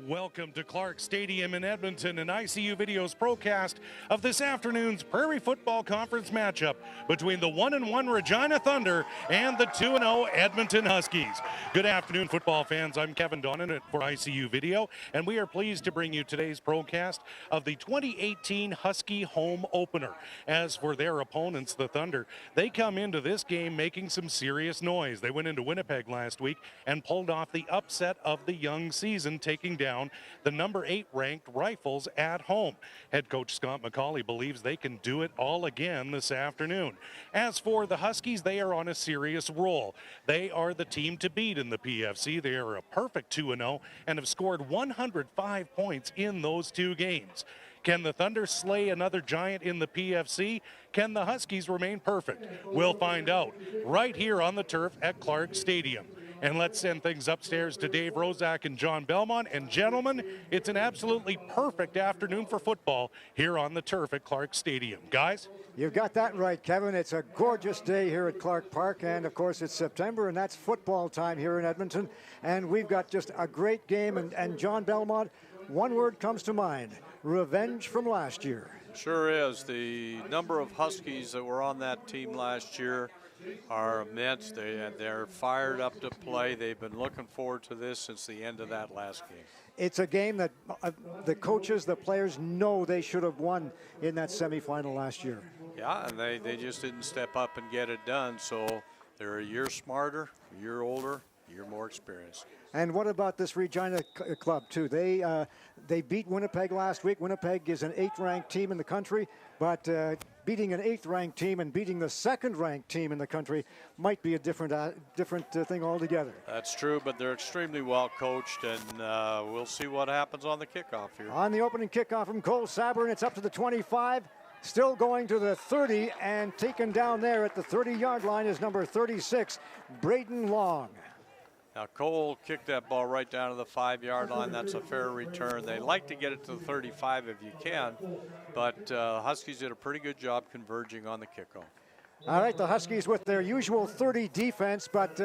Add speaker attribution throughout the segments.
Speaker 1: Welcome to Clarke Stadium in Edmonton and ICU Video's procast of this afternoon's Prairie Football Conference matchup between the 1-1 Regina Thunder and the 2-0 Edmonton Huskies. Good afternoon, football fans. I'm Kevin Donnan for ICU Video, and we are pleased to bring you today's procast of the 2018 Husky home opener. As for their opponents, the Thunder, they come into this game making some serious noise. They went into Winnipeg last week and pulled off the upset of the young season, taking down the number 8 ranked Rifles at home. Head coach Scott McCauley believes they can do it all again this afternoon. As for the Huskies, they are on a serious roll. They are the team to beat in the PFC. They are a perfect 2-0 and have scored 105 points in those 2 games. Can the Thunder slay another giant in the PFC? Can the Huskies remain perfect? We'll find out right here on the turf at Clarke Stadium. And let's send things upstairs to Dave Rozak and John Belmont. And gentlemen, it's an absolutely perfect afternoon for football here on the turf at Clarke Stadium. Guys?
Speaker 2: You've got that right, Kevin. It's a gorgeous day here at Clarke Park. And, of course, it's September, and that's football time here in Edmonton. And we've got just a great game. And John Belmont, one word comes to mind: revenge from last year.
Speaker 3: Sure is. The number of Huskies that were on that team last year are immense. They're fired up to play. They've been looking forward to this since the end of that last game.
Speaker 2: It's a game that the coaches, the players know they should have won in that semifinal last year.
Speaker 3: Yeah, and they just didn't step up and get it done. So they're a year smarter, a year older, a year more experienced.
Speaker 2: And what about this Regina club, too? They beat Winnipeg last week. Winnipeg is an 8th-ranked team in the country, but beating an 8th-ranked team and beating the 2nd-ranked team in the country might be a different thing altogether.
Speaker 3: That's true, but they're extremely well coached, and we'll see what happens on the kickoff here.
Speaker 2: On the opening kickoff from Cole Sabourin, it's up to the 25. Still going to the 30, and taken down there at the 30-yard line is number 36, Braden Long.
Speaker 3: Now, Cole kicked that ball right down to the 5-yard line. That's a fair return. They like to get it to the 35 if you can, but Huskies did a pretty good job converging on the kickoff.
Speaker 2: All right, the Huskies with their usual 30 defense, but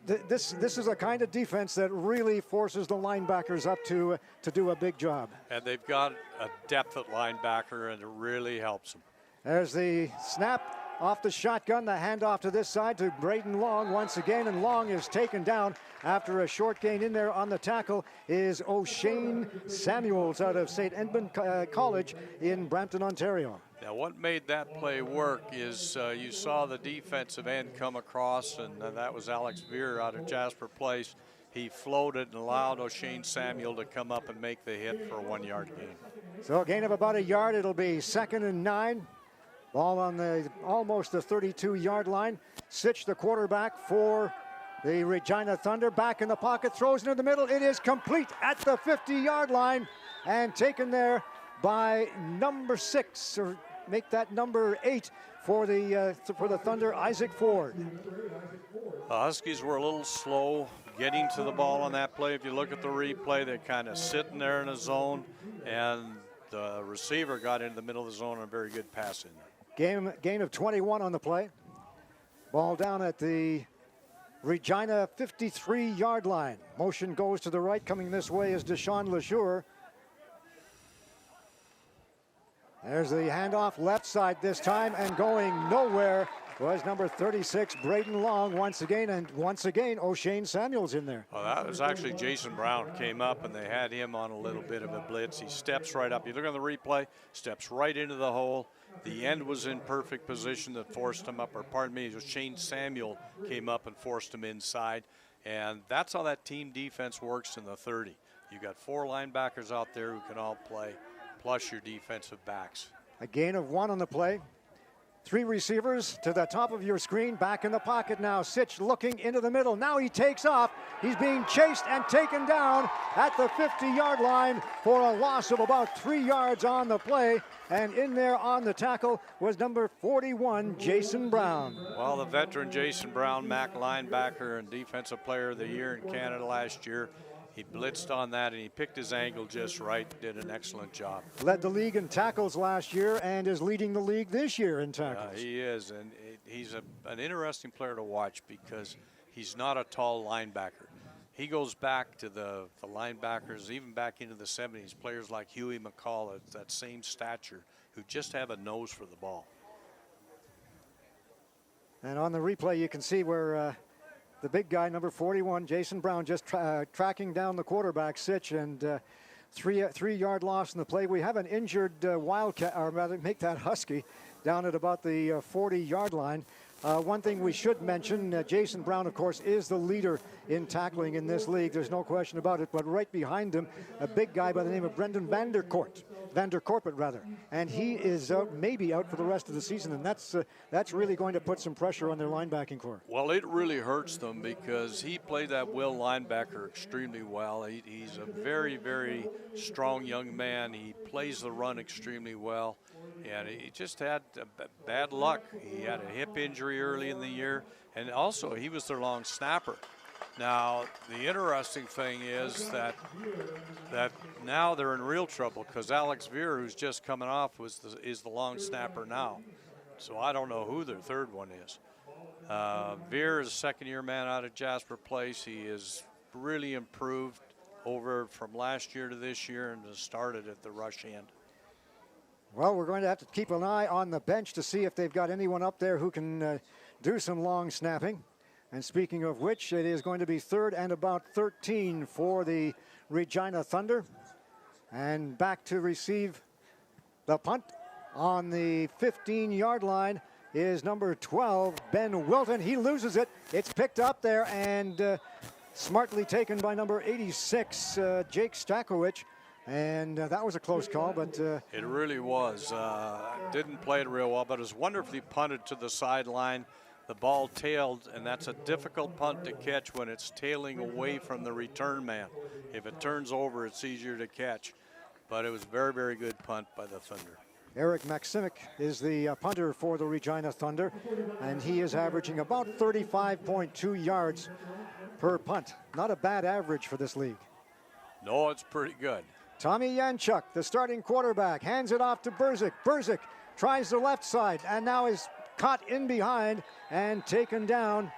Speaker 2: this is a kind of defense that really forces the linebackers up to do a big job.
Speaker 3: And they've got a depth at linebacker, and it really helps them.
Speaker 2: There's the snap off the shotgun, the handoff to this side to Braden Long once again, and Long is taken down after a short gain. In there on the tackle is O'Shane Samuels out of St. Edmund College in Brampton, Ontario.
Speaker 3: Now, what made that play work is you saw the defensive end come across, and that was Alex Veer out of Jasper Place. He floated and allowed O'Shane Samuel to come up and make the hit for a 1-yard gain.
Speaker 2: So a gain of about a yard. It'll be 2nd and 9. Ball on the almost the 32-yard line. Sitch, the quarterback for the Regina Thunder, back in the pocket, throws into the middle. It is complete at the 50-yard line and taken there by number 6, or make that number 8 for the Thunder, Isaac Ford.
Speaker 3: The Huskies were a little slow getting to the ball on that play. If you look at the replay, they're kind of sitting there in a zone, and the receiver got into the middle of the zone and a very good pass in there.
Speaker 2: Gain of 21 on the play. Ball down at the Regina 53-yard line. Motion goes to the right. Coming this way is Deshaun LeJour. There's the handoff left side this time, and going nowhere was number 36, Braden Long, once again, and once again, O'Shane Samuels in there.
Speaker 3: Well, that was actually Jason Brown came up, and they had him on a little bit of a blitz. He steps right up. You look on the replay, steps right into the hole. The end was in perfect position that forced him up, or pardon me, O'Shane Samuel came up and forced him inside. And that's how that team defense works in the 30. You got 4 linebackers out there who can all play, plus your defensive backs.
Speaker 2: A gain of 1 on the play. 3 receivers to the top of your screen, back in the pocket now. Sitch looking into the middle. Now he takes off. He's being chased and taken down at the 50-yard line for a loss of about 3 yards on the play. And in there on the tackle was number 41, Jason Brown.
Speaker 3: Well, the veteran Jason Brown, MAC linebacker and defensive player of the year in Canada last year. He blitzed on that, and he picked his angle just right, did an excellent job.
Speaker 2: Led the league in tackles last year and is leading the league this year in tackles.
Speaker 3: He is, and he's an interesting player to watch because he's not a tall linebacker. he goes back to the linebackers, even back into the 70s, players like Huey McCall at that same stature who just have a nose for the ball.
Speaker 2: And on the replay, you can see where the big guy, number 41, Jason Brown, just tracking down the quarterback, Sitch, and three-yard loss in the play. We have an injured Wildcat, or rather, make that Husky, down at about the 40-yard line. One thing we should mention, Jason Brown, of course, is the leader in tackling in this league. There's no question about it. But right behind him, a big guy by the name of Brendan Vanderkorpet, and he is maybe out for the rest of the season. And that's really going to put some pressure on their linebacking core.
Speaker 3: Well, it really hurts them because he played that will linebacker extremely well. He's a very, very strong young man. He plays the run extremely well. And he just had bad luck. He had a hip injury early in the year, and also he was their long snapper. Now, the interesting thing is that now they're in real trouble because Alex Veer, who's just coming off, is the long snapper now. So I don't know who their third one is. Veer is a second-year man out of Jasper Place. He has really improved over from last year to this year and has started at the rush end.
Speaker 2: Well, we're going to have to keep an eye on the bench to see if they've got anyone up there who can do some long snapping. And speaking of which, it is going to be 3rd and about 13 for the Regina Thunder. And back to receive the punt on the 15-yard line is number 12, Ben Wilton. He loses it. It's picked up there and smartly taken by number 86, Jake Stakowicz. And that was a close call, but
Speaker 3: it really was. Didn't play it real well, but it was wonderfully punted to the sideline. The ball tailed, and that's a difficult punt to catch when it's tailing away from the return man. If it turns over, it's easier to catch. But it was a very, very good punt by the Thunder.
Speaker 2: Eric Maksimic is the punter for the Regina Thunder, and he is averaging about 35.2 yards per punt. Not a bad average for this league.
Speaker 3: No, it's pretty good.
Speaker 2: Tommy Yanchuk, the starting quarterback, hands it off to Berzik. Berzik tries the left side and now is caught in behind and taken down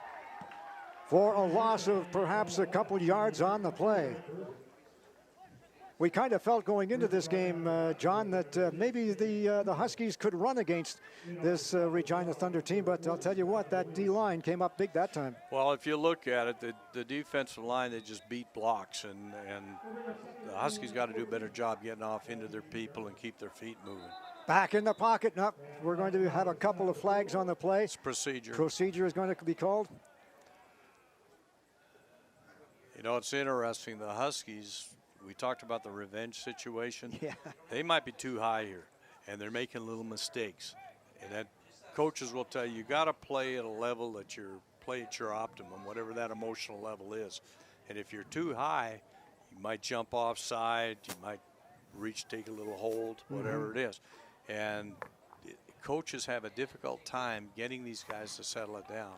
Speaker 2: for a loss of perhaps a couple yards on the play. We kind of felt going into this game, John, that maybe the Huskies could run against this Regina Thunder team, but I'll tell you what, that D-line came up big that time.
Speaker 3: Well, if you look at it, the defensive line, they just beat blocks, and the Huskies got to do a better job getting off into their people and keep their feet moving.
Speaker 2: Back in the pocket. No, we're going to have a couple of flags on the play.
Speaker 3: It's procedure.
Speaker 2: Procedure is going to be called.
Speaker 3: You know, it's interesting. The Huskies, we talked about the revenge situation.
Speaker 2: Yeah.
Speaker 3: They might be too high here, and they're making little mistakes. And that coaches will tell you, you got to play at a level that play at your optimum, whatever that emotional level is. And if you're too high, you might jump offside, you might take a little hold, whatever it is. And coaches have a difficult time getting these guys to settle it down.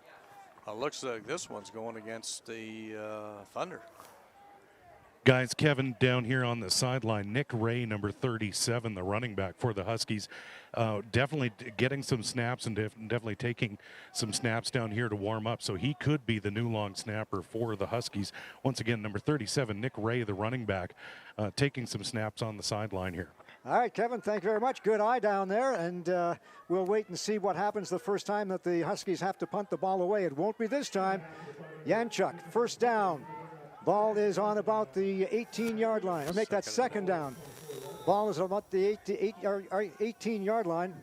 Speaker 3: Looks like this one's going against the Thunder.
Speaker 1: Guys, Kevin down here on the sideline, Nick Ray, number 37, the running back for the Huskies, definitely getting some snaps and definitely taking some snaps down here to warm up. So he could be the new long snapper for the Huskies. Once again, number 37, Nick Ray, the running back, taking some snaps on the sideline here.
Speaker 2: All right, Kevin, thank you very much. Good eye down there, and we'll wait and see what happens the first time that the Huskies have to punt the ball away. It won't be this time. Yanchuk, first down. Ball is on about the 18-yard line. Or make that second down. Ball is about the 18-yard line.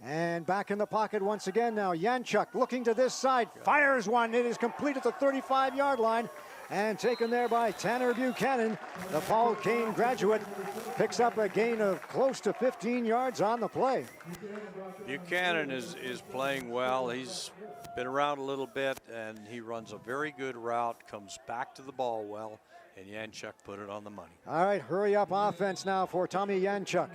Speaker 2: And back in the pocket once again now. Yanchuk looking to this side. Fires one. It is complete at the 35-yard line. And taken there by Tanner Buchanan. The Paul Kane graduate picks up a gain of close to 15 yards on the play.
Speaker 3: Buchanan is playing well. He's been around a little bit, and he runs a very good route, comes back to the ball well, and Yanchuk put it on the money.
Speaker 2: All right, hurry up offense now for Tommy Yanchuk.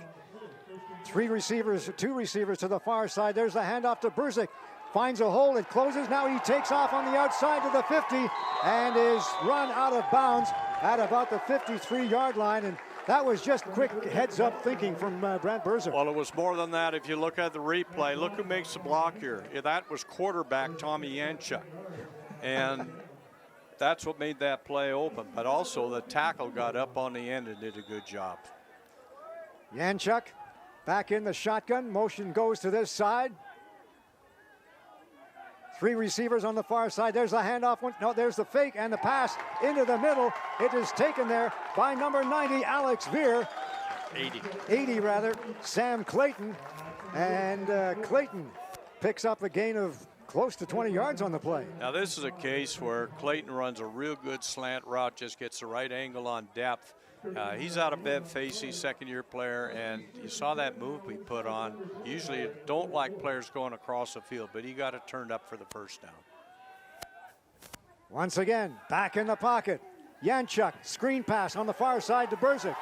Speaker 2: Two receivers to the far side. There's the handoff to Berzik. Finds a hole, it closes. Now he takes off on the outside to the 50 and is run out of bounds at about the 53-yard line. And that was just quick heads-up thinking from Brant Berzer.
Speaker 3: Well, it was more than that. If you look at the replay, look who makes the block here. That was quarterback Tommy Yanchuk. And that's what made that play open. But also the tackle got up on the end and did a good job.
Speaker 2: Yanchuk back in the shotgun. Motion goes to this side. 3 receivers on the far side. There's the handoff. No, there's the fake and the pass into the middle. It is taken there by number 90, Alex Veer. 80 rather, Sam Clayton. And Clayton picks up a gain of close to 20 yards on the play.
Speaker 3: Now this is a case where Clayton runs a real good slant route, just gets the right angle on depth. He's out of bed facing, second-year player, and you saw that move we put on. Usually you don't like players going across the field, but he got it turned up for the first down.
Speaker 2: Once again, back in the pocket. Yanchuk, screen pass on the far side to Berzik.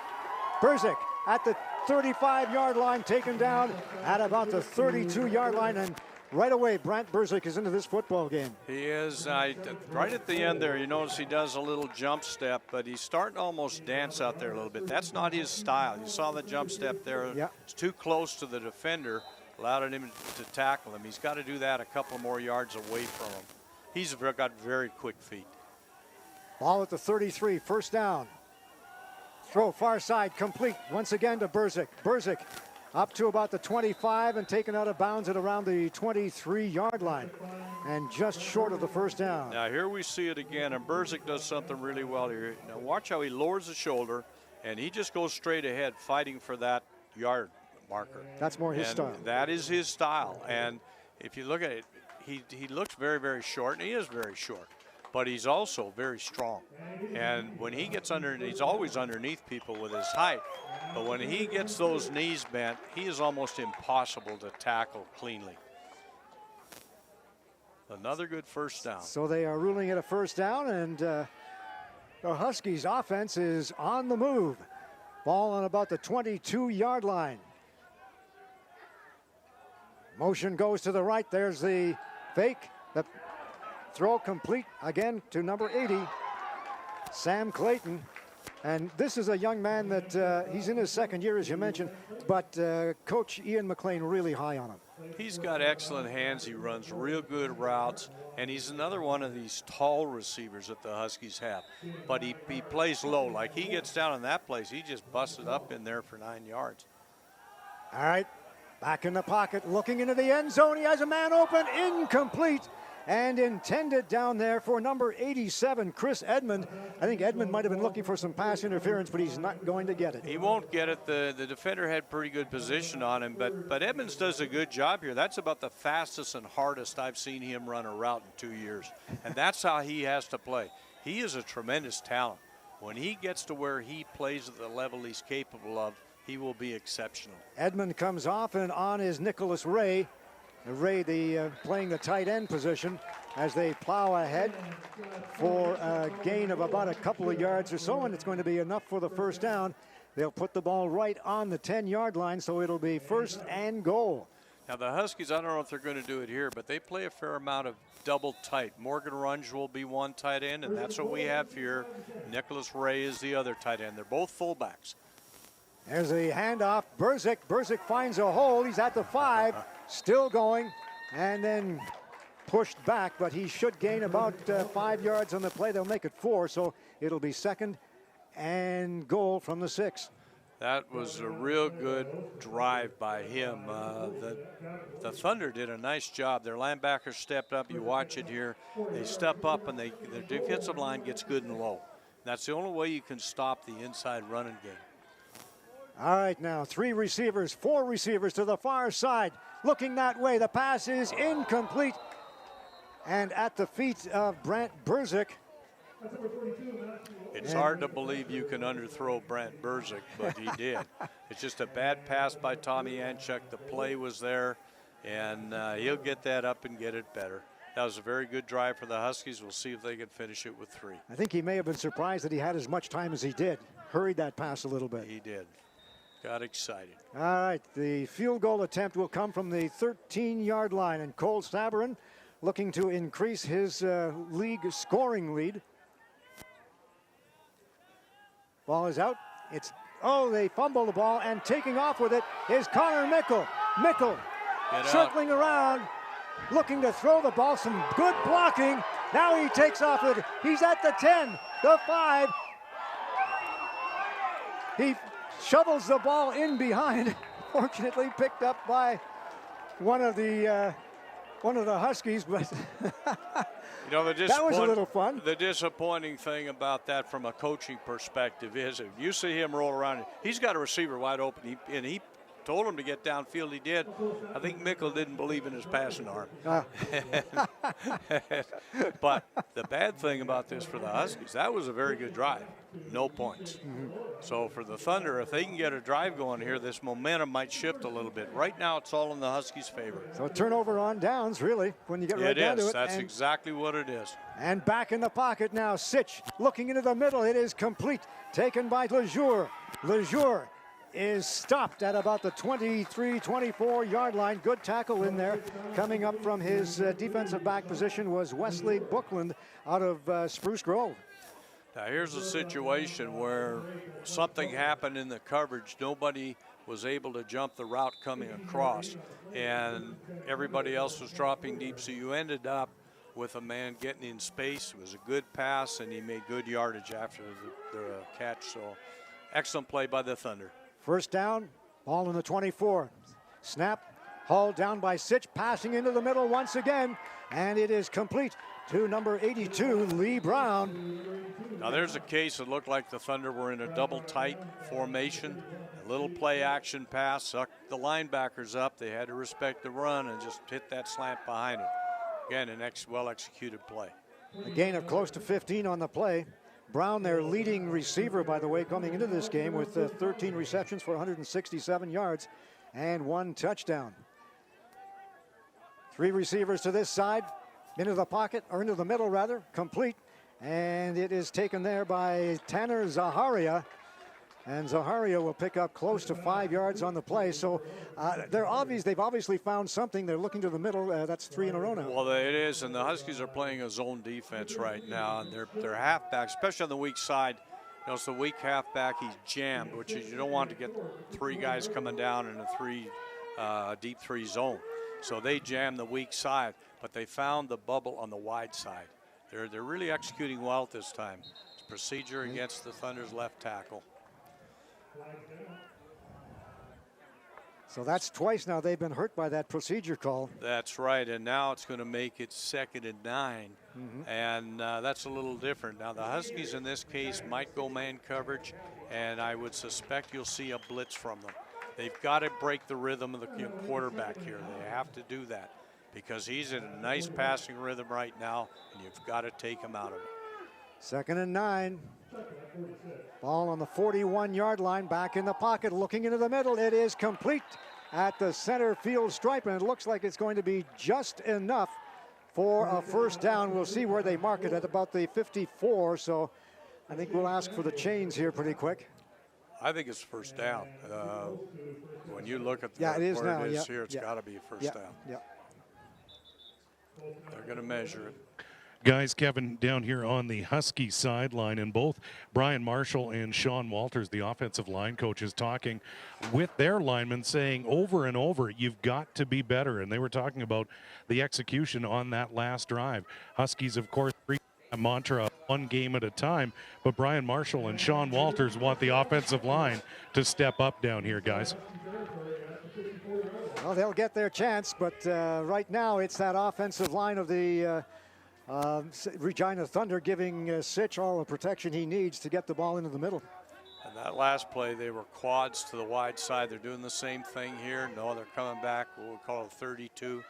Speaker 2: Berzik at the 35-yard line, taken down at about the 32-yard line, and right away, Brant Berzik is into this football game.
Speaker 3: He is. Right at the end there, you notice he does a little jump step, but he's starting to almost dance out there a little bit. That's not his style. You saw the jump step there.
Speaker 2: Yeah.
Speaker 3: It's too close to the defender, allowed him to tackle him. He's got to do that a couple more yards away from him. He's got very quick feet.
Speaker 2: Ball at the 33, first down. Throw far side, complete once again to Berzik. Berzik up to about the 25 and taken out of bounds at around the 23-yard line and just short of the first down.
Speaker 3: Now here we see it again, and Berzik does something really well here. Now watch how he lowers the shoulder, and he just goes straight ahead fighting for that yard marker.
Speaker 2: That's more his style.
Speaker 3: That is his style, and if you look at it, he looks very, very short, and he is very short. But he's also very strong. And when he gets he's always underneath people with his height. But when he gets those knees bent, he is almost impossible to tackle cleanly. Another good first down.
Speaker 2: So they are ruling it a first down, and the Huskies offense is on the move. Ball on about the 22-yard line. Motion goes to the right. There's the fake. The throw complete again to number 80, Sam Clayton. And this is a young man that he's in his second year, as you mentioned, but Coach Ian McLean really high on him.
Speaker 3: He's got excellent hands. He runs real good routes, and he's another one of these tall receivers that the Huskies have. But he plays low. Like he gets down in that place, he just busted up in there for 9 yards.
Speaker 2: All right, back in the pocket, looking into the end zone. He has a man open, incomplete. And intended down there for number 87, Chris Edmond. I think Edmond might have been looking for some pass interference, but he's not going to get it.
Speaker 3: He won't get it. The defender had pretty good position on him, but Edmonds does a good job here. That's about the fastest and hardest I've seen him run a route in 2 years. And that's how he has to play. He is a tremendous talent. When he gets to where he plays at the level he's capable of, he will be exceptional.
Speaker 2: Edmond comes off, and on is Nicholas Ray. Ray playing the tight end position as they plow ahead for a gain of about a couple of yards or so, and it's going to be enough for the first down. They'll put the ball right on the 10-yard line, so it'll be first and goal.
Speaker 3: Now the Huskies, I don't know if they're going to do it here, but they play a fair amount of double tight. Morgan Runge will be one tight end, and that's what we have here. Nicholas Ray is the other tight end. They're both fullbacks.
Speaker 2: There's a handoff. Berzik. Berzik finds a hole. He's at the 5, still going, and then pushed back, but he should gain about 5 yards on the play. They'll make it 4, so it'll be second and goal from the 6.
Speaker 3: That was a real good drive by him. The Thunder did a nice job. Their linebackers stepped up. You watch it here. They step up, and their defensive line gets good and low. That's the only way you can stop the inside running game.
Speaker 2: All right, now 4 receivers to the far side. Looking that way, the pass is incomplete. And at the feet of Brant Berzik.
Speaker 3: It's hard to believe you can underthrow Brant Berzik, but he did. It's just a bad pass by Tommy Yanchuk. The play was there, and he'll get that up and get it better. That was a very good drive for the Huskies. We'll see if they can finish it with 3.
Speaker 2: I think he may have been surprised that he had as much time as he did. Hurried that pass a little bit.
Speaker 3: He did. Got excited.
Speaker 2: All right, the field goal attempt will come from the 13-yard line, and Cole Sabarin looking to increase his league scoring lead. Ball is out. They fumble the ball, and taking off with it is Connor Mickle. Mickle circling around, looking to throw the ball. Some good blocking, Now he takes off. He's at the 10, the 5. He shovels the ball in behind. Fortunately picked up by one of the Huskies, but
Speaker 3: you know,
Speaker 2: that was a little fun.
Speaker 3: The disappointing thing about that from a coaching perspective is if you see him roll around, he's got a receiver wide open, and he told him to get downfield. He did. I think Mickle didn't believe in his passing arm. But the bad thing about this for the Huskies, that was a very good drive. No points. So for the Thunder, if they can get a drive going here, this momentum might shift a little bit. Right now, it's all in the Huskies' favor.
Speaker 2: So turnover on downs, really, when you get right down to it.
Speaker 3: That's exactly what it is. And
Speaker 2: back in the pocket now, Sitch looking into the middle. It is complete. Taken by Lejour. Lejour is stopped at about the 23-24-yard line. Good tackle in there. Coming up from his defensive back position was Wesley Bookland out of Spruce Grove.
Speaker 3: Now here's a situation where something happened in the coverage. Nobody was able to jump the route coming across, and everybody else was dropping deep. So you ended up with a man getting in space. It was a good pass, and he made good yardage after the catch. So excellent play by the Thunder.
Speaker 2: First down, ball in the 24. Snap, hauled down by Sitch, passing into the middle once again, and it is complete to number 82, Lee Brown.
Speaker 3: Now there's a case that looked like the Thunder were in a double tight formation. A little play action pass, sucked the linebackers up. They had to respect the run and just hit that slant behind it. Again, an well-executed play.
Speaker 2: A gain of close to 15 on the play. Brown, their leading receiver, by the way, coming into this game with 13 receptions for 167 yards and 1 touchdown. 3 receivers to this side, into the pocket, or into the middle rather, complete. And it is taken there by Tanner Zaharia. And Zaharia will pick up close to 5 yards on the play. So they've obviously found something. They're looking to the middle. That's 3 in a row now.
Speaker 3: Well, it is, and the Huskies are playing a zone defense right now. And their halfback, especially on the weak side, you know, it's the weak halfback. He's jammed, which is you don't want to get 3 guys coming down in a deep three zone. So they jam the weak side, but they found the bubble on the wide side. They're really executing well at this time. It's procedure against the Thunder's left tackle.
Speaker 2: So that's twice now they've been hurt by that procedure call.
Speaker 3: That's right, and now it's going to make it 2nd and 9, and that's a little different. Now the Huskies in this case might go man coverage, and I would suspect you'll see a blitz from them. They've got to break the rhythm of the quarterback here. They have to do that because he's in a nice passing rhythm right now, and you've got to take him out of it.
Speaker 2: 2nd and 9. Ball on the 41-yard line, back in the pocket, looking into the middle. It is complete at the center field stripe, and it looks like it's going to be just enough for a first down. We'll see where they mark it at about the 54, so I think we'll ask for the chains here pretty quick.
Speaker 3: I think it's first down. When you look at
Speaker 2: it is
Speaker 3: where
Speaker 2: now.
Speaker 3: it is here, it's got to be a first down.
Speaker 2: Yeah.
Speaker 3: They're going to measure it.
Speaker 1: Guys, Kevin, down here on the Husky sideline, and both Brian Marshall and Sean Walters, the offensive line coaches, talking with their linemen, saying over and over, you've got to be better. And they were talking about the execution on that last drive. Huskies, of course, a mantra, one game at a time, but Brian Marshall and Sean Walters want the offensive line to step up down here, guys.
Speaker 2: Well, they'll get their chance, but right now it's that offensive line of the Regina Thunder giving Sitch all the protection he needs to get the ball into the middle.
Speaker 3: And that last play, they were quads to the wide side. They're doing the same thing here. No, they're coming back. We'll call it 32,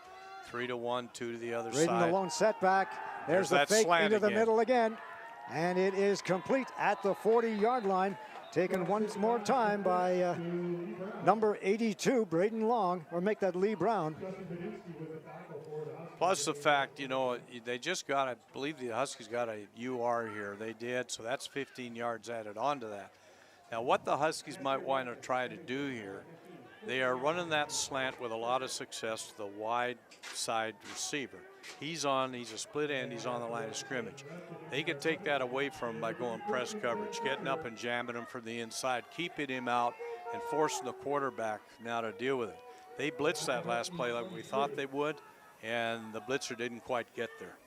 Speaker 3: 3-1, 2 to the other side.
Speaker 2: Braden the lone setback. There's the fake into the middle again. And it is complete at the 40-yard line. Taken once more time by number 82, Braden Long, or make that Lee Brown.
Speaker 3: Plus the fact, you know, they just got, I believe the Huskies got a UR here. They did, so that's 15 yards added onto that. Now what the Huskies might want to try to do here, they are running that slant with a lot of success to the wide side receiver. He's a split end, he's on the line of scrimmage. They can take that away from him by going press coverage, getting up and jamming him from the inside, keeping him out and forcing the quarterback now to deal with it. They blitzed that last play like we thought they would, and the blitzer didn't quite get there.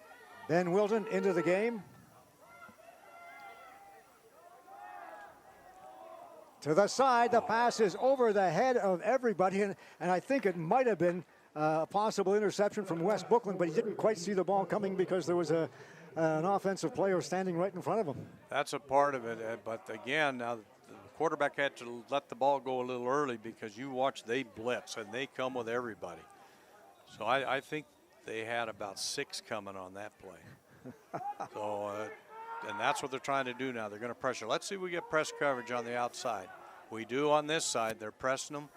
Speaker 2: Ben Wilton into the game. To the side, the pass is over the head of everybody, and I think it might have been a possible interception from Wes Bookland, but he didn't quite see the ball coming because there was an offensive player standing right in front of him.
Speaker 3: That's a part of it, but again, now the quarterback had to let the ball go a little early because you watch, they blitz, and they come with everybody. So I think they had about 6 coming on that play. So, and that's what they're trying to do now. They're going to pressure. Let's see if we get press coverage on the outside. We do on this side. They're pressing them.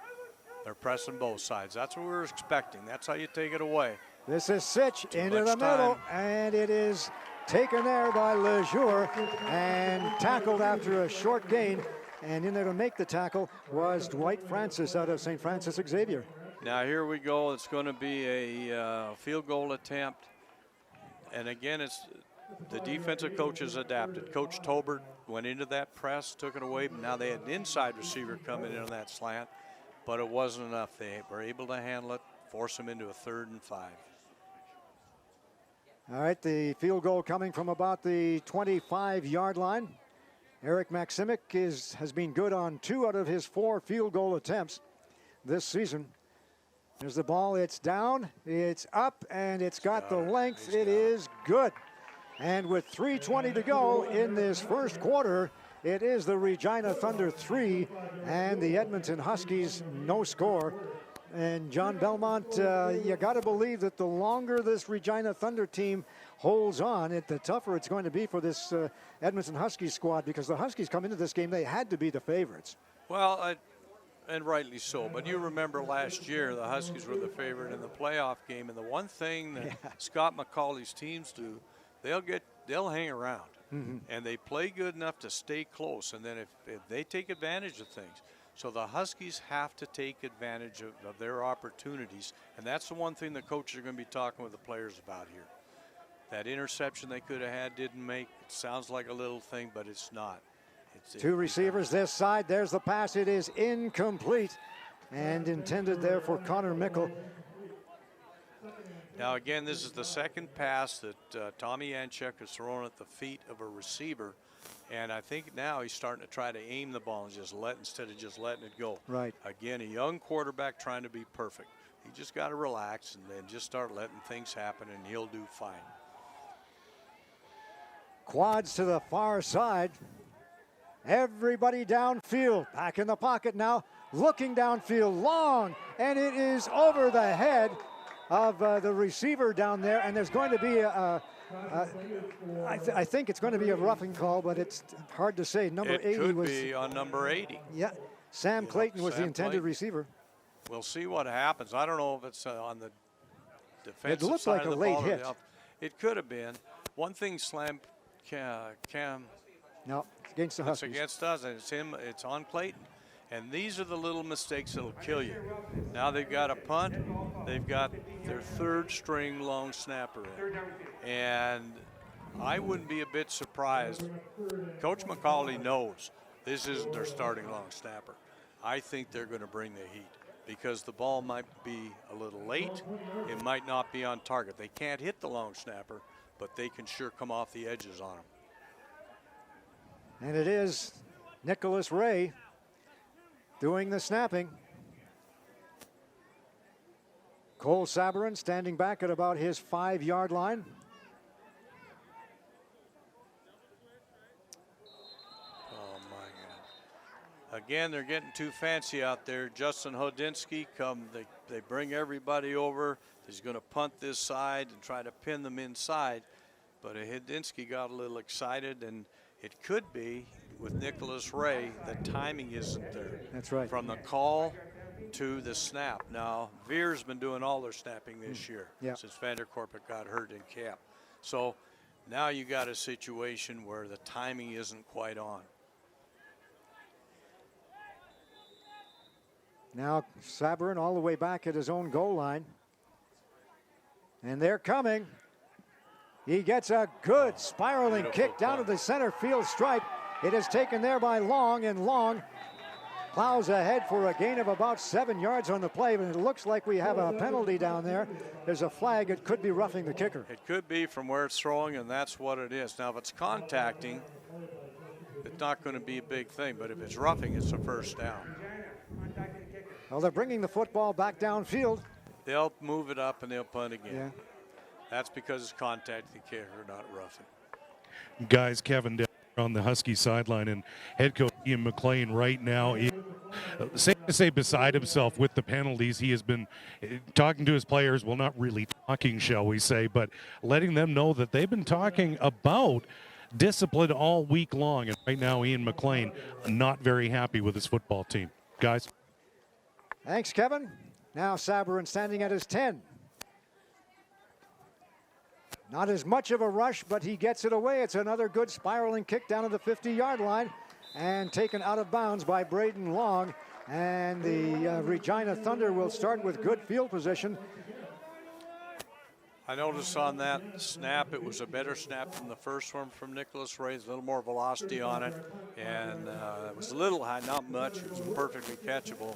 Speaker 3: They're pressing both sides. That's what we were expecting. That's how you take it away.
Speaker 2: This is Sitch into the middle, and it is taken there by Lejeune and tackled after a short gain. And in there to make the tackle was Dwight Francis out of St. Francis Xavier.
Speaker 3: Now here we go. It's going to be a field goal attempt. And again, it's the defensive coaches adapted. Coach Tolbert went into that press, took it away. Now they had an inside receiver coming in on that slant, but it wasn't enough. They were able to handle it, force them into a 3rd and 5.
Speaker 2: All right, the field goal coming from about the 25-yard line. Eric Maximic has been good on 2 out of his 4 field goal attempts this season. There's the ball. It's down, it's up, and it's got the length. It is good. And with 3:20 to go in this first quarter, it is the Regina Thunder 3 and the Edmonton Huskies no score. And John Belmont, you got to believe that the longer this Regina Thunder team holds on, the tougher it's going to be for this Edmonton Huskies squad, because the Huskies come into this game, they had to be the favorites.
Speaker 3: Well, and rightly so. But you remember last year, the Huskies were the favorite in the playoff game. And the one thing that Scott McCauley's teams do, they'll hang around. Mm-hmm. And they play good enough to stay close. And then if they take advantage of things. So the Huskies have to take advantage of their opportunities. And that's the one thing the coaches are going to be talking with the players about here. That interception they could have had didn't make. It sounds like a little thing, but it's not.
Speaker 2: Two receivers this side. There's the pass. It is incomplete and intended there for Connor Mickle.
Speaker 3: Now, again, this is the second pass that Tommy Yanchuk has thrown at the feet of a receiver. And I think now he's starting to try to aim the ball and instead of just letting it go.
Speaker 2: Right.
Speaker 3: Again, a young quarterback trying to be perfect. He just got to relax and then just start letting things happen, and he'll do fine.
Speaker 2: Quads to the far side. Everybody downfield. Back in the pocket now. Looking downfield. Long. And it is over the head of the receiver down there. And there's going to be I think it's going to be a roughing call, but it's hard to say. Number 80
Speaker 3: could
Speaker 2: was
Speaker 3: be on number 80.
Speaker 2: Yeah, Sam Clayton was the intended receiver.
Speaker 3: We'll see what happens. I don't know if it's on the defensive
Speaker 2: it looked
Speaker 3: side
Speaker 2: like
Speaker 3: of
Speaker 2: a
Speaker 3: the
Speaker 2: late
Speaker 3: ball.
Speaker 2: hit.
Speaker 3: It could have been. One thing, Slam Cam.
Speaker 2: No, it's against the Huskies.
Speaker 3: It's against us, and it's him. It's on Clayton. And these are the little mistakes that'll kill you. Now they've got a punt. They've got their 3rd string long snapper in. And I wouldn't be a bit surprised. Coach McCauley knows this isn't their starting long snapper. I think they're going to bring the heat because the ball might be a little late. It might not be on target. They can't hit the long snapper, but they can sure come off the edges on them.
Speaker 2: And it is Nicholas Ray doing the snapping. Cole Sabarin standing back at about his 5-yard line.
Speaker 3: Oh, my God. Again, they're getting too fancy out there. Justin Hodinsky they bring everybody over. He's going to punt this side and try to pin them inside. But Hodinsky got a little excited, and it could be with Nicholas Ray, the timing isn't there.
Speaker 2: That's right.
Speaker 3: From the call to the snap. Now, Veer's been doing all their snapping this year since Vanderkorp got hurt in camp. So now you got a situation where the timing isn't quite on.
Speaker 2: Now Sabarin all the way back at his own goal line. And they're coming. He gets a good spiraling kick down to the center field stripe. It is taken there by Long, and Long plows ahead for a gain of about 7 yards on the play, but it looks like we have a penalty down there. There's a flag. It could be roughing the kicker.
Speaker 3: It could be from where it's throwing, and that's what it is. Now, if it's contacting, it's not going to be a big thing, but if it's roughing, it's a first down.
Speaker 2: Well, they're bringing the football back downfield.
Speaker 3: They'll move it up and they'll punt again.
Speaker 2: Yeah.
Speaker 3: That's because it's contacting the kicker, not roughing.
Speaker 1: Guys, Kevin down on the Husky sideline, and head coach Ian McLean right now is safe to say beside himself with the penalties. He has been talking to his players, well, not really talking, shall we say, but letting them know that they've been talking about discipline all week long. And right now, Ian McLean not very happy with his football team. Guys.
Speaker 2: Thanks, Kevin. Now Sabourin standing at his 10. Not as much of a rush, but he gets it away. It's another good spiraling kick down to the 50-yard line and taken out of bounds by Braden Long. And the Regina Thunder will start with good field position.
Speaker 3: I noticed on that snap, it was a better snap than the first one from Nicholas Ray. A little more velocity on it, and it was a little high, not much. It was perfectly catchable.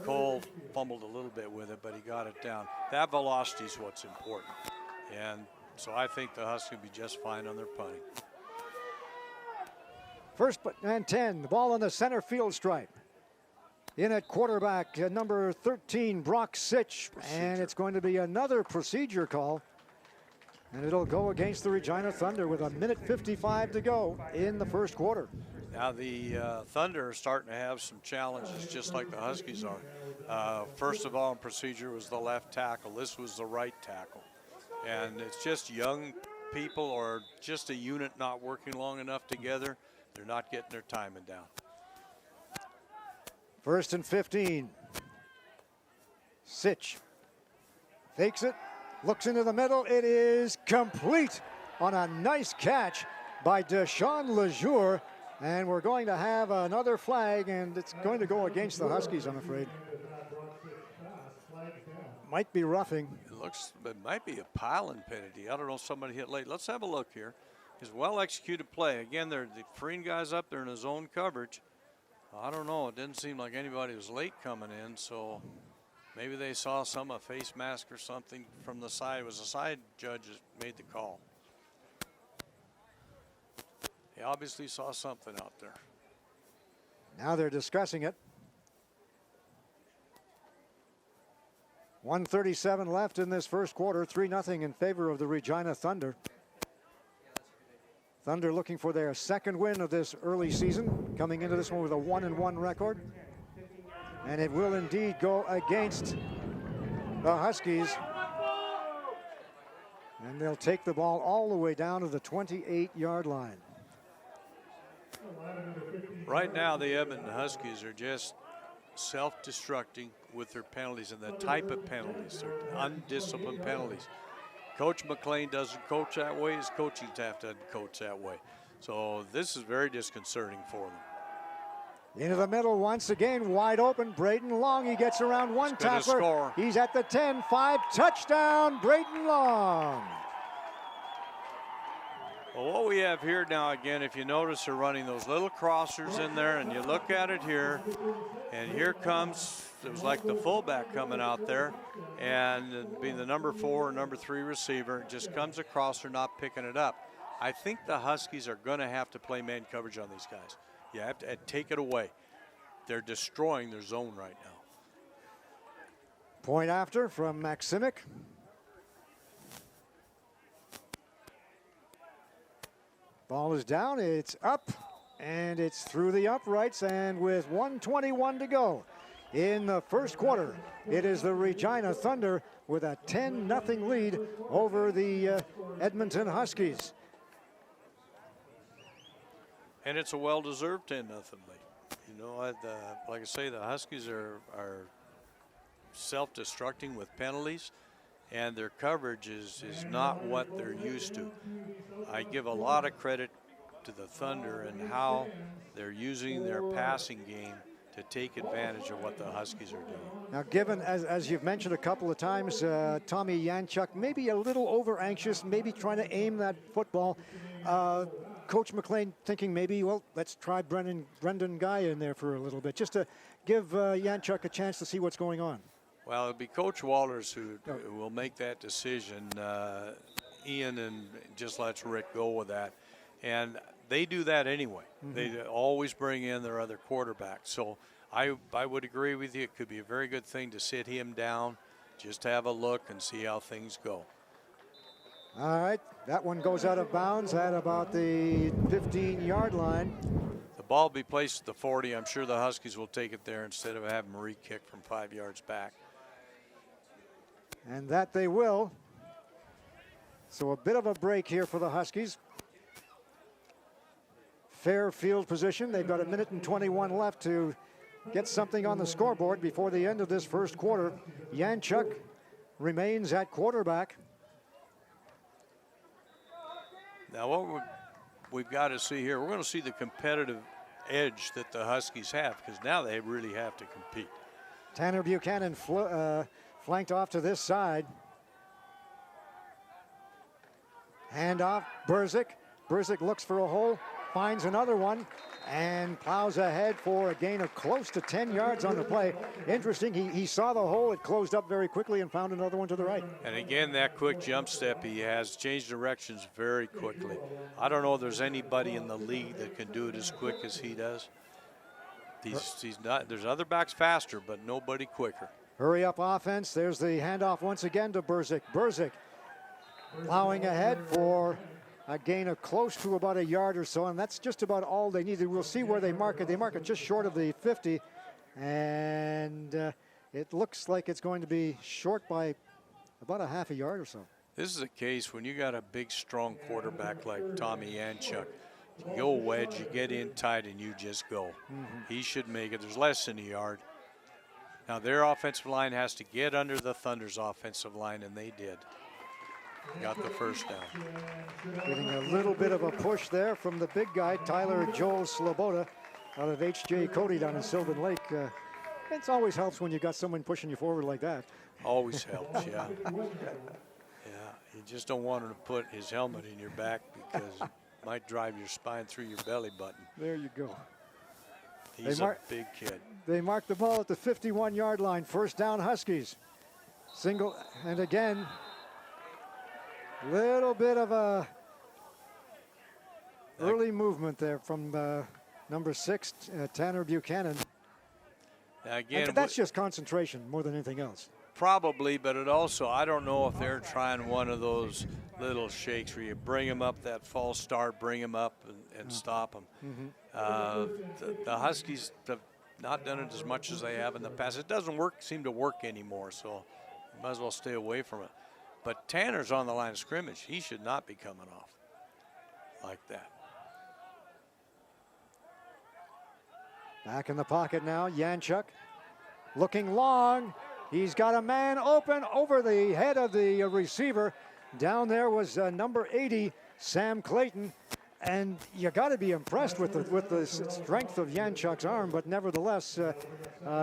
Speaker 3: Cole fumbled a little bit with it, but he got it down. That velocity is what's important, and so I think the Huskies will be just fine on their punting.
Speaker 2: First and 10, the ball on the center field stripe. In at quarterback, number 13, Brock Sitch, and it's going to be another procedure call. And it'll go against the Regina Thunder with 1:55 to go in the first quarter.
Speaker 3: Now the Thunder are starting to have some challenges, just like the Huskies are. First of all, in procedure was the left tackle. This was the right tackle. And it's just young people or just a unit not working long enough together. They're not getting their timing down.
Speaker 2: First and 15. Sitch fakes it, looks into the middle. It is complete on a nice catch by Deshaun Lejour. And we're going to have another flag, and it's going to go against the Huskies, I'm afraid. Might be roughing.
Speaker 3: It might be a piling penalty. I don't know if somebody hit late. Let's have a look here. It's well-executed play. Again, they're freeing guys up there in his own coverage. I don't know. It didn't seem like anybody was late coming in, so maybe they saw a face mask or something from the side. It was the side judge that made the call. He obviously saw something out there.
Speaker 2: Now they're discussing it. 1:37 left in this first quarter. 3-0 in favor of the Regina Thunder. Thunder looking for their second win of this early season, coming into this one with a 1-1 record. And it will indeed go against the Huskies. And they'll take the ball all the way down to the 28-yard line.
Speaker 3: Right now, the Edmonton Huskies are just self-destructing with their penalties and the type of penalties. They're undisciplined penalties. Coach McLean doesn't coach that way. His coaching staff doesn't coach that way. So this is very disconcerting for them.
Speaker 2: Into the middle once again, wide open. Braden Long, he gets around one tackler. He's at the 10, 5, touchdown, Braden Long.
Speaker 3: Well, what we have here now, again, if you notice, they're running those little crossers in there, and you look at it here, and here comes, it was like the fullback coming out there, and being the number 4 or number 3 receiver, just comes across, they're not picking it up. I think the Huskies are going to have to play man coverage on these guys. You have to take it away. They're destroying their zone right now.
Speaker 2: Point after from Maximic. Ball is down, it's up, and it's through the uprights, and with 1:21 to go in the first quarter, it is the Regina Thunder with a 10-0 lead over the Edmonton Huskies.
Speaker 3: And it's a well-deserved 10-0 lead. You know, like I say, the Huskies are self-destructing with penalties, and their coverage is not what they're used to. I give a lot of credit to the Thunder and how they're using their passing game to take advantage of what the Huskies are doing.
Speaker 2: Now, given, as you've mentioned a couple of times, Tommy Yanchuk maybe a little over-anxious, maybe trying to aim that football. Coach McLean thinking maybe, well, let's try Brendan Guy in there for a little bit, just to give Janchuk a chance to see what's going on?
Speaker 3: Well, it'll be Coach Walters who will make that decision. Ian and just lets Rick go with that. And they do that anyway. They always bring in their other quarterback. So I would agree with you. It could be a very good thing to sit him down, just have a look and see how things go.
Speaker 2: All right, that one goes out of bounds at about the 15-yard line.
Speaker 3: The ball will be placed at the 40. I'm sure the Huskies will take it there instead of having Marie kick from 5 yards back.
Speaker 2: And that they will. So a bit of a break here for the Huskies. Fair field position. They've got 1:21 left to get something on the scoreboard before the end of this first quarter. Janchuk remains at quarterback.
Speaker 3: Now what we've got to see here, we're going to see the competitive edge that the Huskies have, because now they really have to compete.
Speaker 2: Tanner Buchanan flanked off to this side. Handoff, Berzik. Berzik looks for a hole, finds another one, and plows ahead for a gain of close to 10 yards on the play. Interesting, he saw the hole, it closed up very quickly and found another one to the right.
Speaker 3: And again, that quick jump step he has, changed directions very quickly. I don't know if there's anybody in the league that can do it as quick as he does. He's not, there's other backs faster, but nobody quicker.
Speaker 2: Hurry up offense, there's the handoff once again to Berzik. Berzik plowing ahead for a gain of close to about a yard or so, and that's just about all they needed. We'll see where they mark it. They mark it just short of the 50, and it looks like it's going to be short by about a half a yard or so.
Speaker 3: This is a case when you got a big, strong quarterback like Tommy Janchuk. You go wedge, you get in tight, and you just go. He should make it. There's less than a yard. Now, their offensive line has to get under the Thunder's offensive line, and they did. Got the first down.
Speaker 2: Getting a little bit of a push there from the big guy, Tyler Joel Sloboda, out of H.J. Cody down in Sylvan Lake. It always helps when you got someone pushing you forward like that.
Speaker 3: Always helps, yeah. Yeah, you just don't want him to put his helmet in your back because it might drive your spine through your belly button.
Speaker 2: There you go.
Speaker 3: He's a big kid.
Speaker 2: They mark the ball at the 51-yard line. First down, Huskies. Single, and again, little bit of a early movement there from number 6, Tanner Buchanan.
Speaker 3: Now again,
Speaker 2: and that's just concentration more than anything else.
Speaker 3: Probably, but it also, I don't know if they're trying one of those little shakes where you bring them up, that false start, bring them up and stop them. The Huskies have not done it as much as they have in the past. It doesn't seem to work anymore, so you might as well stay away from it. But Tanner's on the line of scrimmage. He should not be coming off like that.
Speaker 2: Back in the pocket now, Janchuk looking long. He's got a man open over the head of the receiver. Down there was number 80, Sam Clayton. And you got to be impressed with the strength of Janchuk's arm, but nevertheless,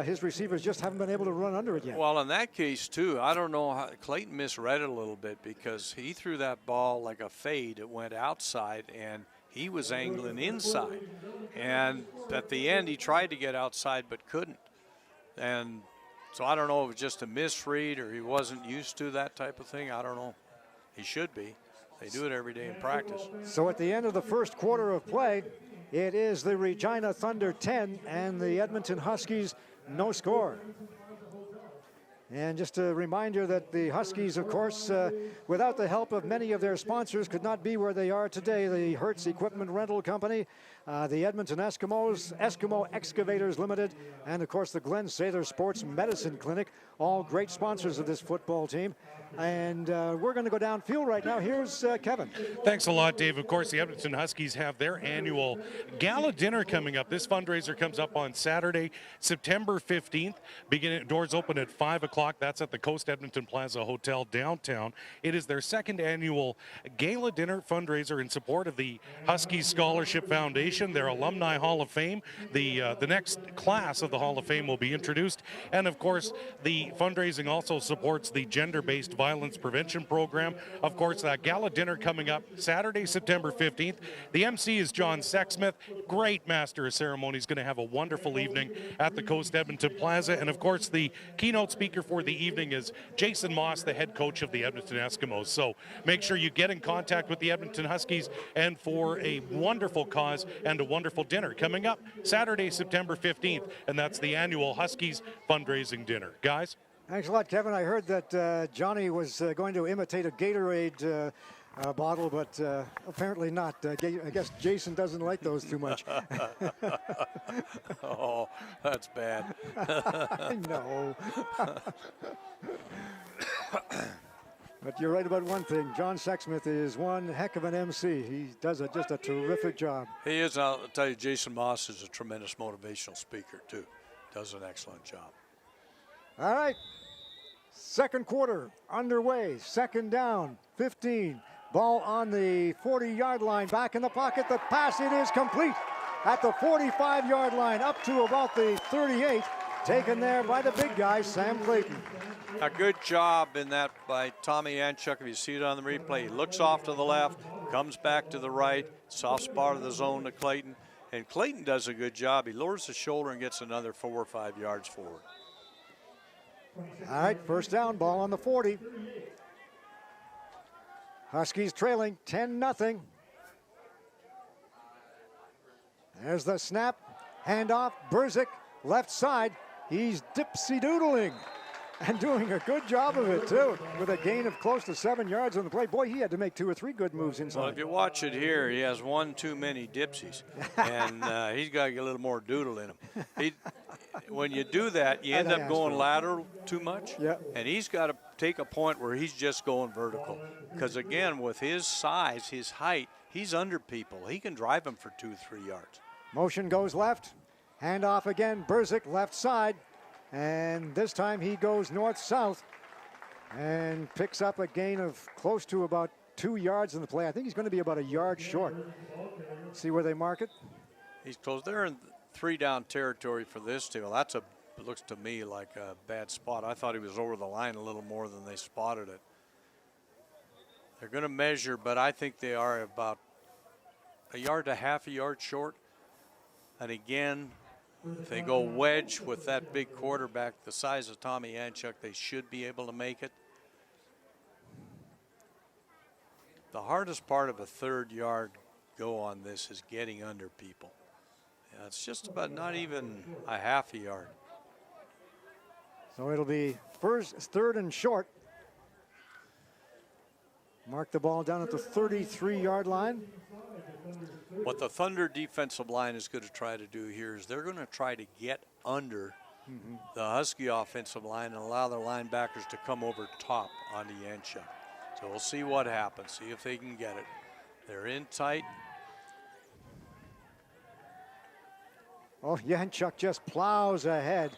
Speaker 2: his receivers just haven't been able to run under it yet.
Speaker 3: Well, in that case, too, I don't know how Clayton misread it a little bit because he threw that ball like a fade. It went outside, and he was angling inside. And at the end, he tried to get outside but couldn't. And so I don't know if it was just a misread or he wasn't used to that type of thing. I don't know. He should be. They do it every day in practice.
Speaker 2: So at the end of the first quarter of play, it is the Regina Thunder 10 and the Edmonton Huskies no score. And just a reminder that the Huskies, of course, without the help of many of their sponsors, could not be where they are today. The Hertz Equipment Rental Company, the Edmonton Eskimos, Eskimo Excavators Limited, and, of course, the Glenn Sather Sports Medicine Clinic, all great sponsors of this football team. And we're going to go downfield right now. Here's Kevin.
Speaker 1: Thanks a lot, Dave. Of course, the Edmonton Huskies have their annual gala dinner coming up. This fundraiser comes up on Saturday, September 15th. Doors open at 5 o'clock. That's at the Coast Edmonton Plaza Hotel downtown. It is their second annual gala dinner fundraiser in support of the Huskies Scholarship Foundation. celebration, their Alumni Hall of Fame. The next class of the Hall of Fame will be introduced. And of course, the fundraising also supports the gender-based violence prevention program. Of course, that gala dinner coming up Saturday, September 15th. The MC is John Sexsmith. Great master of ceremonies, going to have a wonderful evening at the Coast Edmonton Plaza. And of course, the keynote speaker for the evening is Jason Moss, the head coach of the Edmonton Eskimos. So make sure you get in contact with the Edmonton Huskies and for a wonderful cause and a wonderful dinner coming up Saturday, September 15th. And that's the annual Huskies fundraising dinner. Guys?
Speaker 2: Thanks a lot, Kevin. I heard that Johnny was going to imitate a Gatorade bottle, but apparently not. I guess Jason doesn't like those too much.
Speaker 3: Oh, that's bad.
Speaker 2: I know. But you're right about one thing. John Sexsmith is one heck of an MC. He does just a terrific job.
Speaker 3: He is. I'll tell you, Jason Moss is a tremendous motivational speaker, too. Does an excellent job.
Speaker 2: All right. Second quarter underway. Second down, 15. Ball on the 40-yard line. Back in the pocket. The pass, it is complete at the 45-yard line up to about the 38. Taken there by the big guy, Sam Clayton.
Speaker 3: A good job in that by Tommy Yanchuk. If you see it on the replay, he looks off to the left, comes back to the right, soft spot of the zone to Clayton. And Clayton does a good job. He lowers his shoulder and gets another 4 or 5 yards forward.
Speaker 2: All right, first down, ball on the 40. Huskies trailing 10-0. There's the snap, handoff, Berzik, left side. He's dipsy-doodling and doing a good job of it, too, with a gain of close to 7 yards on the play. Boy, he had to make 2 or 3 good moves inside.
Speaker 3: Well, if you watch it here, he has one too many dipsies, and he's got to get a little more doodle in him. When you do that, you end up going lateral too much, and he's got to take a point where he's just going vertical. Because, again, with his size, his height, he's under people. He can drive them for 2 or 3 yards.
Speaker 2: Motion goes left. Handoff again, Berzik, left side. And this time he goes north-south and picks up a gain of close to about 2 yards in the play. I think he's going to be about a yard short. See where they mark it?
Speaker 3: He's close. They're in 3-down territory for this team. Well, it looks to me like a bad spot. I thought he was over the line a little more than they spotted it. They're going to measure, but I think they are about a yard to half a yard short. And again, if they go wedge with that big quarterback the size of Tommy Yanchuk, they should be able to make it. The hardest part of a 3rd yard go on this is getting under people. Yeah, it's just about not even a half a yard.
Speaker 2: So it'll be 3rd and short. Mark the ball down at the 33-yard line.
Speaker 3: What the Thunder defensive line is going to try to do here is they're going to try to get under the Husky offensive line and allow their linebackers to come over top onto Yanchuk. So we'll see what happens, see if they can get it. They're in tight.
Speaker 2: Oh, Yanchuk just plows ahead.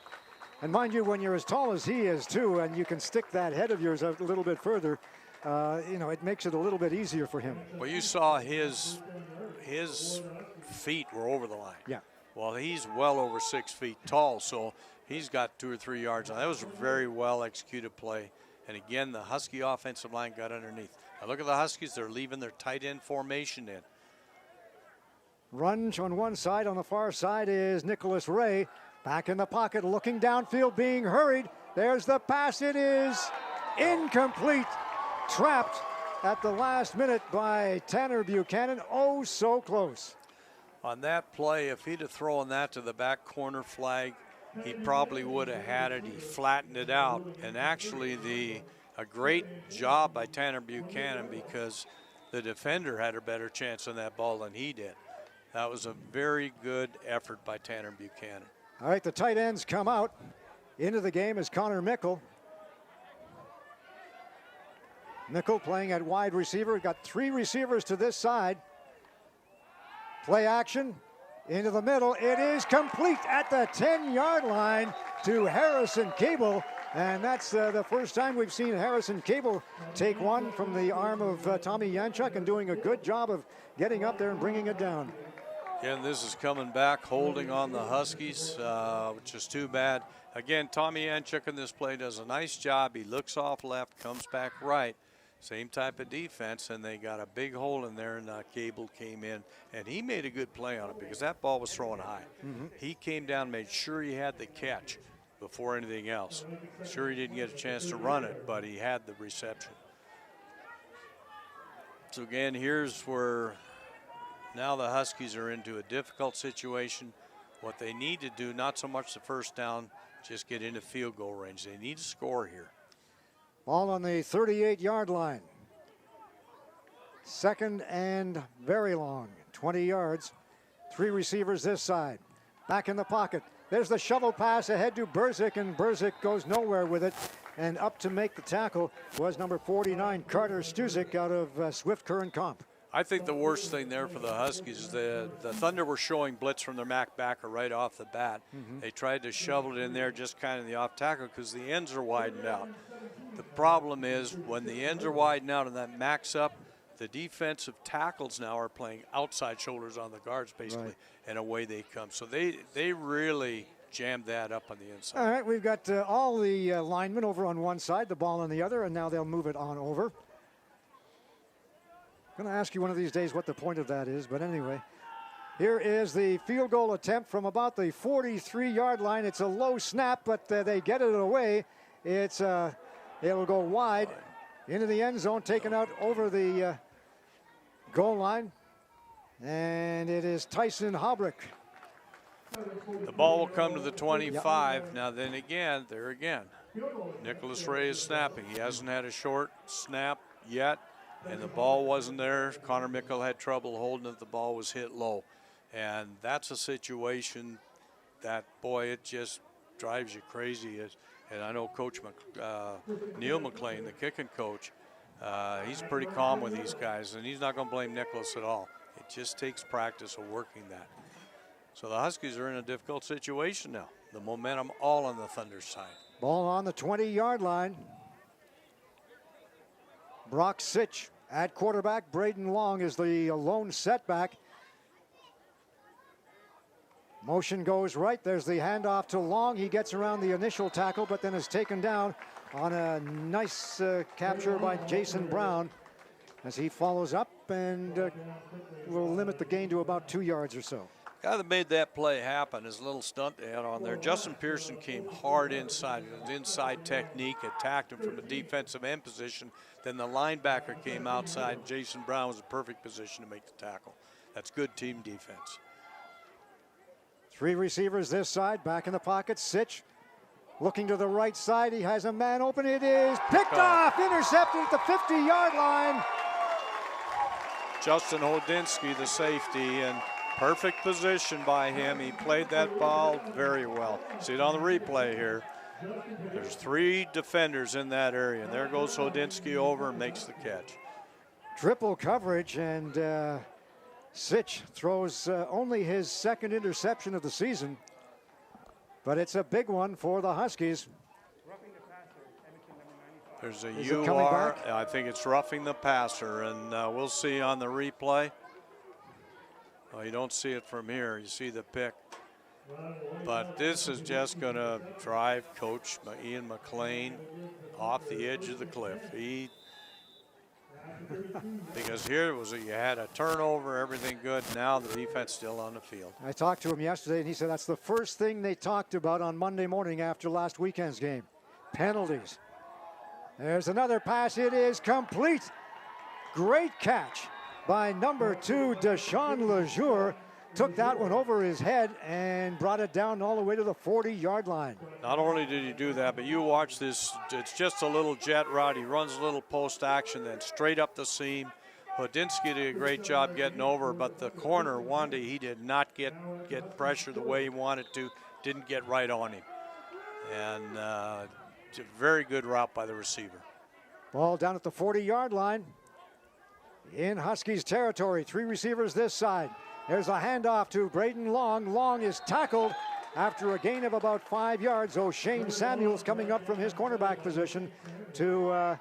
Speaker 2: And mind you, when you're as tall as he is, too, and you can stick that head of yours a little bit further, it makes it a little bit easier for him.
Speaker 3: Well, you saw his feet were over the line.
Speaker 2: Yeah.
Speaker 3: Well, he's well over 6 feet tall, so he's got 2 or 3 yards. That was a very well executed play. And again, the Husky offensive line got underneath. Now look at the Huskies. They're leaving their tight end formation in.
Speaker 2: Run on one side. On the far side is Nicholas Ray. Back in the pocket, looking downfield, being hurried. There's the pass. It is incomplete. Trapped at the last minute by Tanner Buchanan. Oh, so close.
Speaker 3: On that play, if he'd have thrown that to the back corner flag, he probably would have had it. He flattened it out. And actually, a great job by Tanner Buchanan, because the defender had a better chance on that ball than he did. That was a very good effort by Tanner Buchanan.
Speaker 2: All right, the tight ends come out. Into the game is Connor Mickle. Mickle playing at wide receiver. We've got 3 receivers to this side. Play action into the middle. It is complete at the 10-yard line to Harrison Cable. And that's the first time we've seen Harrison Cable take one from the arm of Tommy Yanchuk and doing a good job of getting up there and bringing it down.
Speaker 3: Again, this is coming back, holding on the Huskies, which is too bad. Again, Tommy Anchuk in this play does a nice job. He looks off left, comes back right. Same type of defense, and they got a big hole in there, and Cable came in, and he made a good play on it because that ball was thrown high. He came down, made sure he had the catch before anything else. Sure, he didn't get a chance to run it, but he had the reception. So again, here's where now the Huskies are into a difficult situation. What they need to do, not so much the first down, just get into field goal range. They need to score here.
Speaker 2: Ball on the 38-yard line. Second and very long, 20 yards. 3 receivers this side. Back in the pocket. There's the shovel pass ahead to Berzik, and Berzik goes nowhere with it. And up to make the tackle was number 49, Carter Stuzik out of Swift Current Comp.
Speaker 3: I think the worst thing there for the Huskies is the Thunder were showing blitz from their backer right off the bat. They tried to shovel it in there just kind of the off tackle because the ends are widened out. The problem is when the ends are widened out and that max up, the defensive tackles now are playing outside shoulders on the guards basically, and away they come. So they really jammed that up on the inside.
Speaker 2: All right, we've got all the linemen over on one side, the ball on the other, and now they'll move it on over. I'm going to ask you one of these days what the point of that is, but anyway. Here is the field goal attempt from about the 43-yard line. It's a low snap, but they get it away. It'll go wide into the end zone, taken out over the goal line. And it is Tyson Haubrich.
Speaker 3: The ball will come to the 25. Yep. Now then again, Nicholas Ray is snapping. He hasn't had a short snap yet, and the ball wasn't there. Connor Mickle had trouble holding it. The ball was hit low. And that's a situation that, boy, it just drives you crazy. And I know Coach Neil McLean, the kicking coach, he's pretty calm with these guys, and he's not going to blame Nicholas at all. It just takes practice of working that. So the Huskies are in a difficult situation now. The momentum all on the Thunder side.
Speaker 2: Ball on the 20-yard line. Brock Sitch at quarterback. Braden Long is the lone setback. Motion goes right. There's the handoff to Long. He gets around the initial tackle, but then is taken down on a nice capture by Jason Brown as he follows up and will limit the gain to about 2 yards or so.
Speaker 3: Guy that made that play happen is a little stunt they had on there. Justin Pearson came hard inside. His inside technique attacked him from a defensive end position. Then the linebacker came outside. Jason Brown was in perfect position to make the tackle. That's good team defense.
Speaker 2: 3 receivers this side, back in the pocket. Sitch looking to the right side. He has a man open. It is picked off, intercepted at the 50-yard line.
Speaker 3: Justin Hodinsky, the safety, and perfect position by him. He played that ball very well. See it on the replay here. There's 3 defenders in that area, and there goes Hodinsky over and makes the catch.
Speaker 2: Triple coverage, and Sitch throws only his second interception of the season, but it's a big one for the Huskies.
Speaker 3: There's a UR. I think it's roughing the passer, and we'll see on the replay. Well, you don't see it from here. You see the pick. But this is just going to drive Coach Ian McLean off the edge of the cliff. Because here you had a turnover, everything good. Now the defense still on the field.
Speaker 2: I talked to him yesterday, and he said that's the first thing they talked about on Monday morning after last weekend's game. Penalties. There's another pass. It is complete. Great catch by number 2, Deshaun Lejour. Took that one over his head and brought it down all the way to the 40-yard line.
Speaker 3: Not only did he do that, but you watch this. It's just a little jet route. He runs a little post action, then straight up the seam. Hodinsky did a great job getting over, but the corner, Wanda, he did not get pressure the way he wanted to. Didn't get right on him. And it's a very good route by the receiver.
Speaker 2: Ball down at the 40-yard line. In Huskies territory, 3 receivers this side. There's a handoff to Braden Long. Long is tackled after a gain of about 5 yards. O'Shane Samuels coming up from his cornerback position to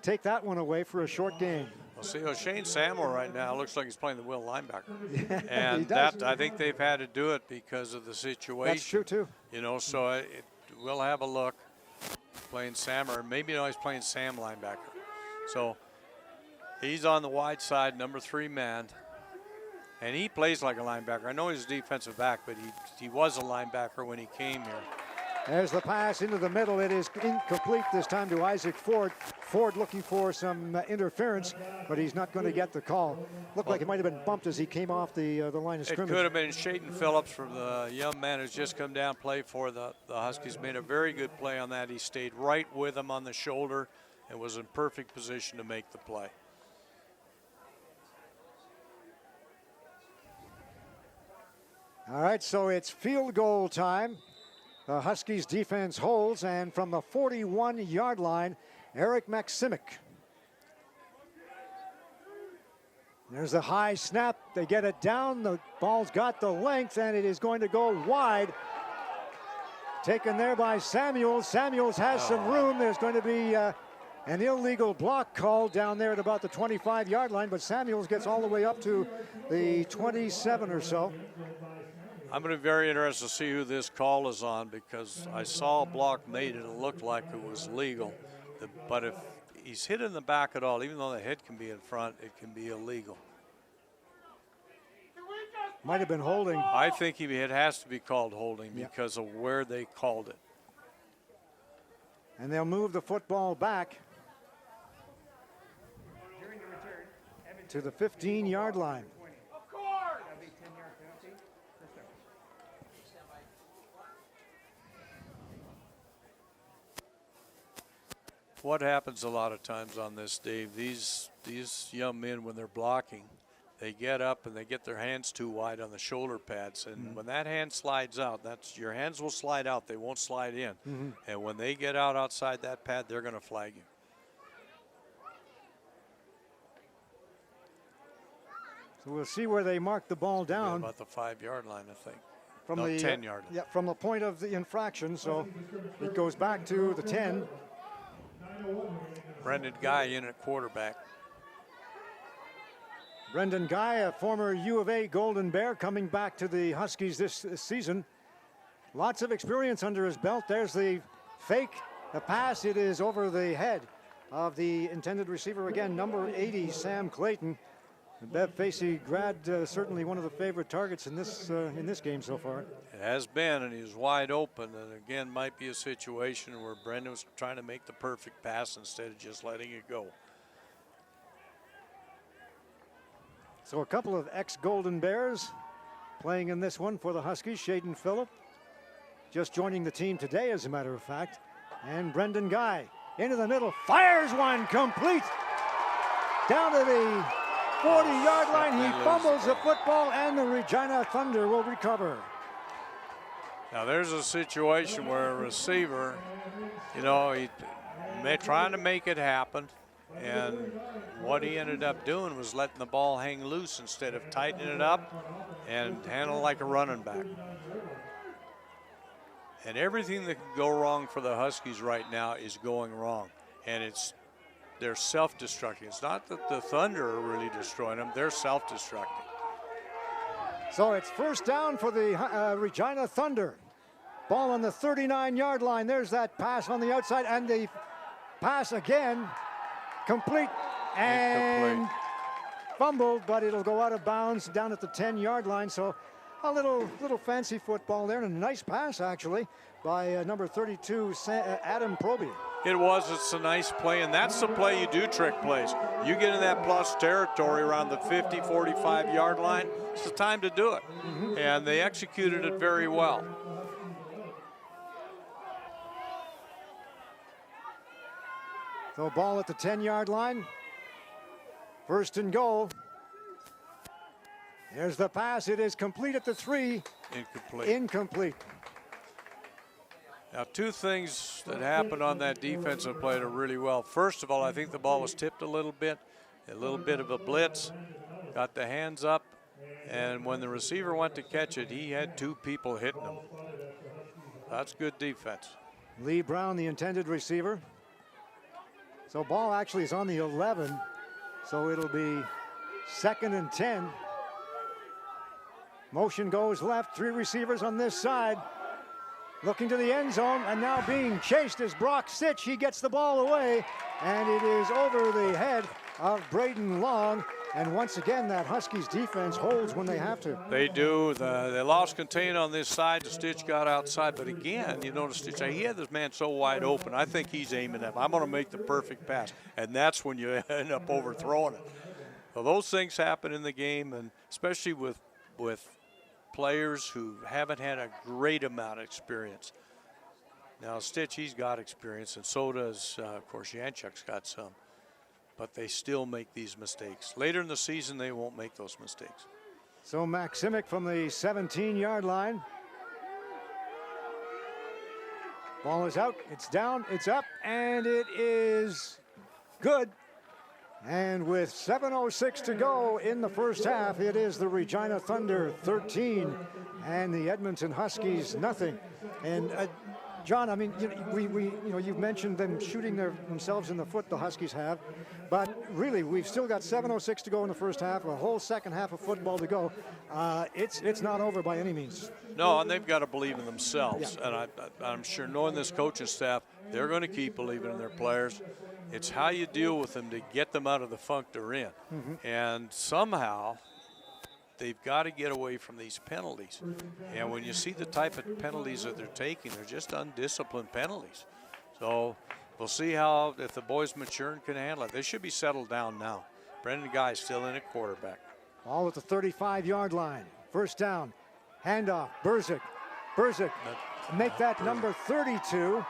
Speaker 2: take that one away for a short gain.
Speaker 3: Well, see, Shane Samuel right now looks like he's playing the will linebacker.
Speaker 2: Yeah,
Speaker 3: And that, I think they've had to do it because of the situation.
Speaker 2: That's true, too.
Speaker 3: You know, so we'll have a look. Playing Sam, or maybe he's playing Sam linebacker. So he's on the wide side, number 3 man. And he plays like a linebacker. I know he's a defensive back, but he was a linebacker when he came here.
Speaker 2: There's the pass into the middle. It is incomplete this time to Isaac Ford. Ford looking for some interference, but he's not going to get the call. Looked like it might have been bumped as he came off the line of scrimmage.
Speaker 3: It could have been Shaden Phillips from the young man who's just come down, play for the Huskies. Made a very good play on that. He stayed right with him on the shoulder and was in perfect position to make the play.
Speaker 2: All right, so it's field goal time. The Huskies defense holds, and from the 41-yard line, Eric Maksimic. There's a high snap. They get it down. The ball's got the length, and it is going to go wide. Taken there by Samuels. Samuels has some room. There's going to be an illegal block called down there at about the 25-yard line, but Samuels gets all the way up to the 27 or so.
Speaker 3: I'm going to be very interested to see who this call is on, because I saw a block made and it looked like it was legal. But if he's hit in the back at all, even though the hit can be in front, it can be illegal.
Speaker 2: Might have been holding.
Speaker 3: I think it has to be called holding because of where they called it.
Speaker 2: And they'll move the football back to the 15-yard line.
Speaker 3: What happens a lot of times on this, Dave, these young men, when they're blocking, they get up and they get their hands too wide on the shoulder pads. And when that hand slides out, your hands will slide out. They won't slide in. And when they get outside that pad, they're going to flag you.
Speaker 2: So we'll see where they mark the ball down.
Speaker 3: About the 5-yard line, I think.
Speaker 2: From
Speaker 3: no,
Speaker 2: the
Speaker 3: 10-yard.
Speaker 2: Yeah, from the point of the infraction. So it goes back to the 10.
Speaker 3: Brendan Guy in at quarterback.
Speaker 2: Brendan Guy, a former U of A Golden Bear, coming back to the Huskies this season. Lots of experience under his belt. There's the fake, the pass. It is over the head of the intended receiver again, number 80, Sam Clayton. Bev Facey grad, certainly one of the favorite targets in this game so far.
Speaker 3: It has been, and he's wide open. And again, might be a situation where Brendan was trying to make the perfect pass instead of just letting it go.
Speaker 2: So a couple of ex-Golden Bears playing in this one for the Huskies. Shaden Phillip just joining the team today, as a matter of fact. And Brendan Guy into the middle, fires one complete down to the 40-yard line. He fumbles the football, and the Regina Thunder will recover.
Speaker 3: Now there's a situation where a receiver, you know, he trying to make it happen, and what he ended up doing was letting the ball hang loose instead of tightening it up and handle like a running back. And everything that can go wrong for the Huskies right now is going wrong, and they're self-destructing. It's not that the Thunder are really destroying them. They're self-destructing.
Speaker 2: So it's first down for the Regina Thunder. Ball on the 39-yard line. There's that pass on the outside, and the pass again, complete and fumbled, but it'll go out of bounds down at the 10-yard line. So a little fancy football there, and a nice pass actually by number 32, Adam Proby.
Speaker 3: It was. It's a nice play, and that's the play you do trick plays. You get in that plus territory around the 50, 45-yard line, it's the time to do it. And they executed it very well.
Speaker 2: So ball at the 10-yard line. First and goal. There's the pass. It is complete at the 3. Incomplete.
Speaker 3: Now, two things that happened on that defensive play really well. First of all, I think the ball was tipped a little bit of a blitz, got the hands up, and when the receiver went to catch it, he had 2 people hitting him. That's good defense.
Speaker 2: Lee Brown, the intended receiver. So ball actually is on the 11. So it'll be 2nd and 10. Motion goes left, 3 receivers on this side. Looking to the end zone, and now being chased is Brock Sitch. He gets the ball away, and it is over the head of Braden Long. And once again, that Huskies defense holds when they have to.
Speaker 3: They do. They lost contain on this side. The Stitch got outside. But again, you notice Stitch, he had this man so wide open. I think he's aiming at him. I'm going to make the perfect pass. And that's when you end up overthrowing it. So those things happen in the game, and especially with players who haven't had a great amount of experience. Now, Stitch, he's got experience, and so does, of course, Janchuk's got some. But they still make these mistakes. Later in the season, they won't make those mistakes.
Speaker 2: So Maximic from the 17-yard line. Ball is out, it's down, it's up, and it is good. And with 7:06 to go in the first half, it is the Regina Thunder 13 and the Edmonton Huskies nothing. And John, I mean, you've mentioned them shooting themselves in the foot, the Huskies have, but really, we've still got 7:06 to go in the first half, a whole second half of football to go. It's not over by any means.
Speaker 3: No, and they've got to believe in themselves.
Speaker 2: Yeah.
Speaker 3: And I'm sure, knowing this coaching staff, they're going to keep believing in their players. It's how you deal with them to get them out of the funk they're in.
Speaker 2: Mm-hmm.
Speaker 3: And somehow, they've got to get away from these penalties. And when you see the type of penalties that they're taking, they're just undisciplined penalties. So we'll see if the boys mature and can handle it. They should be settled down now. Brendan Guy still in at quarterback.
Speaker 2: All at the 35-yard line. First down. Handoff. Rozak. Make that number 32.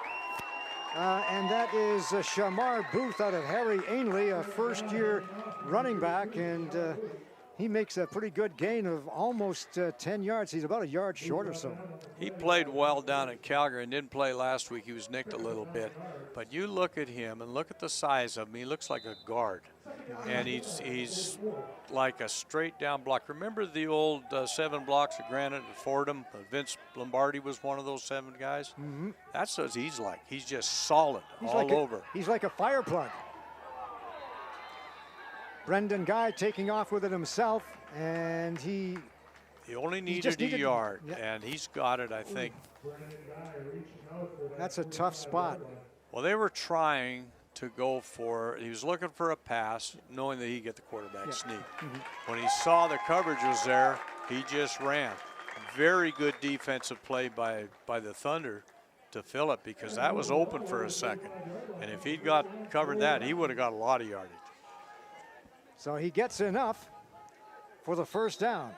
Speaker 2: And that is Shamar Booth out of Harry Ainley, a first-year running back, and he makes a pretty good gain of almost 10 yards. He's about a yard short or so.
Speaker 3: He played well down in Calgary and didn't play last week. He was nicked a little bit. But you look at him and look at the size of him. He looks like a guard. And he's like a straight-down block. Remember the old 7 blocks of granite at Fordham? Vince Lombardi was one of those 7 guys.
Speaker 2: Mm-hmm.
Speaker 3: That's what he's like. He's just solid over.
Speaker 2: He's like a fire plug. Brendan Guy taking off with it himself, and he
Speaker 3: only needed a yard,
Speaker 2: yeah.
Speaker 3: And he's got it, I think.
Speaker 2: That's a tough spot.
Speaker 3: Well, they were trying to go for, he was looking for a pass, knowing that he'd get the quarterback sneak. Mm-hmm. When he saw the coverage was there, he just ran. Very good defensive play by the Thunder to fill it, because that was open for a second. And if he'd covered that, he would have got a lot of yardage.
Speaker 2: So he gets enough for the first down.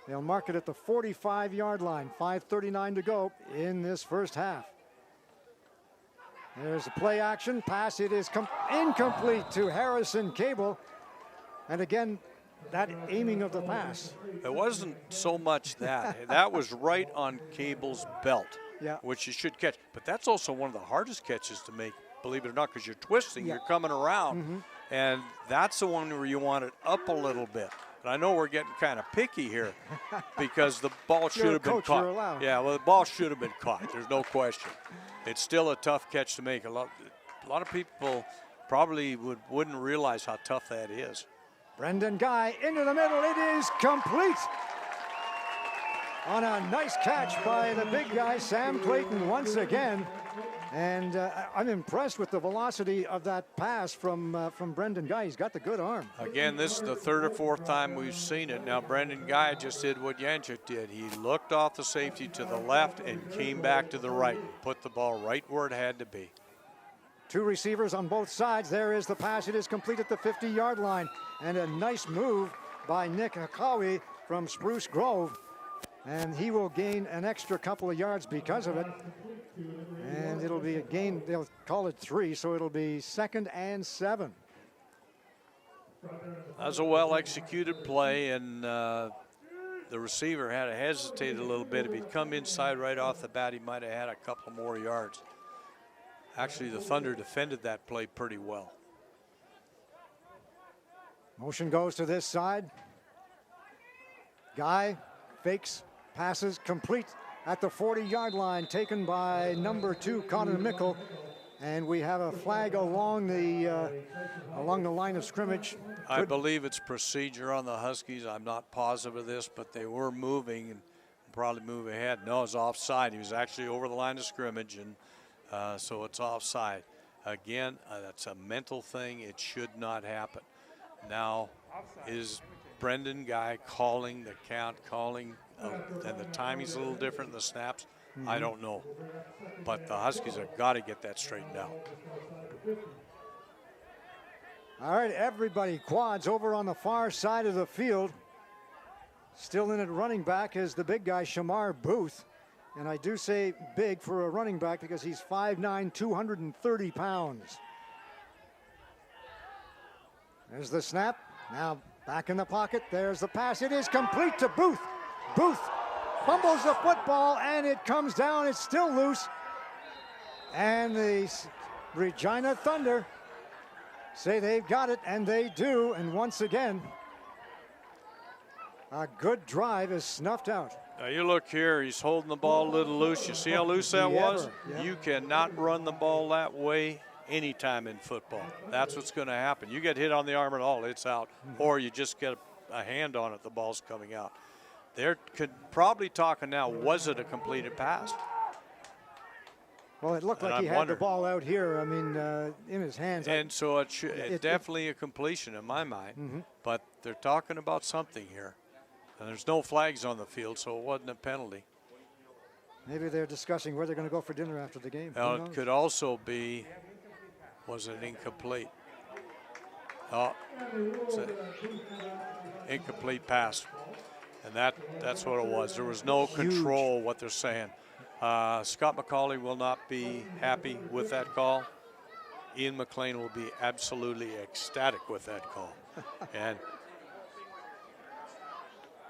Speaker 2: They'll mark it at the 45-yard line. 5:39 to go in this first half. There's a play action pass. It is incomplete to Harrison Cable. And again, that aiming of the pass.
Speaker 3: It wasn't so much that. That was right on Cable's belt, which you should catch. But that's also one of the hardest catches to make, believe it or not, because you're twisting, you're coming around. Mm-hmm. And that's the one where you want it up a little bit. And I know we're getting kind of picky here because the ball should have been caught. Yeah, well, the ball should have been caught. There's no question. It's still a tough catch to make. A lot of people probably wouldn't realize how tough that is.
Speaker 2: Brendan Guy into the middle. It is complete. On a nice catch by the big guy, Sam Clayton, once again. And I'm impressed with the velocity of that pass from Brendan Guy. He's got the good arm. Again,
Speaker 3: this is the 3rd or 4th time we've seen it. Now, Brendan Guy just did what Janchuk did. He looked off the safety to the left and came back to the right. Put the ball right where it had to be.
Speaker 2: 2 receivers on both sides. There is the pass. It is complete at the 50-yard line. And a nice move by Nick Hakawi from Spruce Grove. And he will gain an extra couple of yards because of it. And it'll be a gain, they'll call it 3, so it'll be 2nd and 7.
Speaker 3: That's a well-executed play, and the receiver had to hesitate a little bit. If he'd come inside right off the bat, he might have had a couple more yards. Actually, the Thunder defended that play pretty well.
Speaker 2: Motion goes to this side. Guy fakes, passes, complete at the 40-yard line, taken by number 2, Connor Mickle. And we have a flag along the line of scrimmage.
Speaker 3: I believe it's procedure on the Huskies. I'm not positive of this, but they were moving and probably move ahead. No, it's offside. He was actually over the line of scrimmage, and so it's offside. Again, that's a mental thing. It should not happen. Now, is Brendan Guy calling the count, and the timing's a little different in the snaps? I don't know. But the Huskies have got to get that straightened out.
Speaker 2: All right, everybody, quads over on the far side of the field. Still in at running back is the big guy, Shamar Booth. And I do say big for a running back because he's 5'9", 230 pounds. There's the snap. Now back in the pocket. There's the pass. It is complete to Booth. Booth fumbles the football, and it comes down. It's still loose. And the Regina Thunder say they've got it, and they do. And once again, a good drive is snuffed out.
Speaker 3: Now you look here, he's holding the ball a little loose. You see how loose that was?
Speaker 2: Yeah.
Speaker 3: You cannot run the ball that way anytime in football. That's what's going to happen. You get hit on the arm at all, it's out. Or you just get a hand on it, the ball's coming out. They're probably talking now, was it a completed pass?
Speaker 2: Well, it looked like he had the ball out here, I mean, in his hands.
Speaker 3: And so it's definitely a completion in my mind. But they're talking about something here. And there's no flags on the field, so it wasn't a penalty.
Speaker 2: Maybe they're discussing where they're going to go for dinner after the game.
Speaker 3: Now, it could also be, was it incomplete? Oh, it's an incomplete pass. And that's what it was. There was no control what they're saying. Scott McCauley will not be happy with that call. Ian McLean will be absolutely ecstatic with that call. And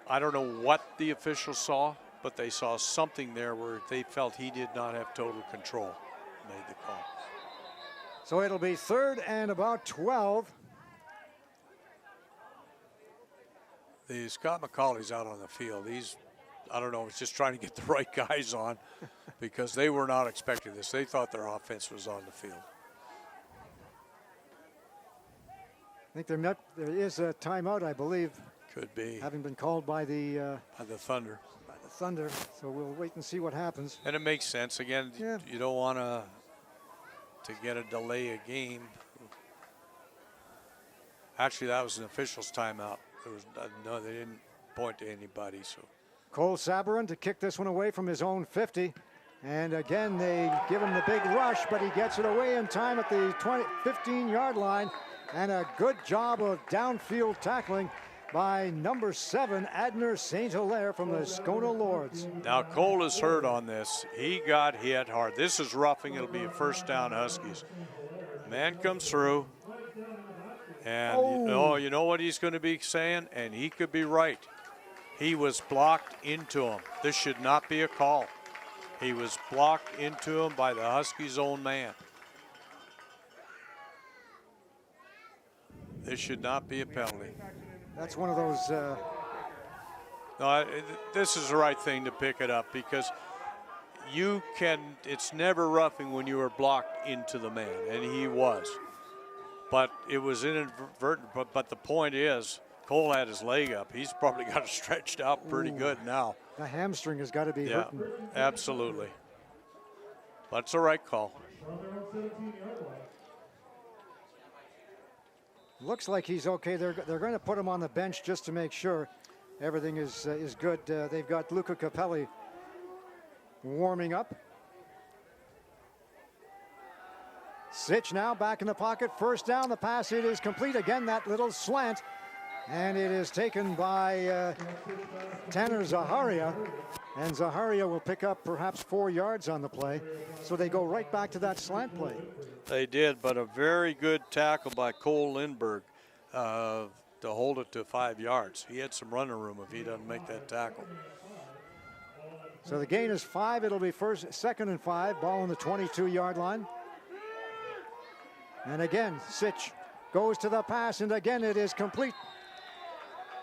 Speaker 3: I don't know what the officials saw, but they saw something there where they felt he did not have total control. Made the call.
Speaker 2: So it'll be 3rd and about 12.
Speaker 3: The Scott McCauley's out on the field. I don't know, he's just trying to get the right guys on because they were not expecting this. They thought their offense was on the field.
Speaker 2: I think there is a timeout, I believe.
Speaker 3: Could be.
Speaker 2: Having been called by the
Speaker 3: Thunder.
Speaker 2: By the Thunder. So we'll wait and see what happens.
Speaker 3: And it makes sense. Again, you don't want to get a delay a game. Actually, that was an official's timeout. There was no, they didn't point to anybody. So
Speaker 2: Cole Sabarin to kick this one away from his own 50. And again, they give him the big rush, but he gets it away in time at the 15-yard line. And a good job of downfield tackling by number 7, Adner St. Hilaire from the Skona Lords.
Speaker 3: Now Cole is hurt on this. He got hit hard. This is roughing. It'll be a first down Huskies. Man comes through. And you know what he's going to be saying? And he could be right. He was blocked into him. This should not be a call. He was blocked into him by the Huskies' own man. This should not be a penalty.
Speaker 2: That's one of those.
Speaker 3: No, this is the right thing to pick it up because it's never roughing when you are blocked into the man, and he was. But it was inadvertent, but the point is, Cole had his leg up. He's probably got it stretched out pretty good now.
Speaker 2: The hamstring has got to be hurting.
Speaker 3: Absolutely. But it's the right call.
Speaker 2: Looks like he's okay. They're going to put him on the bench just to make sure everything is good. They've got Luca Capelli warming up. Sitch now back in the pocket. First down, the pass, it is complete. Again, that little slant. And it is taken by Tanner Zaharia. And Zaharia will pick up perhaps 4 yards on the play. So they go right back to that slant play.
Speaker 3: They did, but a very good tackle by Cole Lindbergh to hold it to 5 yards. He had some running room if he doesn't make that tackle.
Speaker 2: So the gain is 5. It'll be 2nd and 5. Ball on the 22-yard line. And again, Sitch goes to the pass, and again it is complete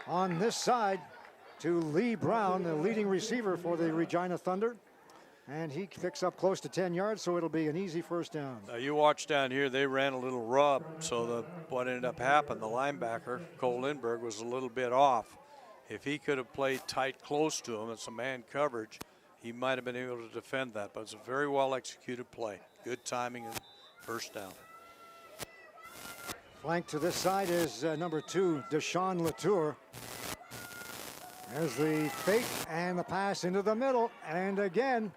Speaker 2: on this side to Lee Brown, the leading receiver for the Regina Thunder. And he picks up close to 10 yards, so it'll be an easy first down.
Speaker 3: You watch down here, they ran a little rub, so what ended up happening, the linebacker, Cole Lindbergh, was a little bit off. If he could have played tight close to him, it's a man coverage, he might have been able to defend that. But it's a very well executed play. Good timing and first down.
Speaker 2: Flank to this side is number 2, Deshaun Latour. There's the fake and the pass into the middle. And again,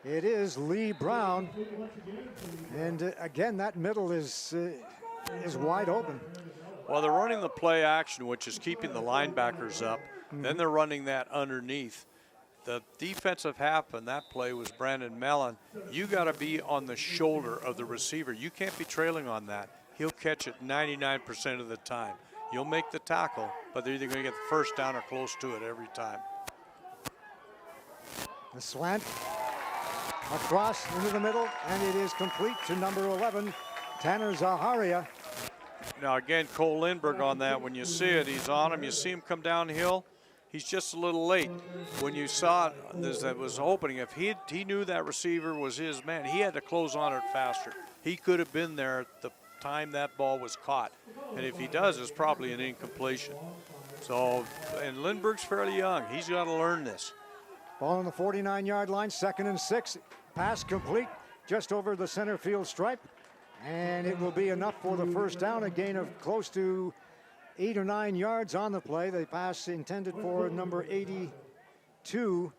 Speaker 2: it is Lee Brown. And again, that middle is wide open.
Speaker 3: Well, they're running the play action, which is keeping the linebackers up. Then they're running that underneath. The defensive half on that play was Brandon Mellon. You got to be on the shoulder of the receiver. You can't be trailing on that. He'll catch it 99% of the time. You'll make the tackle, but they're either going to get the first down or close to it every time.
Speaker 2: The slant across into the middle, and it is complete to number 11, Tanner Zaharia.
Speaker 3: Now again, Cole Lindbergh on that. When you see it, he's on him. You see him come downhill. He's just a little late. When you saw it, that was opening. If he knew that receiver was his man, he had to close on it faster. He could have been there at the time that ball was caught. And if he does, it's probably an incompletion. So, and Lindbergh's fairly young. He's got to learn this.
Speaker 2: Ball on the 49-yard line, 2nd and 6. Pass complete just over the center field stripe. And it will be enough for the first down, a gain of close to 8 or 9 yards on the play. The pass intended for number 82,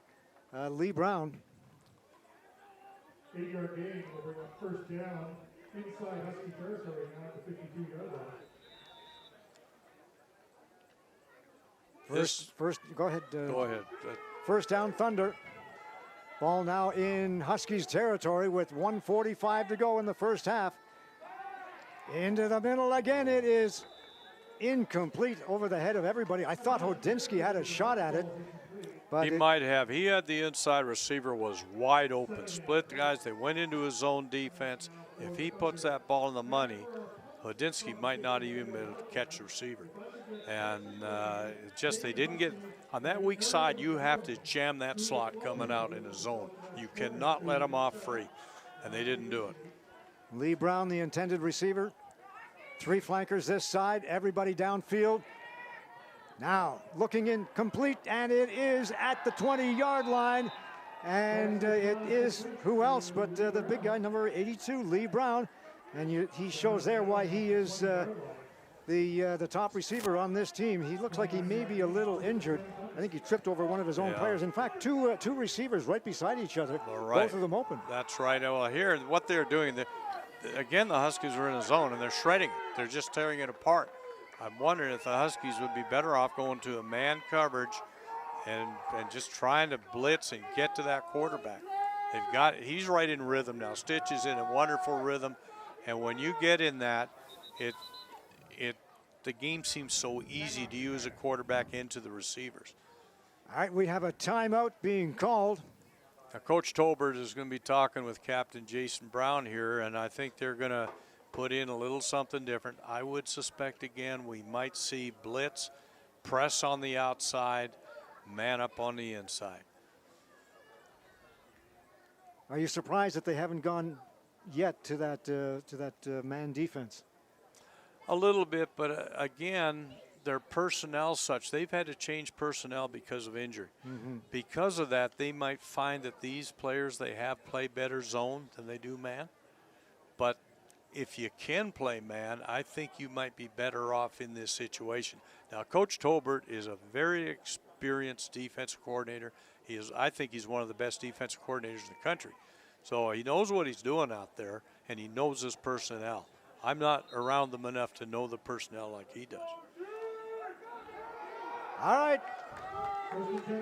Speaker 2: Lee Brown.
Speaker 4: 8-yard gain will bring up first down inside Husky territory now at the 52-yard line.
Speaker 2: First, go ahead.
Speaker 3: Go ahead.
Speaker 2: First down, Thunder. Ball now in Huskies territory with 1:45 to go in the first half. Into the middle again. It is incomplete over the head of everybody. I thought Hodinsky had a shot at it. But
Speaker 3: he might have. He had the inside receiver was wide open. Split the guys. They went into his zone defense. If he puts that ball in the money, Hodinsky might not even be able to catch the receiver. And just they didn't get on that weak side. You have to jam that slot coming out in a zone. You cannot let them off free, and they didn't do it.
Speaker 2: Lee Brown, the intended receiver. 3 flankers this side. Everybody downfield. Now looking in complete, and it is at the 20-yard line. And it is who else but the big guy, number 82, Lee Brown. And he shows there why he is the top receiver on this team. He looks like he may be a little injured. I think he tripped over one of his own players. In fact, two receivers right beside each other, both of them open.
Speaker 3: That's right. Well, here, what they're doing, again, the Huskies are in a zone, and they're shredding it. They're just tearing it apart. I'm wondering if the Huskies would be better off going to a man coverage and just trying to blitz and get to that quarterback. He's right in rhythm now. Stitch is in a wonderful rhythm, and when you get in that, the game seems so easy to use a quarterback into the receivers.
Speaker 2: All right, we have a timeout being called.
Speaker 3: Now, Coach Tolbert is going to be talking with Captain Jason Brown here, and I think they're going to put in a little something different. I would suspect, again, we might see blitz, press on the outside, man up on the inside.
Speaker 2: Are you surprised that they haven't gone yet to that man defense?
Speaker 3: A little bit, but again, their personnel such. They've had to change personnel because of injury. Because of that, they might find that these players they have play better zone than they do man. But if you can play man, I think you might be better off in this situation. Now, Coach Tolbert is a very experienced defensive coordinator. I think he's one of the best defensive coordinators in the country. So he knows what he's doing out there, and he knows his personnel. I'm not around them enough to know the personnel like he does.
Speaker 2: All right,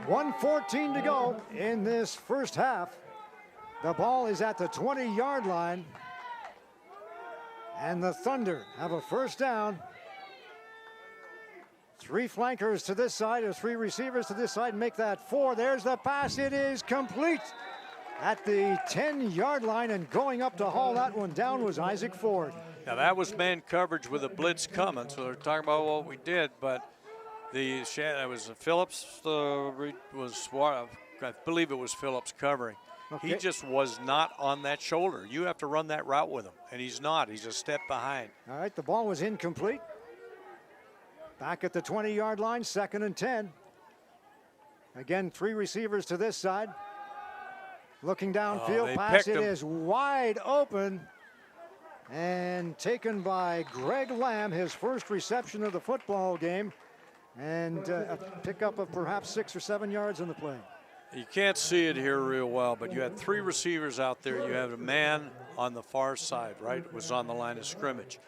Speaker 2: 1:14 to go in this first half. The ball is at the 20-yard line, and the Thunder have a first down. 3 flankers to this side, or 3 receivers to this side, make that 4. There's the pass. It is complete at the 10-yard line, and going up to haul that one down was Isaac Ford.
Speaker 3: Now, that was man coverage with a blitz coming, so they're talking about what we did, but it was Phillips was I believe it was Phillips covering.
Speaker 2: Okay.
Speaker 3: He just was not on that shoulder. You have to run that route with him, and he's not. He's a step behind.
Speaker 2: All right, the ball was incomplete. Back at the 20-yard line, 2nd and 10. Again, 3 receivers to this side. Looking downfield, pass, it is wide open. And taken by Greg Lamb, his first reception of the football game. And a pickup of perhaps 6 or 7 yards on the play.
Speaker 3: You can't see it here real well, but you had 3 receivers out there. You had a man on the far side, right? It was on the line of scrimmage.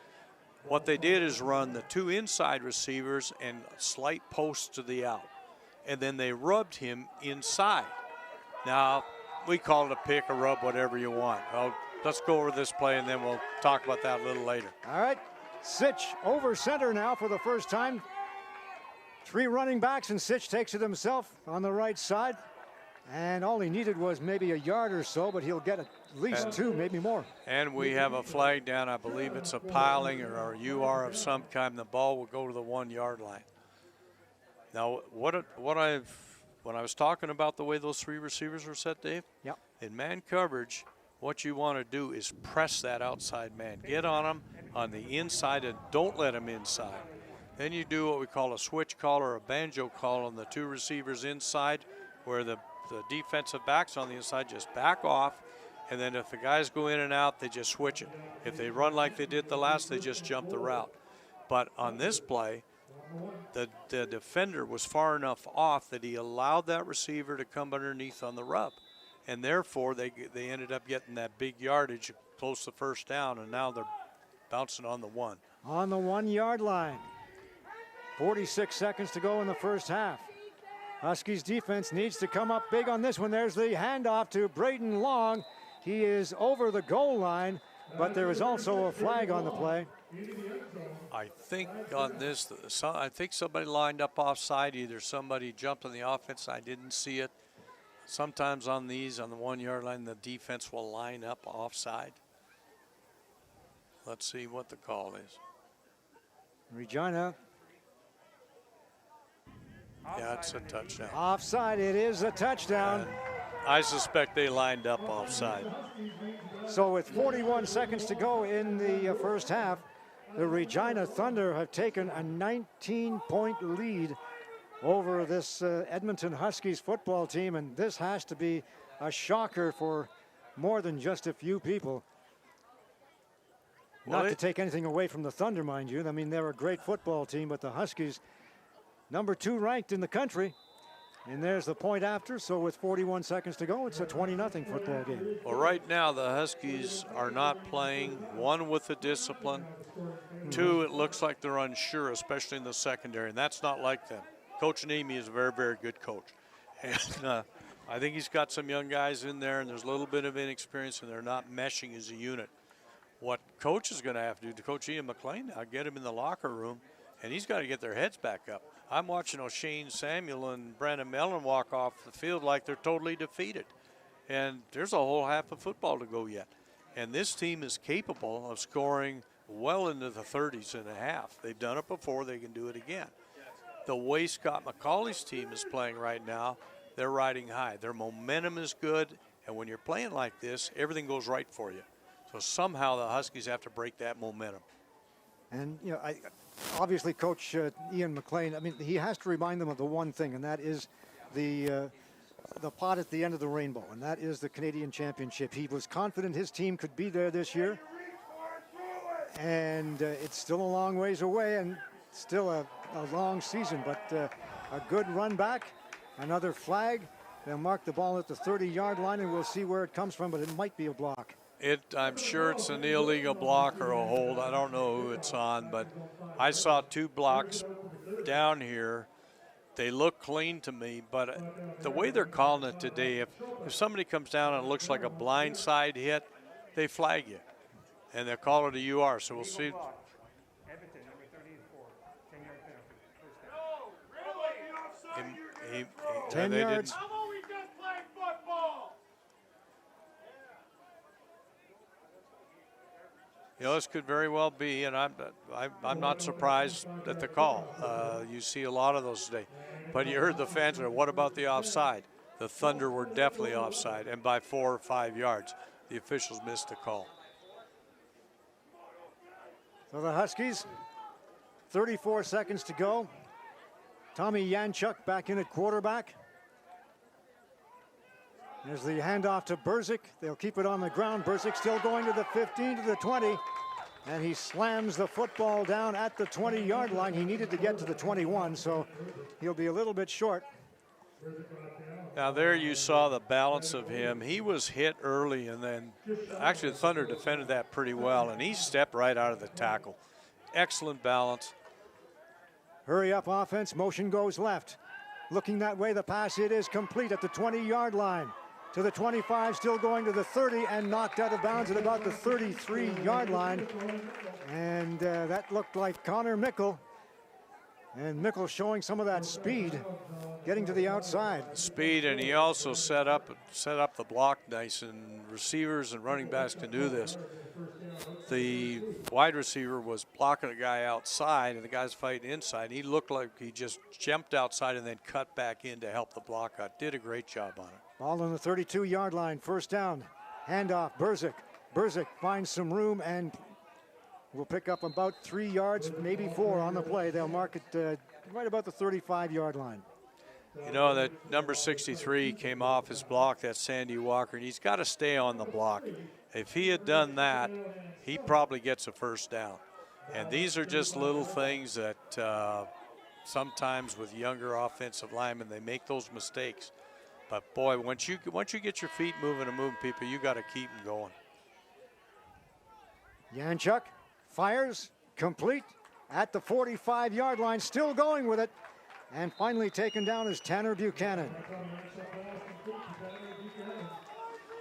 Speaker 3: What they did is run the 2 inside receivers and slight posts to the out. And then they rubbed him inside. Now, we call it a pick, a rub, whatever you want. Well, let's go over this play, and then we'll talk about that a little later.
Speaker 2: All right, Sitch over center now for the first time. 3 running backs, and Sitch takes it himself on the right side. And all he needed was maybe a yard or so, but he'll get at least 2, maybe more.
Speaker 3: And we have a flag down. I believe it's a piling or a UR of some kind. The ball will go to the 1-yard line. Now, when I was talking about the way those 3 receivers were set, Dave,
Speaker 2: yep.
Speaker 3: In man coverage, what you want to do is press that outside man. Get on him on the inside and don't let him inside. Then you do what we call a switch call or a banjo call on the 2 receivers inside, where the defensive backs on the inside just back off, and then if the guys go in and out, they just switch it. If they run like they did the last, they just jump the route. But on this play, the defender was far enough off that he allowed that receiver to come underneath on the rub, and therefore they ended up getting that big yardage close to first down, and now they're bouncing on the 1.
Speaker 2: On the 1-yard line. 46 seconds to go in the first half. Huskies defense needs to come up big on this one. There's the handoff to Braden Long. He is over the goal line, but there is also a flag on the play.
Speaker 3: I think on this, I think somebody lined up offside. Either somebody jumped on the offense, I didn't see it. Sometimes on these, on the 1-yard line, the defense will line up offside. Let's see what the call is.
Speaker 2: Regina.
Speaker 3: Yeah, it's a touchdown.
Speaker 2: Offside, it is a touchdown.
Speaker 3: And I suspect they lined up offside.
Speaker 2: So with 41 seconds to go in the first half, the Regina Thunder have taken a 19-point lead over this Edmonton Huskies football team, and this has to be a shocker for more than just a few people. Not to take anything away from the Thunder, mind you. I mean, they're a great football team, but the Huskies, number 2 ranked in the country. And there's the point after, so with 41 seconds to go, it's a 20-0 football game.
Speaker 3: Well, right now the Huskies are not playing, 1 with the discipline, 2 it looks like they're unsure, especially in the secondary, and that's not like them. Coach Nemi is a very, very good coach. And I think he's got some young guys in there, and there's a little bit of inexperience, and they're not meshing as a unit. What Coach is going to have to do, to Coach Ian McLean now, get him in the locker room, and he's got to get their heads back up. I'm watching O'Shane Samuel and Brandon Mellon walk off the field like they're totally defeated. And there's a whole half of football to go yet. And this team is capable of scoring well into the 30s and a half. They've done it before. They can do it again. The way Scott McCauley's team is playing right now, they're riding high. Their momentum is good. And when you're playing like this, everything goes right for you. So somehow the Huskies have to break that momentum.
Speaker 2: And, you know, obviously Coach Ian McLean, I mean, he has to remind them of the one thing, and that is the pot at the end of the rainbow, and that is the Canadian Championship. He was confident his team could be there this year, and it's still a long ways away and still a long season, but a good run back, another flag. They'll mark the ball at the 30-yard line, and we'll see where it comes from, but it might be a block.
Speaker 3: I'm sure it's an illegal block or a hold. I don't know who it's on, but I saw 2 blocks down here. They look clean to me, but the way they're calling it today, if somebody comes down and it looks like a blindside hit, they flag you, and they'll call it a UR. So we'll see. He
Speaker 2: 10 yards.
Speaker 3: You know, this could very well be, and I'm not surprised at the call. You see a lot of those today. But you heard the fans say, what about the offside? The Thunder were definitely offside, and by 4 or 5 yards. The officials missed the call.
Speaker 2: So the Huskies, 34 seconds to go. Tommy Yanchuk back in at quarterback. There's the handoff to Rozak. They'll keep it on the ground. Rozak still going to the 15, to the 20. And he slams the football down at the 20-yard line. He needed to get to the 21, so he'll be a little bit short.
Speaker 3: Now there you saw the balance of him. He was hit early, and then actually the Thunder defended that pretty well, and he stepped right out of the tackle. Excellent balance.
Speaker 2: Hurry up offense, motion goes left. Looking that way, the pass, it is complete at the 20-yard line. To the 25, still going to the 30, and knocked out of bounds at about the 33-yard line. And that looked like Connor Mickle. And Mickle showing some of that speed, getting to the outside.
Speaker 3: Speed, and he also set up the block nice, and receivers and running backs can do this. The wide receiver was blocking a guy outside, and the guy's fighting inside. He looked like he just jumped outside and then cut back in to help the block out. Did a great job on it.
Speaker 2: Ball on the 32-yard line, first down. Handoff, Rozak. Rozak finds some room and will pick up about 3 yards, maybe 4 on the play. They'll mark it right about the 35-yard line.
Speaker 3: You know, that number 63 came off his block, that's Sandy Walker, and he's got to stay on the block. If he had done that, he probably gets a first down. And these are just little things that sometimes with younger offensive linemen, they make those mistakes. But boy, once you get your feet moving and moving people, you got to keep them going.
Speaker 2: Yanchuk fires, complete at the 45-yard line, still going with it. And finally taken down is Tanner Buchanan.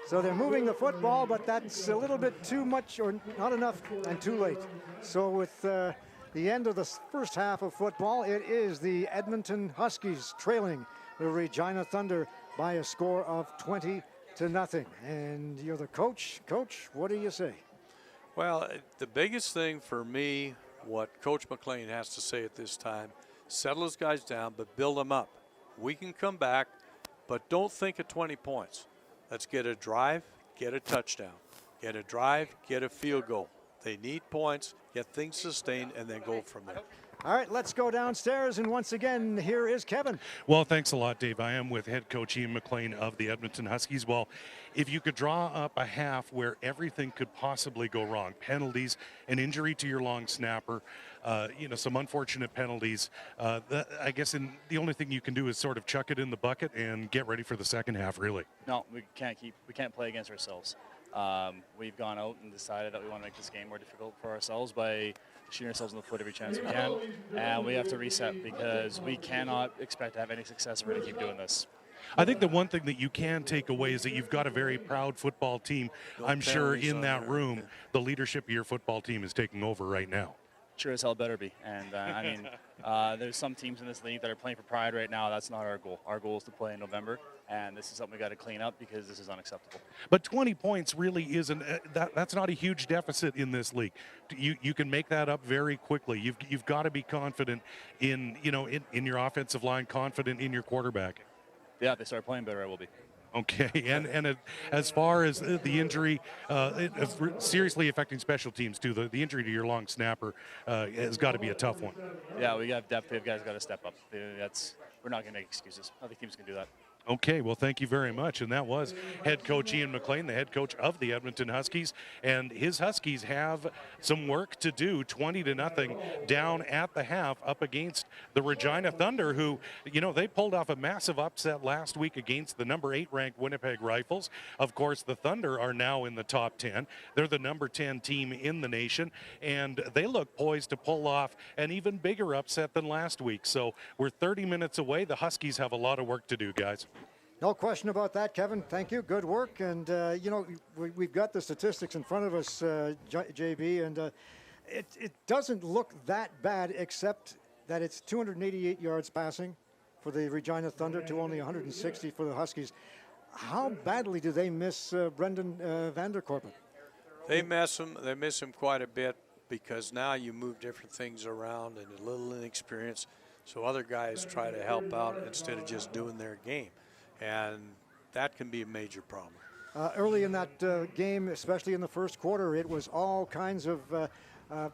Speaker 2: So they're moving the football, but that's a little bit too much or not enough and too late. So with the end of the first half of football, it is the Edmonton Huskies trailing the Regina Thunder by a score of 20-0. And you're the coach. Coach, what do you say?
Speaker 3: Well, the biggest thing for me, what Coach McLean has to say at this time, settle his guys down, but build them up. We can come back, but don't think of 20 points. Let's get a drive, get a touchdown. Get a drive, get a field goal. They need points, get things sustained, and then go from there.
Speaker 2: All right, let's go downstairs, and once again, here is Kevin.
Speaker 1: Well, thanks a lot, Dave. I am with head coach Ian McLean of the Edmonton Huskies. Well, if you could draw up a half where everything could possibly go wrong, penalties, an injury to your long snapper, some unfortunate penalties, I guess the only thing you can do is sort of chuck it in the bucket and get ready for the second half, really.
Speaker 5: No, we can't play against ourselves. We've gone out and decided that we want to make this game more difficult for ourselves by shooting ourselves in the foot every chance we can, and we have to reset because we cannot expect to have any success if we're going to keep doing this.
Speaker 1: I think the one thing that you can take away is that you've got a very proud football team. I'm sure in that room, the leadership of your football team is taking over right now.
Speaker 5: Sure as hell better be. And there's some teams in this league that are playing for pride right now. That's not our goal. Our goal is to play in November, and this is something we got to clean up because this is unacceptable.
Speaker 1: But 20 points really isn't. That's not a huge deficit in this league. You can make that up very quickly. You've got to be confident in your offensive line, confident in your quarterback.
Speaker 5: Yeah, if they start playing better, I will be.
Speaker 1: Okay, and as far as the injury, it's seriously affecting special teams too. The injury to your long snapper has got to be a tough one.
Speaker 5: Yeah, we got depth. We have guys got to step up. We're not going to make excuses. Other teams can do that.
Speaker 1: Okay, well, thank you very much. And that was head coach Ian McLean, the head coach of the Edmonton Huskies. And his Huskies have some work to do, 20-0 down at the half up against the Regina Thunder, who, they pulled off a massive upset last week against the number 8 ranked Winnipeg Rifles. Of course, the Thunder are now in the top 10. They're the number 10 team in the nation, and they look poised to pull off an even bigger upset than last week. So we're 30 minutes away. The Huskies have a lot of work to do, guys.
Speaker 2: No question about that, Kevin. Thank you. Good work. And, we've got the statistics in front of us, JB, and it doesn't look that bad, except that it's 288 yards passing for the Regina Thunder to only 160 for the Huskies. How badly do they miss Brendan Vanderkorpen?
Speaker 3: They miss him quite a bit because now you move different things around and a little inexperience, so other guys try to help out instead of just doing their game. and that can be a major problem.
Speaker 2: Early in that game, especially in the first quarter, it was all kinds of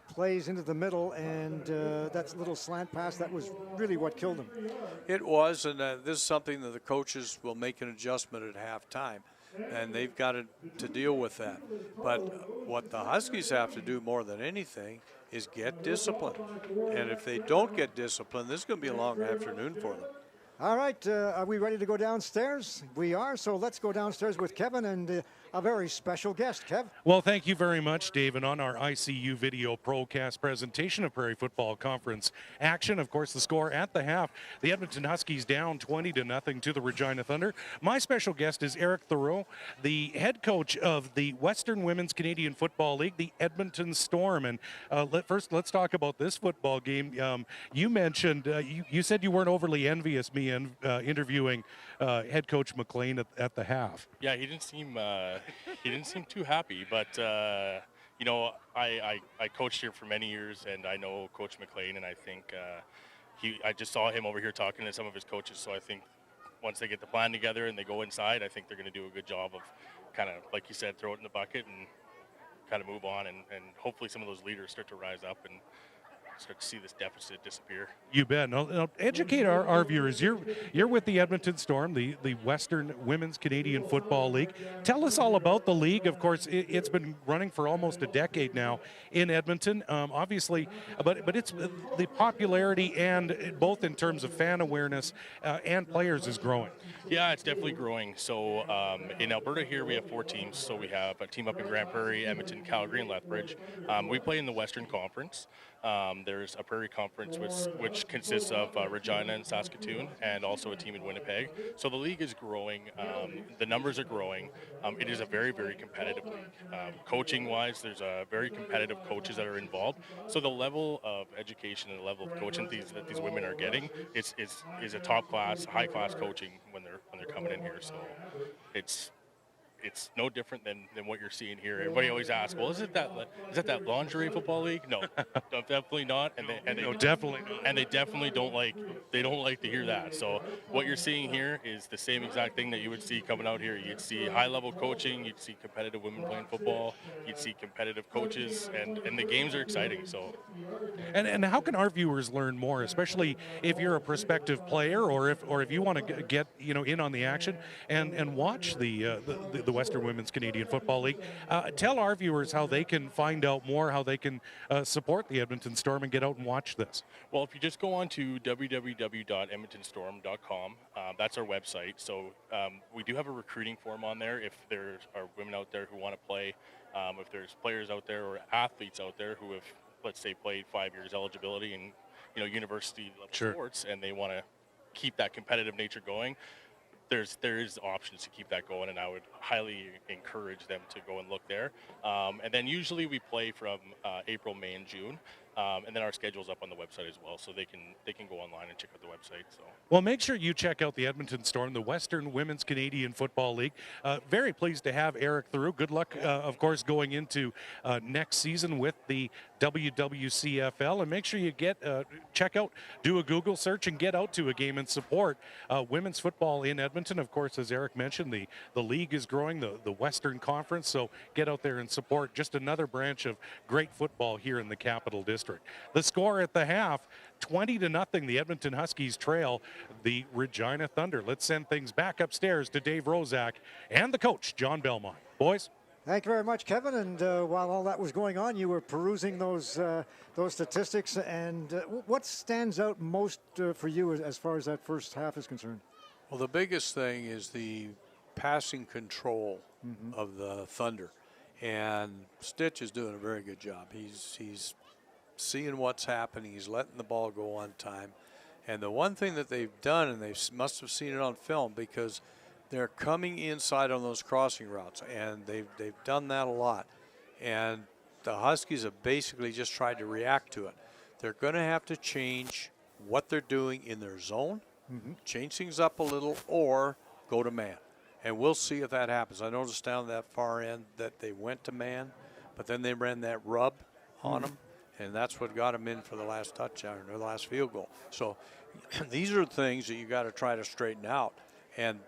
Speaker 2: plays into the middle, and that little slant pass, that was really what killed them.
Speaker 3: It was, and this is something that the coaches will make an adjustment at halftime, and they've got to deal with that. But what the Huskies have to do more than anything is get discipline. And if they don't get discipline, this is going to be a long afternoon for them.
Speaker 2: All right, are we ready to go downstairs? We are, so let's go downstairs with Kevin and a very special guest. Kev?
Speaker 1: Well, thank you very much, David. On our ICU video procast presentation of Prairie Football Conference action, of course, the score at the half, the Edmonton Huskies down 20-0 to the Regina Thunder. My special guest is Eric Thoreau, the head coach of the Western Women's Canadian Football League, the Edmonton Storm. And first, let's talk about this football game. You mentioned, you said you weren't overly envious, me, in interviewing head coach McLean at the half.
Speaker 6: Yeah, he didn't seem too happy, but you know, I coached here for many years, and I know Coach McLean, and I think I just saw him over here talking to some of his coaches, so I think once they get the plan together and they go inside, I think they're going to do a good job of kind of, like you said, throw it in the bucket and kind of move on, and hopefully some of those leaders start to rise up and start to see this deficit disappear.
Speaker 1: You bet. Now educate our viewers. You're with the Edmonton Storm, the Western Women's Canadian Football League. Tell us all about the league. Of course, it's been running for almost a decade now in Edmonton. Obviously, but it's the popularity, and both in terms of fan awareness and players, is growing.
Speaker 6: Yeah, it's definitely growing. So in Alberta here, we have 4 teams. So we have a team up in Grand Prairie, Edmonton, Calgary, and Lethbridge. We play in the Western Conference. There's a Prairie Conference which consists of Regina and Saskatoon, and also a team in Winnipeg. So the league is growing. The numbers are growing. It is a very, very competitive league. Coaching-wise, there's very competitive coaches that are involved. So the level of education and the level of coaching that these women are getting is a top-class, high-class coaching when they're coming in here. So it's no different than what you're seeing here. Everybody always asks, well, is that lingerie football league? No, definitely not. And
Speaker 1: Definitely not.
Speaker 6: And they definitely don't like to hear that. So what you're seeing here is the same exact thing that you would see coming out here. You'd see high-level coaching. You'd see competitive women playing football. You'd see competitive coaches, and the games are exciting. So,
Speaker 1: and how can our viewers learn more, especially if you're a prospective player, or if you want to get in on the action and watch the Western Women's Canadian Football League? Tell our viewers how they can find out more, how they can support the Edmonton Storm and get out and watch this.
Speaker 6: Well, if you just go on to www.edmontonstorm.com, that's our website. So we do have a recruiting form on there if there are women out there who want to play, if there's players out there or athletes out there who have, let's say, played 5 years eligibility in university level sports, and they want to keep that competitive nature going. There is options to keep that going, and I would highly encourage them to go and look there. And then usually we play from April, May, and June, and then our schedule's up on the website as well, so they can go online and check out the website. So.
Speaker 1: Well, make sure you check out the Edmonton Storm, the Western Women's Canadian Football League. Very pleased to have Eric Thoreau. Good luck, of course, going into next season with the WWCFL. And make sure you check out, do a Google search, and get out to a game and support women's football in Edmonton. Of course, as Eric mentioned, the league is growing, the Western Conference. So get out there and support just another branch of great football here in the Capital District. The score at the half, 20-0. The Edmonton Huskies trail the Regina Thunder. Let's send things back upstairs to Dave Rozak and the coach, John Belmont. Boys.
Speaker 2: Thank you very much, Kevin. And while all that was going on, you were perusing those statistics. And what stands out most for you as far as that first half is concerned?
Speaker 3: Well, the biggest thing is the passing control of the Thunder. And Stitch is doing a very good job. He's seeing what's happening. He's letting the ball go on time. And the one thing that they've done, and they must have seen it on film, because they're coming inside on those crossing routes, and they've done that a lot. And the Huskies have basically just tried to react to it. They're going to have to change what they're doing in their zone, change things up a little, or go to man. And we'll see if that happens. I noticed down that far end that they went to man, but then they ran that rub on them, and that's what got them in for the last touchdown or the last field goal. So these are things that you got to try to straighten out. And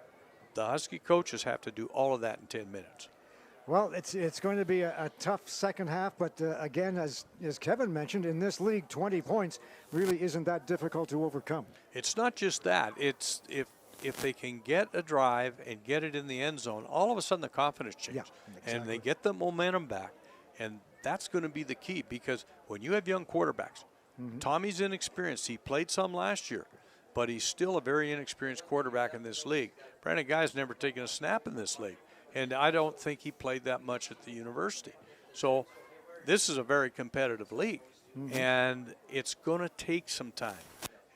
Speaker 3: the Husky coaches have to do all of that in 10 minutes.
Speaker 2: Well, it's going to be a tough second half, but again, as Kevin mentioned, in this league, 20 points really isn't that difficult to overcome.
Speaker 3: It's not just that. It's if they can get a drive and get it in the end zone, all of a sudden the confidence changes.
Speaker 2: Yeah, exactly.
Speaker 3: And they get the momentum back. And that's going to be the key, because when you have young quarterbacks, Tommy's inexperienced. He played some last year, but he's still a very inexperienced quarterback in this league. Brandon Guy's never taken a snap in this league, and I don't think he played that much at the university. So this is a very competitive league, and it's going to take some time.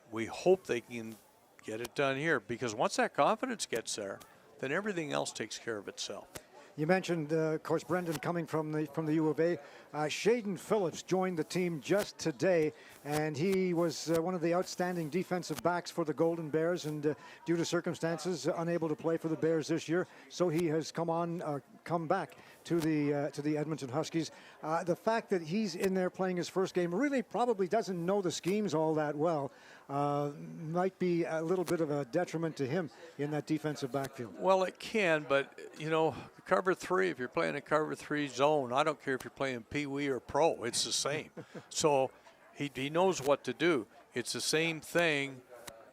Speaker 3: We hope they can get it done here, because once that confidence gets there, then everything else takes care of itself.
Speaker 2: You mentioned, of course, Brendan coming from the U of A. Shaden Phillips joined the team just today, and he was one of the outstanding defensive backs for the Golden Bears, and due to circumstances, unable to play for the Bears this year. So he has come back to the Edmonton Huskies. The fact that he's in there playing his first game, really probably doesn't know the schemes all that well, might be a little bit of a detriment to him in that defensive backfield.
Speaker 3: Well, it can, but, you know, cover three, if you're playing a cover three zone, I don't care if you're playing Pee-wee or pro, it's the same. So he knows what to do. It's the same thing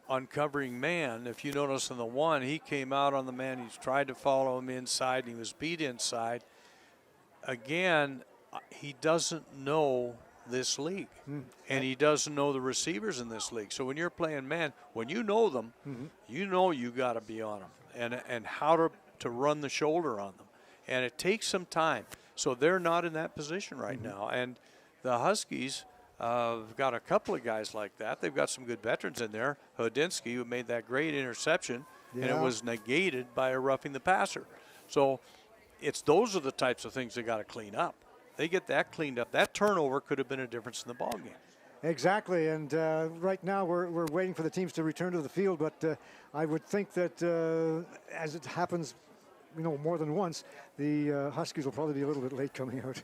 Speaker 3: on covering man. If you notice in the one, he came out on the man, he's tried to follow him inside, and he was beat inside. Again, he doesn't know this league, and he doesn't know the receivers in this league. So when you're playing man, when you know them, you know you got to be on them and how to run the shoulder on them. And it takes some time. So they're not in that position right now. And the Huskies have got a couple of guys like that. They've got some good veterans in there. Hodinsky, who made that great interception, and it was negated by a roughing the passer. So those are the types of things they got to clean up. They get that cleaned up. That turnover could have been a difference in the ballgame.
Speaker 2: Exactly, and right now we're waiting for the teams to return to the field, but I would think that as it happens, more than once, the Huskies will probably be a little bit late coming out.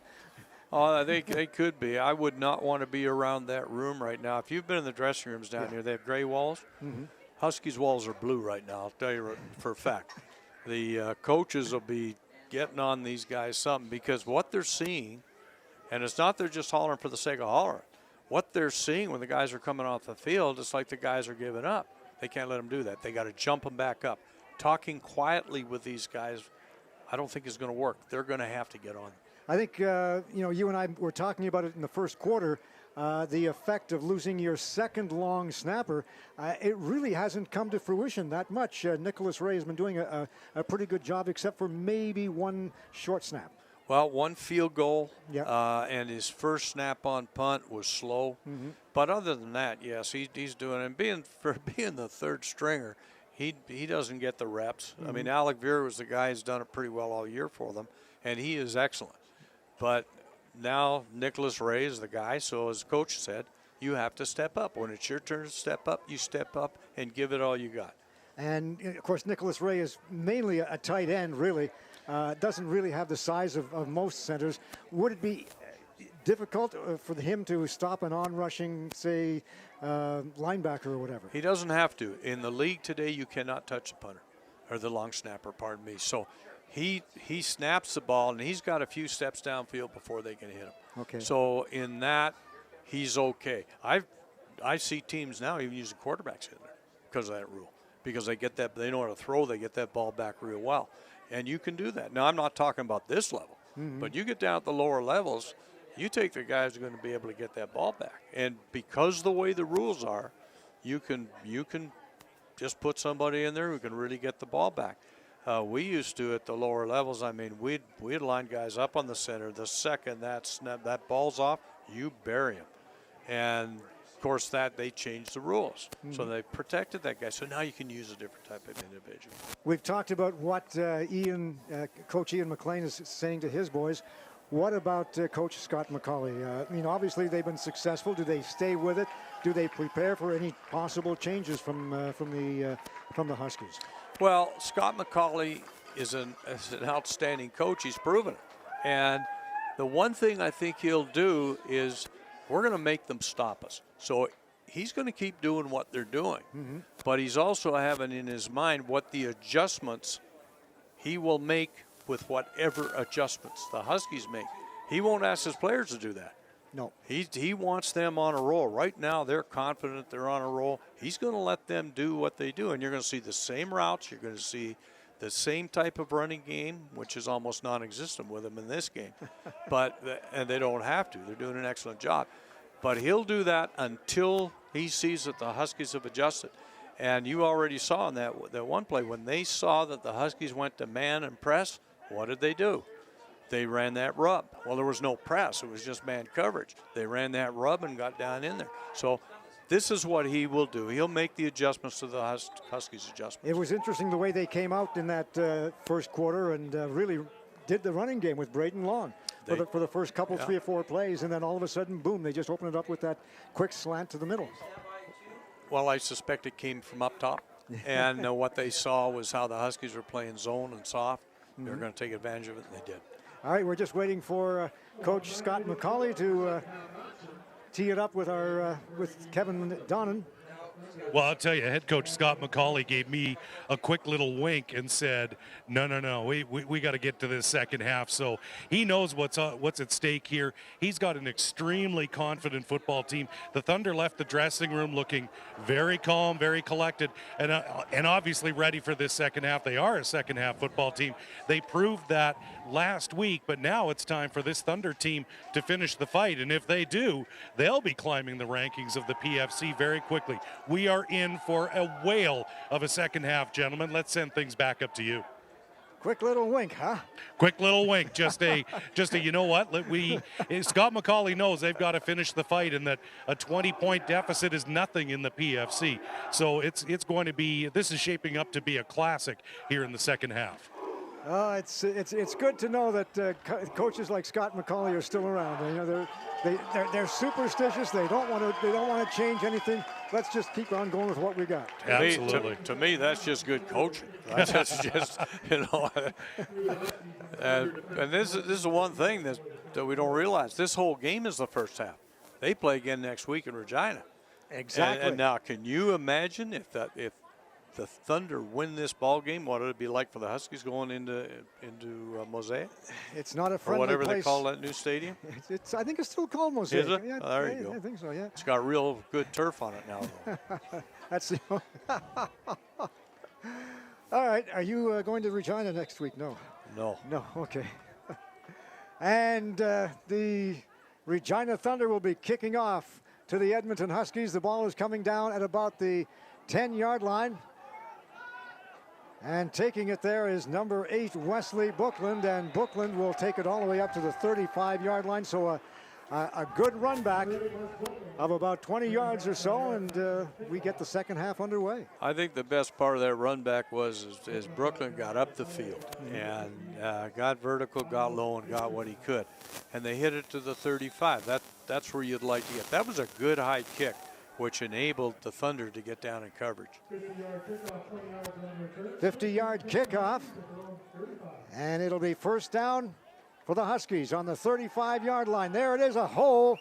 Speaker 3: Oh, they could be. I would not want to be around that room right now. If you've been in the dressing rooms down here, they have gray walls. Huskies' walls are blue right now, I'll tell you for a fact. The coaches will be getting on these guys something, because what they're seeing, and it's not they're just hollering for the sake of hollering. What they're seeing when the guys are coming off the field, it's like the guys are giving up. They can't let them do that. They got to jump them back up. Talking quietly with these guys, I don't think is going to work. They're going to have to get on.
Speaker 2: I think, you and I were talking about it in the first quarter, the effect of losing your second long snapper. It really hasn't come to fruition that much. Nicholas Ray has been doing a pretty good job, except for maybe one short snap.
Speaker 3: Well, one field goal, and his first snap on punt was slow. But other than that, yes, he's doing it. And being the third stringer, he doesn't get the reps. I mean, Alec Veer was the guy who's done it pretty well all year for them, and he is excellent. But now Nicholas Ray is the guy, so as coach said, you have to step up. When it's your turn to step up, you step up and give it all you got.
Speaker 2: And, of course, Nicholas Ray is mainly a tight end, really. Doesn't really have the size of most centers. Would it be difficult for him to stop an on-rushing, say, linebacker or whatever?
Speaker 3: He doesn't have to. In the league today, you cannot touch the punter, or the long snapper, pardon me. So he snaps the ball, and he's got a few steps downfield before they can hit him.
Speaker 2: Okay.
Speaker 3: So in that, he's okay. I see teams now even using quarterbacks in there because of that rule, because they know how to throw, they get that ball back real well. And you can do that. Now, I'm not talking about this level, but you get down at the lower levels, you take the guys who are going to be able to get that ball back. And because the way the rules are, you can just put somebody in there who can really get the ball back. We used to at the lower levels. I mean, we'd line guys up on the center. The second that ball's off, you bury him. And of course, they changed the rules. So they protected that guy. So now you can use a different type of individual.
Speaker 2: We've talked about what Coach Ian McLean is saying to his boys. What about Coach Scott McCauley? Obviously they've been successful. Do they stay with it? Do they prepare for any possible changes from the Huskies?
Speaker 3: Well, Scott McCauley is an outstanding coach. He's proven it. And the one thing I think he'll do is we're going to make them stop us. So he's going to keep doing what they're doing. But he's also having in his mind what the adjustments he will make with whatever adjustments the Huskies make. He won't ask his players to do that.
Speaker 2: No.
Speaker 3: He wants them on a roll. Right now, they're confident they're on a roll. He's going to let them do what they do, and you're going to see the same routes. You're going to see the same type of running game, which is almost non-existent with them in this game. And they don't have to. They're doing an excellent job. But he'll do that until he sees that the Huskies have adjusted. And you already saw in that one play, when they saw that the Huskies went to man and press, what did they do? They ran that rub. Well, there was no press. It was just man coverage. They ran that rub and got down in there. So this is what he will do. He'll make the adjustments to the Huskies' adjustments.
Speaker 2: It was interesting the way they came out in that first quarter and really did the running game with Braden Long for the first couple, 3 or 4 plays, and then all of a sudden, boom, they just opened it up with that quick slant to the middle.
Speaker 3: Well, I suspect it came from up top, and what they saw was how the Huskies were playing zone and soft. They were going to take advantage of it, and they did.
Speaker 2: All right, we're just waiting for Coach Scott McCauley to tee it up with with Kevin Donnan.
Speaker 1: Well, I'll tell you, head coach Scott McCauley gave me a quick little wink and said, no, we got to get to this second half. So he knows what's at stake here. He's got an extremely confident football team. The Thunder left the dressing room looking very calm, very collected, and obviously ready for this second half. They are a second half football team. They proved that last week, but now it's time for this Thunder team to finish the fight. And if they do, they'll be climbing the rankings of the PFC very quickly. We are in for a whale of a second half, gentlemen. Let's send things back up to you.
Speaker 2: Quick little wink, huh?
Speaker 1: Quick little wink. Just a. You know what? Scott McCauley knows they've got to finish the fight, and that a 20-point deficit is nothing in the PFC. So it's going to be. This is shaping up to be a classic here in the second half.
Speaker 2: It's good to know that coaches like Scott McCauley are still around. You know, they're superstitious. They don't want to change anything. Let's just keep on going with what we got.
Speaker 1: Absolutely.
Speaker 3: To me, that's just good coaching. That's just and this is the one thing that we don't realize. This whole game is the first half. They play again next week in Regina.
Speaker 2: Exactly.
Speaker 3: And now, can you imagine if the Thunder win this ball game, what would it be like for the Huskies going into Mosaic?
Speaker 2: It's not a friendly
Speaker 3: or whatever
Speaker 2: place.
Speaker 3: they call that new stadium.
Speaker 2: I think it's still called Mosaic.
Speaker 3: Is it?
Speaker 2: Yeah,
Speaker 3: there you go.
Speaker 2: I think so. Yeah.
Speaker 3: It's got real good turf on it now, though.
Speaker 2: That's the. All right. Are you going to Regina next week? No.
Speaker 3: No.
Speaker 2: Okay. And the Regina Thunder will be kicking off to the Edmonton Huskies. The ball is coming down at about the 10-yard line. And taking it there is number 8, Wesley Bookland, and Bookland will take it all the way up to the 35-yard line. So a good run back of about 20 yards or so, and we get the second half underway.
Speaker 3: I think the best part of that run back was as Brooklyn got up the field and got vertical, got low, and got what he could. And they hit it to the 35. That's where you'd like to get. That was a good high kick, which enabled the Thunder to get down in coverage.
Speaker 2: 50-yard kickoff, and it'll be first down for the Huskies on the 35-yard line. There it is, a hole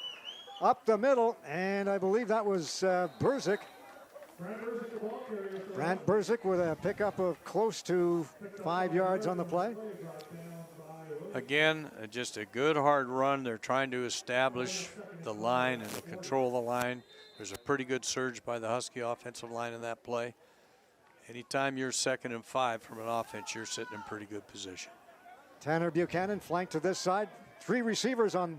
Speaker 2: up the middle, and I believe that was Berzik. Brant Berzik with a pickup of close to 5 yards on the play.
Speaker 3: Again, just a good hard run. They're trying to establish the line and to control the line. There's a pretty good surge by the Husky offensive line in that play. Anytime you're 2nd and 5 from an offense, you're sitting in pretty good position.
Speaker 2: Tanner Buchanan flanked to this side. 3 receivers on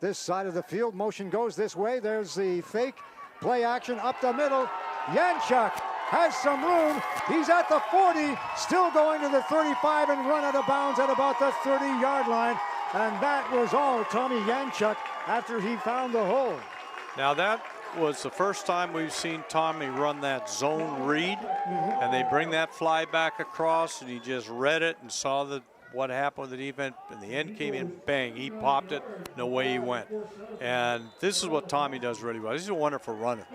Speaker 2: this side of the field. Motion goes this way. There's the fake. Play action up the middle. Yanchuk has some room. He's at the 40, still going to the 35 and run out of bounds at about the 30-yard line. And that was all Tommy Yanchuk after he found the hole.
Speaker 3: Now that was the first time we've seen Tommy run that zone read, and they bring that fly back across, and he just read it and saw what happened with the defense, and the end came in, bang, he popped it, and away he went. And this is what Tommy does really well. He's a wonderful runner.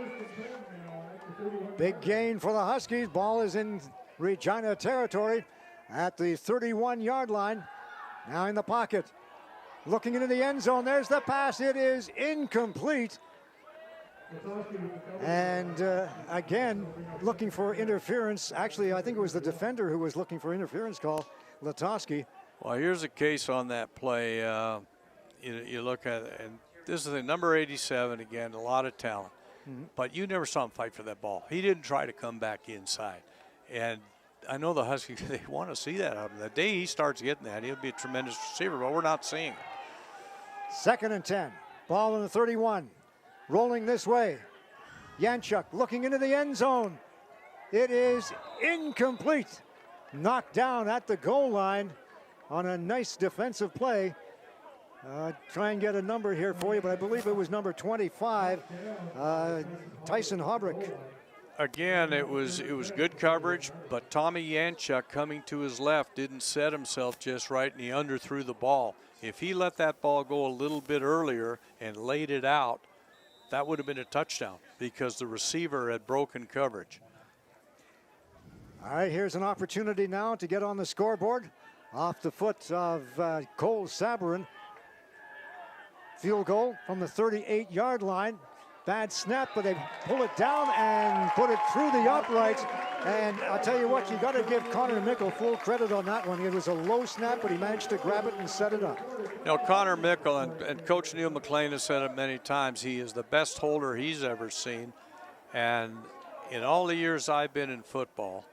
Speaker 2: Big gain for the Huskies. Ball is in Regina territory at the 31-yard line. Now in the pocket. Looking into the end zone. There's the pass. It is incomplete. And again, looking for interference. Actually, I think it was the defender who was looking for interference call. Latoski.
Speaker 3: Well, here's a case on that play. You look at it, and this is the number 87 again, a lot of talent. But you never saw him fight for that ball. He didn't try to come back inside. And I know the Huskies, they want to see that out of him. The day he starts getting that, he'll be a tremendous receiver, but we're not seeing it.
Speaker 2: 2nd and 10. Ball in the 31. Rolling this way. Yanchuk looking into the end zone. It is incomplete. Knocked down at the goal line on a nice defensive play. Try and get a number here for you, but I believe it was number 25, Tyson Hobrick.
Speaker 3: Again, it was good coverage, but Tommy Yanchuk coming to his left didn't set himself just right, and he underthrew the ball. If he let that ball go a little bit earlier and laid it out, that would have been a touchdown because the receiver had broken coverage.
Speaker 2: All right, here's an opportunity now to get on the scoreboard. Off the foot of Cole Sabarin. Field goal from the 38-yard line. Bad snap, but they pull it down and put it through the uprights. And I'll tell you what, you got to give Connor Mickle full credit on that one. It was a low snap, but he managed to grab it and set it up.
Speaker 3: You know, Connor Mickle, and Coach Neil McLean has said it many times, he is the best holder he's ever seen. And in all the years I've been in football,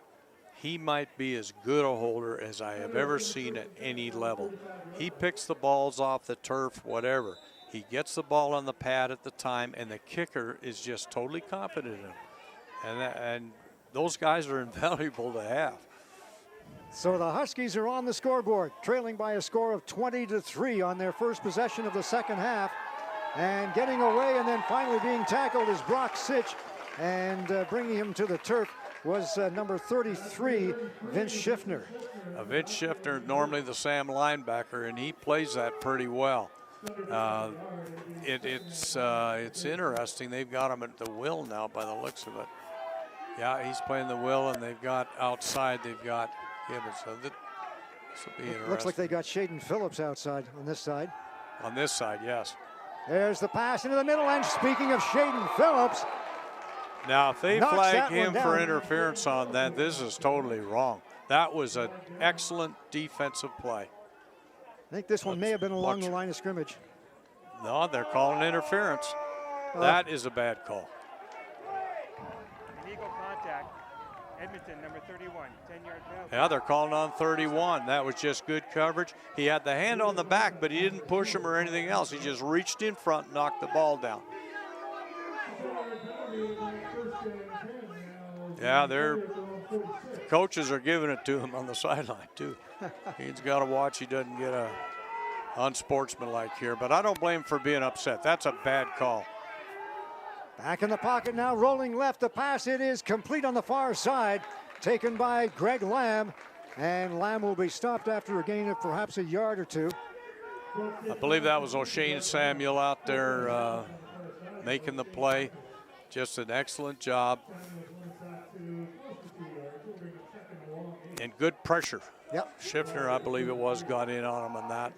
Speaker 3: he might be as good a holder as I have ever seen at any level. He picks the balls off the turf, whatever. He gets the ball on the pad at the time, and the kicker is just totally confident in him. And those guys are invaluable to have.
Speaker 2: So the Huskies are on the scoreboard, trailing by a score of 20-3 on their first possession of the second half. And getting away and then finally being tackled is Brock Sitch, and bringing him to the turf was number 33, Vince Schiffner.
Speaker 3: Vince Schiffner, normally the Sam linebacker, and he plays that pretty well. It's interesting. They've got him at the will now by the looks of it. Yeah, he's playing the will, and they've got outside, they've got Gibbons. So this will be interesting.
Speaker 2: Looks like they got Shaden Phillips outside on this side.
Speaker 3: On this side, yes.
Speaker 2: There's the pass into the middle, and speaking of Shaden Phillips.
Speaker 3: Now, if they flag him for interference on that, this is totally wrong. That was an excellent defensive play.
Speaker 2: I think this one may have been along the line of scrimmage.
Speaker 3: No, they're calling interference. That is a bad call.
Speaker 7: Illegal contact. Edmonton, number 31, 10-yard penalty.
Speaker 3: Yeah, they're calling on 31. That was just good coverage. He had the hand on the back, but he didn't push him or anything else. He just reached in front and knocked the ball down. Yeah, the coaches are giving it to him on the sideline, too. He's got to watch he doesn't get a unsportsmanlike here, but I don't blame him for being upset. That's a bad call.
Speaker 2: Back in the pocket now, rolling left. The pass, it is complete on the far side, taken by Greg Lamb, and Lamb will be stopped after a gain of perhaps a yard or two.
Speaker 3: I believe that was O'Shane Samuel out there making the play. Just an excellent job. And good pressure.
Speaker 2: Yep.
Speaker 3: Schiffner, I believe it was, got in on him on that.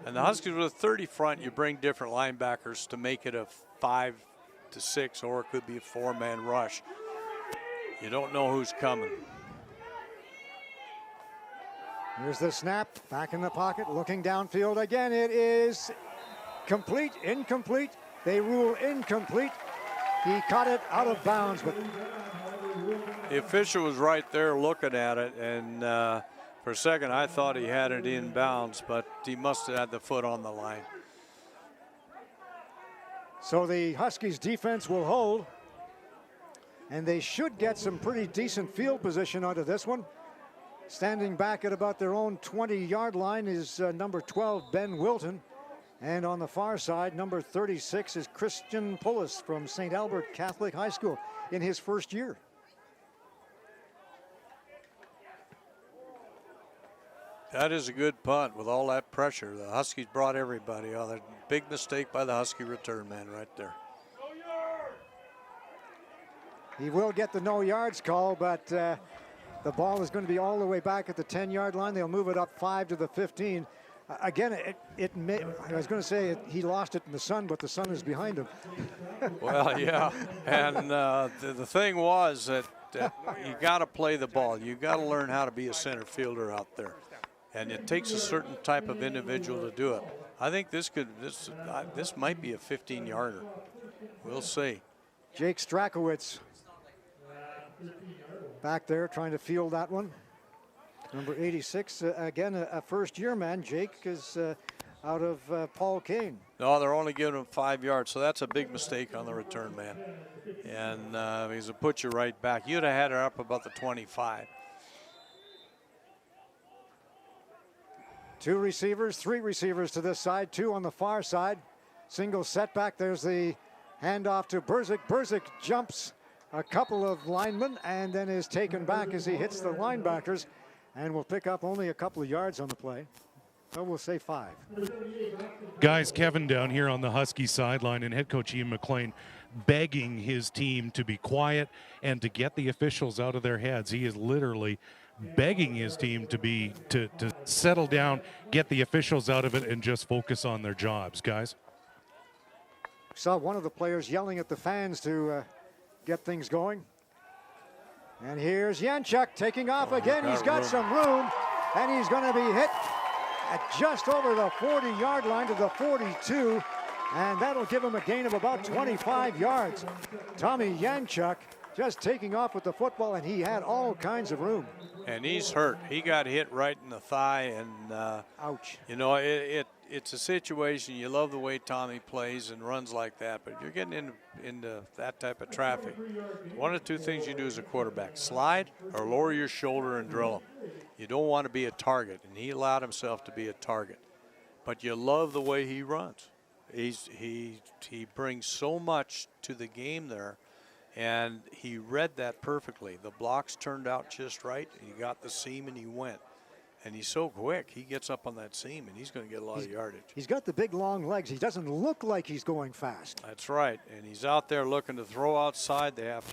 Speaker 3: And the Huskies with a 30 front, you bring different linebackers to make it a 5 to 6, or it could be a 4-man rush. You don't know who's coming.
Speaker 2: Here's the snap, back in the pocket, looking downfield again. It is complete, incomplete. They rule incomplete. He caught it out of bounds, but
Speaker 3: the official was right there looking at it, and for a second I thought he had it in bounds, but he must have had the foot on the line.
Speaker 2: So the Huskies defense will hold, and they should get some pretty decent field position onto this one. Standing back at about their own 20-yard line is number 12, Ben Wilton. And on the far side, number 36 is Christian Pullis from St. Albert Catholic High School in his first year.
Speaker 3: That is a good punt with all that pressure. The Huskies brought everybody on. A big mistake by the Husky return man right there.
Speaker 2: He will get the no yards call, but the ball is going to be all the way back at the 10-yard line. They'll move it up 5 to the 15. Again, I was going to say he lost it in the sun, but the sun is behind him.
Speaker 3: Well, yeah. And the thing was that you got to play the ball. You got to learn how to be a center fielder out there. And it takes a certain type of individual to do it. I think this might be a 15-yarder. We'll see.
Speaker 2: Jake Strakowitz back there trying to field that one. Number 86, again, a first-year man. Jake is out of Paul Kane.
Speaker 3: No, they're only giving him 5 yards, so that's a big mistake on the return man. And he's a put you right back. You'd have had her up about the 25.
Speaker 2: 2 receivers, 3 receivers to this side, 2 on the far side. Single setback. There's the handoff to Berzik. Berzik jumps a couple of linemen and then is taken back as he hits the linebackers and will pick up only a couple of yards on the play. So we'll say 5.
Speaker 1: Guys, Kevin down here on the Husky sideline and head coach Ian McLean begging his team to be quiet and to get the officials out of their heads. He is literally begging his team to settle down, get the officials out of it, and just focus on their jobs, guys.
Speaker 2: Saw one of the players yelling at the fans to get things going. And here's Yanchuk taking off again. He's got some room, and he's going to be hit at just over the 40-yard line to the 42, and that'll give him a gain of about 25 yards. Tommy Yanchuk just taking off with the football, and he had all kinds of room.
Speaker 3: And he's hurt. He got hit right in the thigh, and
Speaker 2: ouch.
Speaker 3: You know, it's a situation. You love the way Tommy plays and runs like that, but you're getting into that type of traffic. One of 2 things you do as a quarterback: slide or lower your shoulder and drill him. You don't want to be a target, and he allowed himself to be a target. But you love the way he runs. He brings so much to the game there. And he read that perfectly. The blocks turned out just right. He got the seam and he went. And he's so quick. He gets up on that seam and he's going to get a lot of yardage.
Speaker 2: He's got the big long legs. He doesn't look like he's going fast.
Speaker 3: That's right. And he's out there looking to throw outside. They have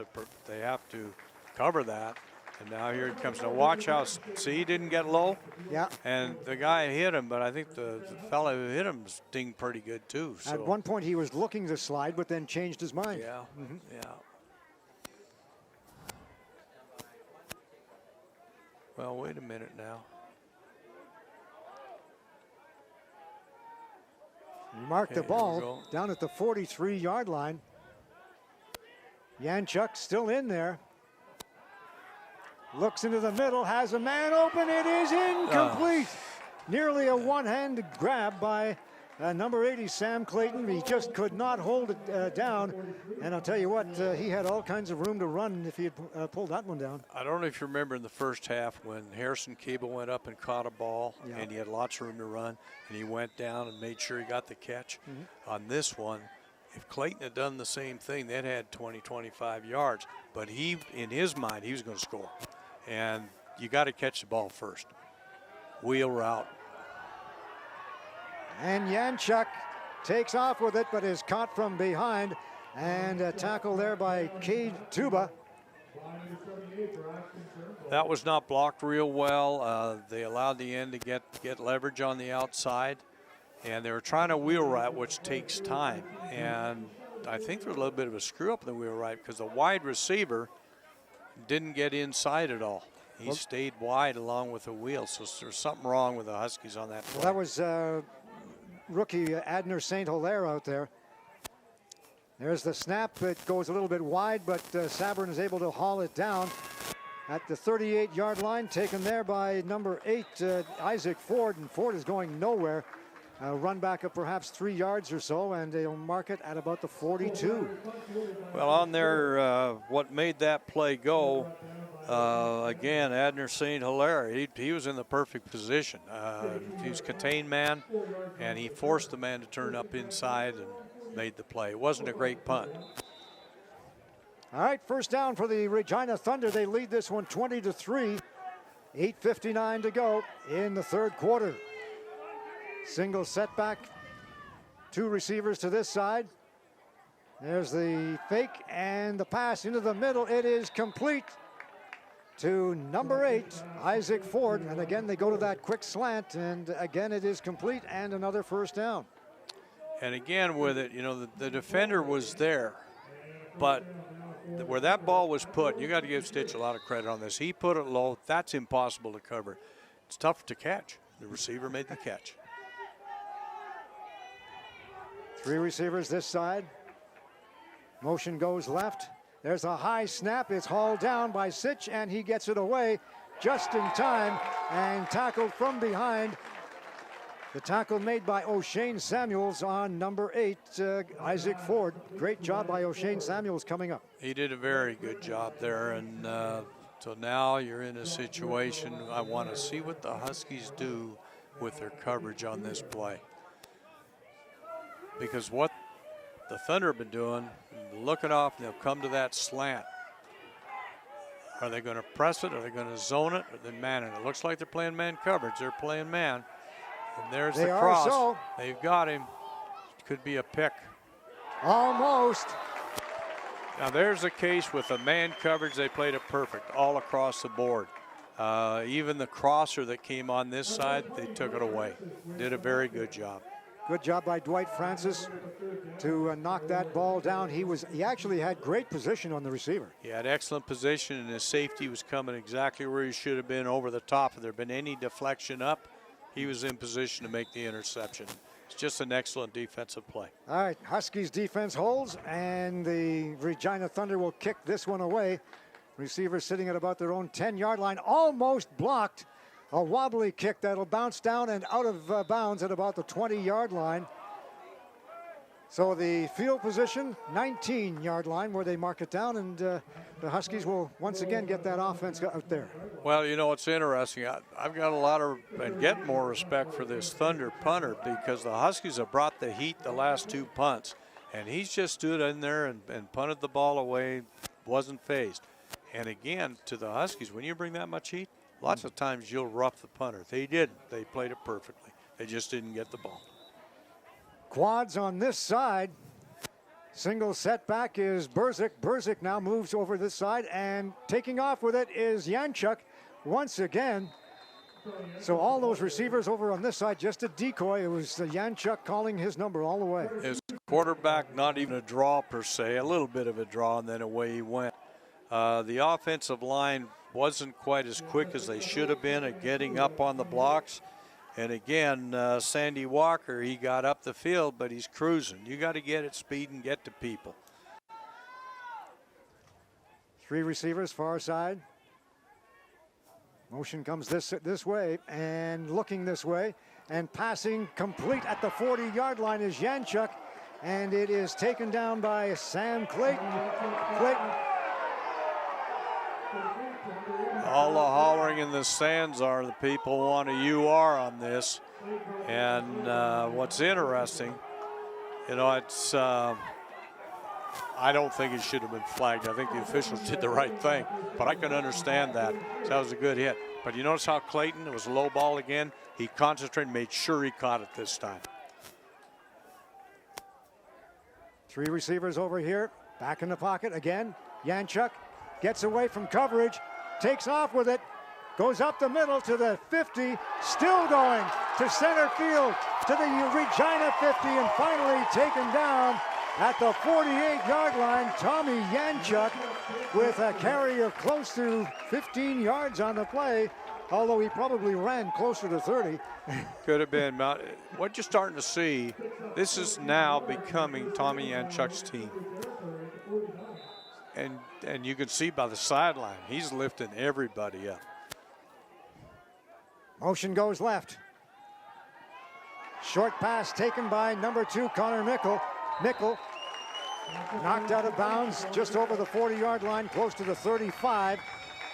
Speaker 3: to cover that. And now here he comes. Now watch how, see, he didn't get low.
Speaker 2: Yeah.
Speaker 3: And the guy hit him, but I think the fellow who hit him dinged pretty good too. So.
Speaker 2: At one point he was looking to slide, but then changed his mind.
Speaker 3: Yeah, yeah. Well, wait a minute now.
Speaker 2: He marked the ball down at the 43-yard line. Yanchuk still in there. Looks into the middle, has a man open. It is incomplete. Nearly a one-handed grab by number 80, Sam Clayton. He just could not hold it down. And I'll tell you what, he had all kinds of room to run if he had pulled that one down.
Speaker 3: I don't know if you remember in the first half when Harrison Cable went up and caught a ball, and he had lots of room to run, and he went down and made sure he got the catch. On this one, if Clayton had done the same thing, they'd had 20, 25 yards. But he, in his mind, he was going to score. And you got to catch the ball first. Wheel route.
Speaker 2: And Yanchuk takes off with it, but is caught from behind. And a tackle there by Cade Tuba.
Speaker 3: That was not blocked real well. They allowed the end to get leverage on the outside. And they were trying to wheel route, which takes time. And I think there was a little bit of a screw up in the wheel route because the wide receiver didn't get inside at all. He stayed wide along with the wheel. So there's something wrong with the Huskies on that play.
Speaker 2: Well, that was rookie Adner St. Hilaire out there. There's the snap. It goes a little bit wide, but Sabern is able to haul it down at the 38-yard line, taken there by number 8, Isaac Ford, and Ford is going nowhere. Run back of perhaps 3 yards or so, and they'll mark it at about the 42.
Speaker 3: Well, on there, what made that play go, again, Adner St. Hilaire, he was in the perfect position. He was contained man, and he forced the man to turn up inside and made the play. It wasn't a great punt.
Speaker 2: All right, first down for the Regina Thunder. They lead this one 20-3. 8:59 to go in the third quarter. Single setback. 2 receivers to this side. There's the fake and the pass into the middle. It is complete to number 8, Isaac Ford. And again, they go to that quick slant. And again, it is complete and another first down.
Speaker 3: And again with it, you know, the defender was there. But where that ball was put, you got to give Stitch a lot of credit on this. He put it low. That's impossible to cover. It's tough to catch. The receiver made the catch.
Speaker 2: 3 receivers this side. Motion goes left. There's a high snap. It's hauled down by Sitch, and he gets it away just in time and tackled from behind. The tackle made by O'Shane Samuels on number 8, Isaac Ford. Great job by O'Shane Samuels coming up.
Speaker 3: He did a very good job there, and so now you're in a situation. I want to see what the Huskies do with their coverage on this play. Because what the Thunder have been doing, looking off, and they'll come to that slant. Are they going to press it? Are they going to zone it? Or they man it? It looks like they're playing man coverage. They're playing man. And there's the cross.
Speaker 2: So.
Speaker 3: They've got him. Could be a pick.
Speaker 2: Almost.
Speaker 3: Now there's a case with the man coverage. They played it perfect all across the board. Even the crosser that came on this side, they took it away. Did a very good job.
Speaker 2: Good job by Dwight Francis to knock that ball down. He actually had great position on the receiver.
Speaker 3: He had excellent position, and his safety was coming exactly where he should have been, over the top. If there had been any deflection up, he was in position to make the interception. It's just an excellent defensive play.
Speaker 2: All right, Huskies defense holds, and the Regina Thunder will kick this one away. Receiver sitting at about their own 10-yard line, almost blocked. A wobbly kick that'll bounce down and out of bounds at about the 20-yard line. So the field position, 19-yard line where they mark it down, and the Huskies will once again get that offense out there.
Speaker 3: Well, you know, it's interesting. I've got a lot of, and get more respect for this Thunder punter, because the Huskies have brought the heat the last 2 punts, and he's just stood in there and punted the ball away, wasn't phased. And again, to the Huskies, when you bring that much heat, lots of times you'll rough the punter. They didn't. They played it perfectly. They just didn't get the ball.
Speaker 2: Quads on this side. Single setback is Berzik. Berzik now moves over this side, and taking off with it is Yanchuk once again. So all those receivers over on this side, just a decoy. It was Yanchuk calling his number all the way.
Speaker 3: His quarterback, not even a draw per se, a little bit of a draw, and then away he went. The offensive line wasn't quite as quick as they should have been at getting up on the blocks. And again, Sandy Walker, he got up the field, but he's cruising. You got to get at speed and get to people.
Speaker 2: 3 receivers, far side. Motion comes this way and looking this way, and passing complete at the 40-yard line is Yanchuk, and it is taken down by Sam Clayton.
Speaker 3: All the hollering in the stands are the people want a UR on this. And what's interesting, you know, it's I don't think it should have been flagged. I think the officials did the right thing, but I can understand that. So that was a good hit. But you notice how Clayton, it was a low ball again. He concentrated, made sure he caught it this time.
Speaker 2: 3 receivers over here, back in the pocket again. Yanchuk gets away from coverage, takes off with it, goes up the middle to the 50, still going to center field, to the Regina 50, and finally taken down at the 48-yard line. Tommy Yanchuk with a carry of close to 15 yards on the play, although he probably ran closer to 30.
Speaker 3: Could have been. What you're starting to see, this is now becoming Tommy Yanchuk's team. And you can see by the sideline, he's lifting everybody up.
Speaker 2: Motion goes left. Short pass taken by number 2, Connor Mickle. Mickle knocked out of bounds just over the 40-yard line, close to the 35.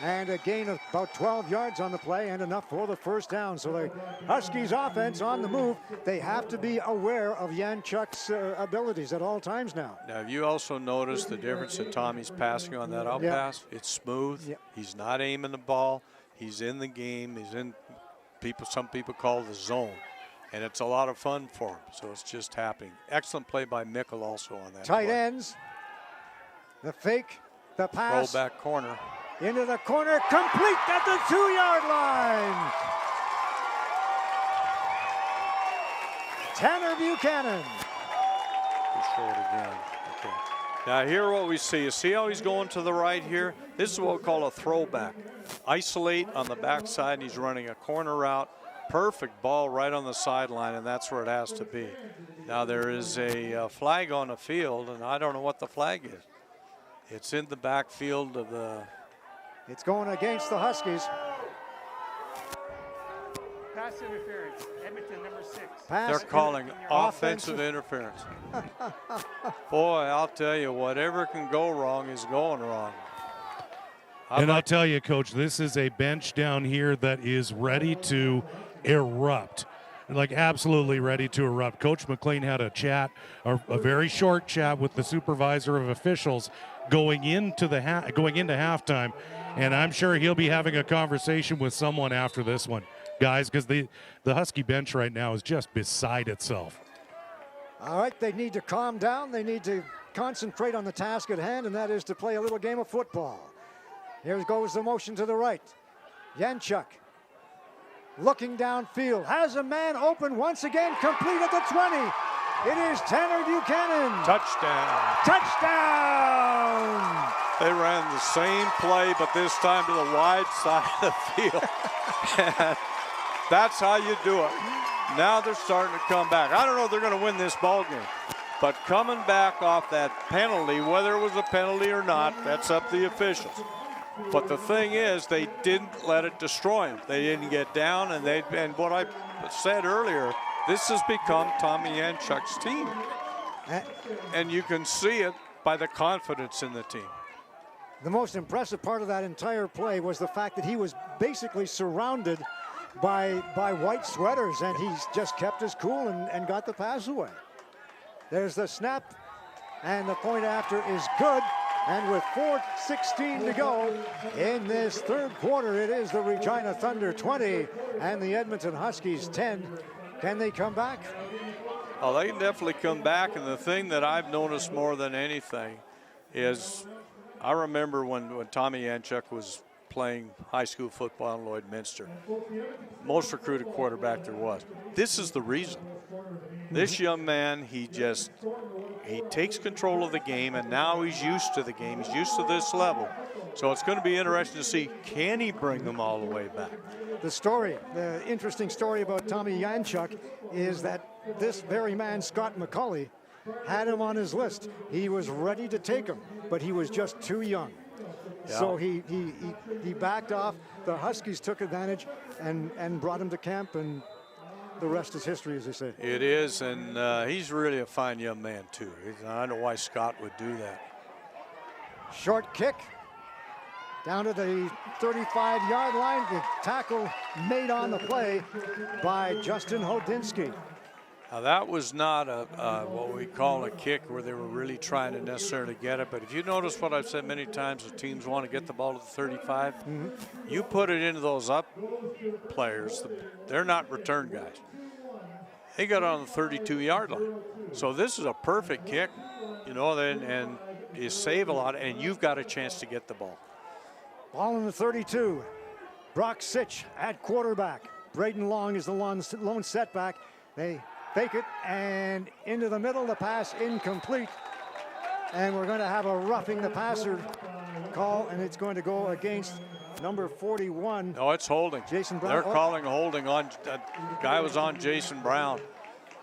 Speaker 2: And a gain of about 12 yards on the play, and enough for the first down. So the Huskies offense on the move. They have to be aware of Yanchuk's abilities at all times now.
Speaker 3: Now, have you also noticed the difference that Tommy's passing on that out pass? It's smooth.
Speaker 2: Yep.
Speaker 3: He's not aiming the ball. He's in the game. He's in some people call the zone. And it's a lot of fun for him. So it's just happening. Excellent play by Mickle also on that
Speaker 2: Tight
Speaker 3: play.
Speaker 2: ends. The fake. The pass.
Speaker 3: Roll back corner.
Speaker 2: Into the corner, complete at the 2-yard line. Tanner Buchanan.
Speaker 3: Too short again. Okay. Now here what we see. You see how he's going to the right here? This is what we call a throwback. Isolate on the backside, and he's running a corner route, perfect ball right on the sideline, and that's where it has to be. Now there is a flag on the field, and I don't know what the flag is. It's in the backfield of the...
Speaker 2: It's going against the Huskies.
Speaker 7: Pass interference. Edmonton, number 6.
Speaker 3: They're calling offensive interference. Boy, I'll tell you, whatever can go wrong is going wrong.
Speaker 1: I'll tell you, Coach, this is a bench down here that is ready to erupt. Like absolutely ready to erupt. Coach McLean had a chat, a very short chat with the supervisor of officials going into halftime, and I'm sure he'll be having a conversation with someone after this one, guys, because the Husky bench right now is just beside itself.
Speaker 2: All right, they need to calm down. They need to concentrate on the task at hand, and that is to play a little game of football. Here goes the motion to the right. Yanchuk looking downfield, has a man open once again, complete at the 20. It is Tanner Buchanan.
Speaker 3: Touchdown.
Speaker 2: Touchdown!
Speaker 3: They ran the same play, but this time to the wide side of the field. And that's how you do it. Now they're starting to come back. I don't know if they're going to win this ball game, but coming back off that penalty, whether it was a penalty or not, that's up to the officials. But the thing is, they didn't let it destroy them. They didn't get down, and what I said earlier, this has become Tommy Yanchuk's team. And you can see it by the confidence in the team.
Speaker 2: The most impressive part of that entire play was the fact that he was basically surrounded by white sweaters, and he's just kept his cool and got the pass away. There's the snap, and the point after is good. And with 4:16 to go in this third quarter, it is the Regina Thunder 20 and the Edmonton Huskies 10. Can they come back?
Speaker 3: Oh, they can definitely come back. And the thing that I've noticed more than anything is I remember when Tommy Yanchuk was playing high school football in Lloydminster. Most recruited quarterback there was. This is the reason. This young man, he takes control of the game, and now he's used to the game. He's used to this level. So it's going to be interesting to see, can he bring them all the way back?
Speaker 2: The interesting story about Tommy Yanchuk is that this very man, Scott McCauley, had him on his list. He was ready to take him, but he was just too young. Yeah. So he backed off. The Huskies took advantage and brought him to camp, and the rest is history, as they say.
Speaker 3: It is, and he's really a fine young man, too. I don't know why Scott would do that.
Speaker 2: Short kick down to the 35-yard line. The tackle made on the play by Justin Hodinsky.
Speaker 3: Now, that was not what we call a kick where they were really trying to necessarily get it. But if you notice what I've said many times, the teams want to get the ball to the 35. Mm-hmm. You put it into those up players, they're not return guys. They got on the 32-yard line. So this is a perfect kick, and you save a lot, and you've got a chance to get the ball.
Speaker 2: Ball in the 32. Brock Sitch at quarterback. Braden Long is the lone setback. They fake it, and into the middle, the pass incomplete. And we're going to have a roughing the passer call, and it's going to go against number 41.
Speaker 3: No, it's holding.
Speaker 2: Jason Brown.
Speaker 3: They're calling a holding on. Guy was on Jason Brown.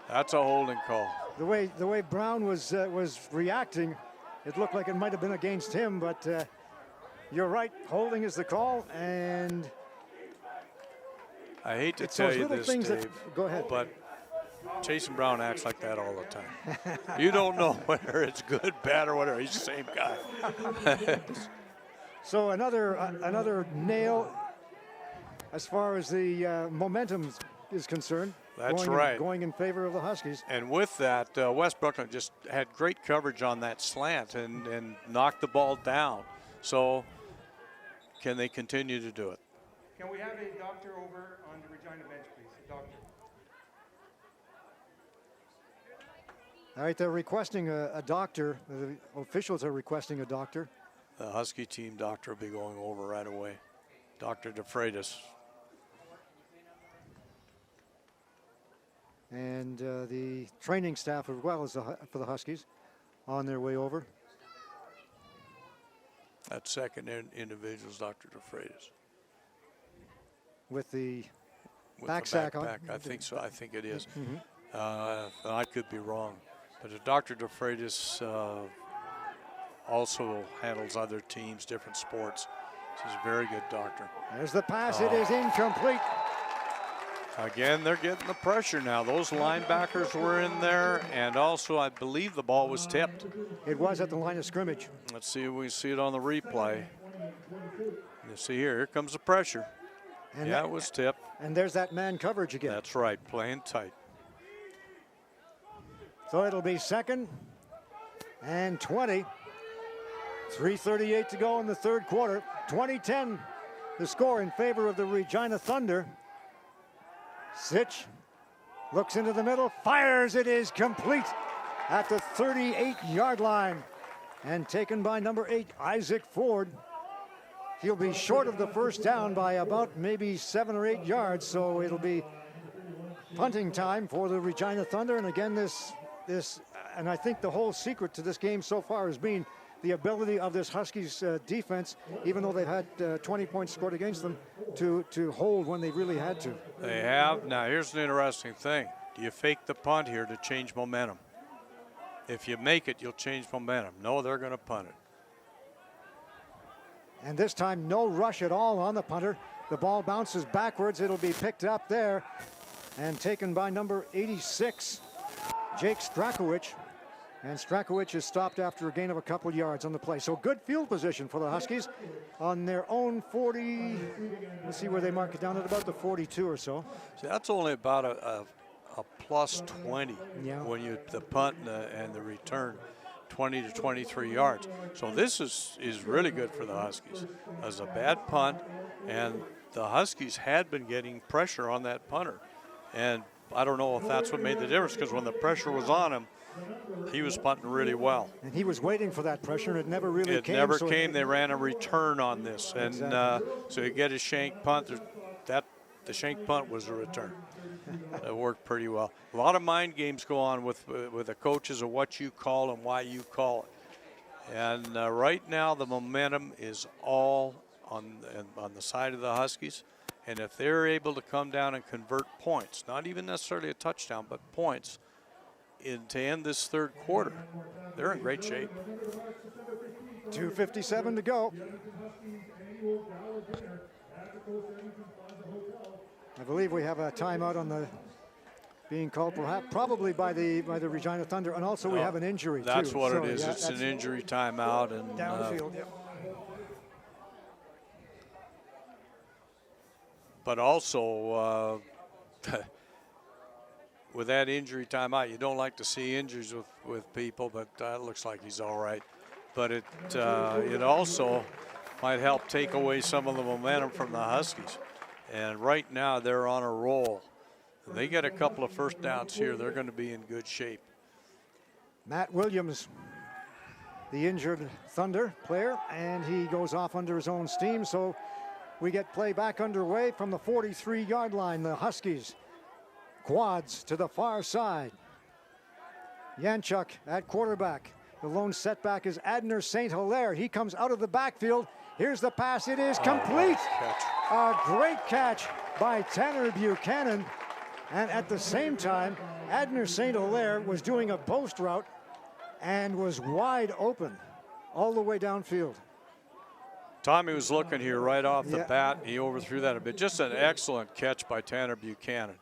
Speaker 3: That's a holding call.
Speaker 2: The way Brown was reacting, it looked like it might have been against him, but you're right. Holding is the call, and
Speaker 3: I hate to tell you this, Dave,
Speaker 2: go ahead.
Speaker 3: But Jason Brown acts like that all the time. You don't know whether it's good, bad, or whatever. He's the same guy.
Speaker 2: So another nail as far as the momentum is concerned.
Speaker 3: That's right.
Speaker 2: Going in favor of the Huskies.
Speaker 3: And with that, West Brooklyn just had great coverage on that slant and knocked the ball down. So can they continue to do it?
Speaker 7: Can we have a doctor over on the Regina bench, please? A doctor.
Speaker 2: All right, they're requesting a doctor. The officials are requesting a doctor.
Speaker 3: The Husky team doctor will be going over right away. Dr. DeFreitas.
Speaker 2: And the training staff as well as for the Huskies on their way over.
Speaker 3: That second individual is Dr. DeFreitas.
Speaker 2: With the
Speaker 3: with
Speaker 2: back
Speaker 3: the
Speaker 2: sack on.
Speaker 3: backpack. I think so. I think it is. I could be wrong. But Dr. DeFreitas also handles other teams, different sports. He's a very good doctor.
Speaker 2: There's the pass. It is incomplete.
Speaker 3: Again, they're getting the pressure now. Those linebackers were in there, and also I believe the ball was tipped.
Speaker 2: It was at the line of scrimmage.
Speaker 3: Let's see if we see it on the replay. You see here comes the pressure.
Speaker 2: And
Speaker 3: yeah, it was tipped.
Speaker 2: And there's that man coverage again.
Speaker 3: That's right, playing tight.
Speaker 2: So it'll be 2nd and 20. 3:38 to go in the third quarter. 20-10 the score in favor of the Regina Thunder. Sitch looks into the middle, fires. It is complete at the 38-yard line and taken by number 8, Isaac Ford. He'll be short of the first down by about maybe 7 or 8 yards, so it'll be punting time for the Regina Thunder. And again, this, and I think the whole secret to this game so far has been the ability of this Huskies defense, even though they've had 20 points scored against them, to hold when they really had to.
Speaker 3: They have. Now, here's an interesting thing. Do you fake the punt here to change momentum? If you make it, you'll change momentum. No, they're going to punt it.
Speaker 2: And this time, no rush at all on the punter. The ball bounces backwards. It'll be picked up there and taken by number 86, Jake Strakowicz. And Strakowicz is stopped after a gain of a couple yards on the play. So good field position for the Huskies on their own 40. Let's see where they mark it down at about the 42 or so.
Speaker 3: See, that's only about a plus 20
Speaker 2: Yeah.
Speaker 3: when you the punt and the return, 20 to 23 yards. So this is really good for the Huskies. As a bad punt, and the Huskies had been getting pressure on that punter. And I don't know if that's what made the difference, because when the pressure was on him, he was punting really well.
Speaker 2: And he was waiting for that pressure, and it never really came.
Speaker 3: It never came. They ran a return on this. And
Speaker 2: Exactly.
Speaker 3: so you get a shank punt. The shank punt was a return. It worked pretty well. A lot of mind games go on with the coaches of what you call and why you call it. And right now the momentum is all on the side of the Huskies. And if they're able to come down and convert points, not even necessarily a touchdown, but points, to end this third quarter, they're in great shape.
Speaker 2: 2:57 to go. I believe we have a timeout on the being called, probably by the Regina Thunder, and also we have an injury.
Speaker 3: That's
Speaker 2: too.
Speaker 3: what
Speaker 2: So,
Speaker 3: it is.
Speaker 2: yeah,
Speaker 3: It's
Speaker 2: that's
Speaker 3: an injury timeout, and
Speaker 2: downfield. Yeah.
Speaker 3: but also. With that injury timeout, you don't like to see injuries with people, but it looks like he's all right. But it also might help take away some of the momentum from the Huskies. And right now they're on a roll. If they get a couple of first downs here, they're going to be in good shape.
Speaker 2: Matt Williams, the injured Thunder player, and he goes off under his own steam. So we get play back underway from the 43-yard line. The Huskies quads to the far side. Yanchuk at quarterback. The lone setback is Adner St. Hilaire. He comes out of the backfield. Here's the pass. It is complete. A great catch by Tanner Buchanan. And at the same time, Adner St. Hilaire was doing a post route and was wide open all the way downfield.
Speaker 3: Tommy was looking here right off the bat. He overthrew that a bit. Just an excellent catch by Tanner Buchanan.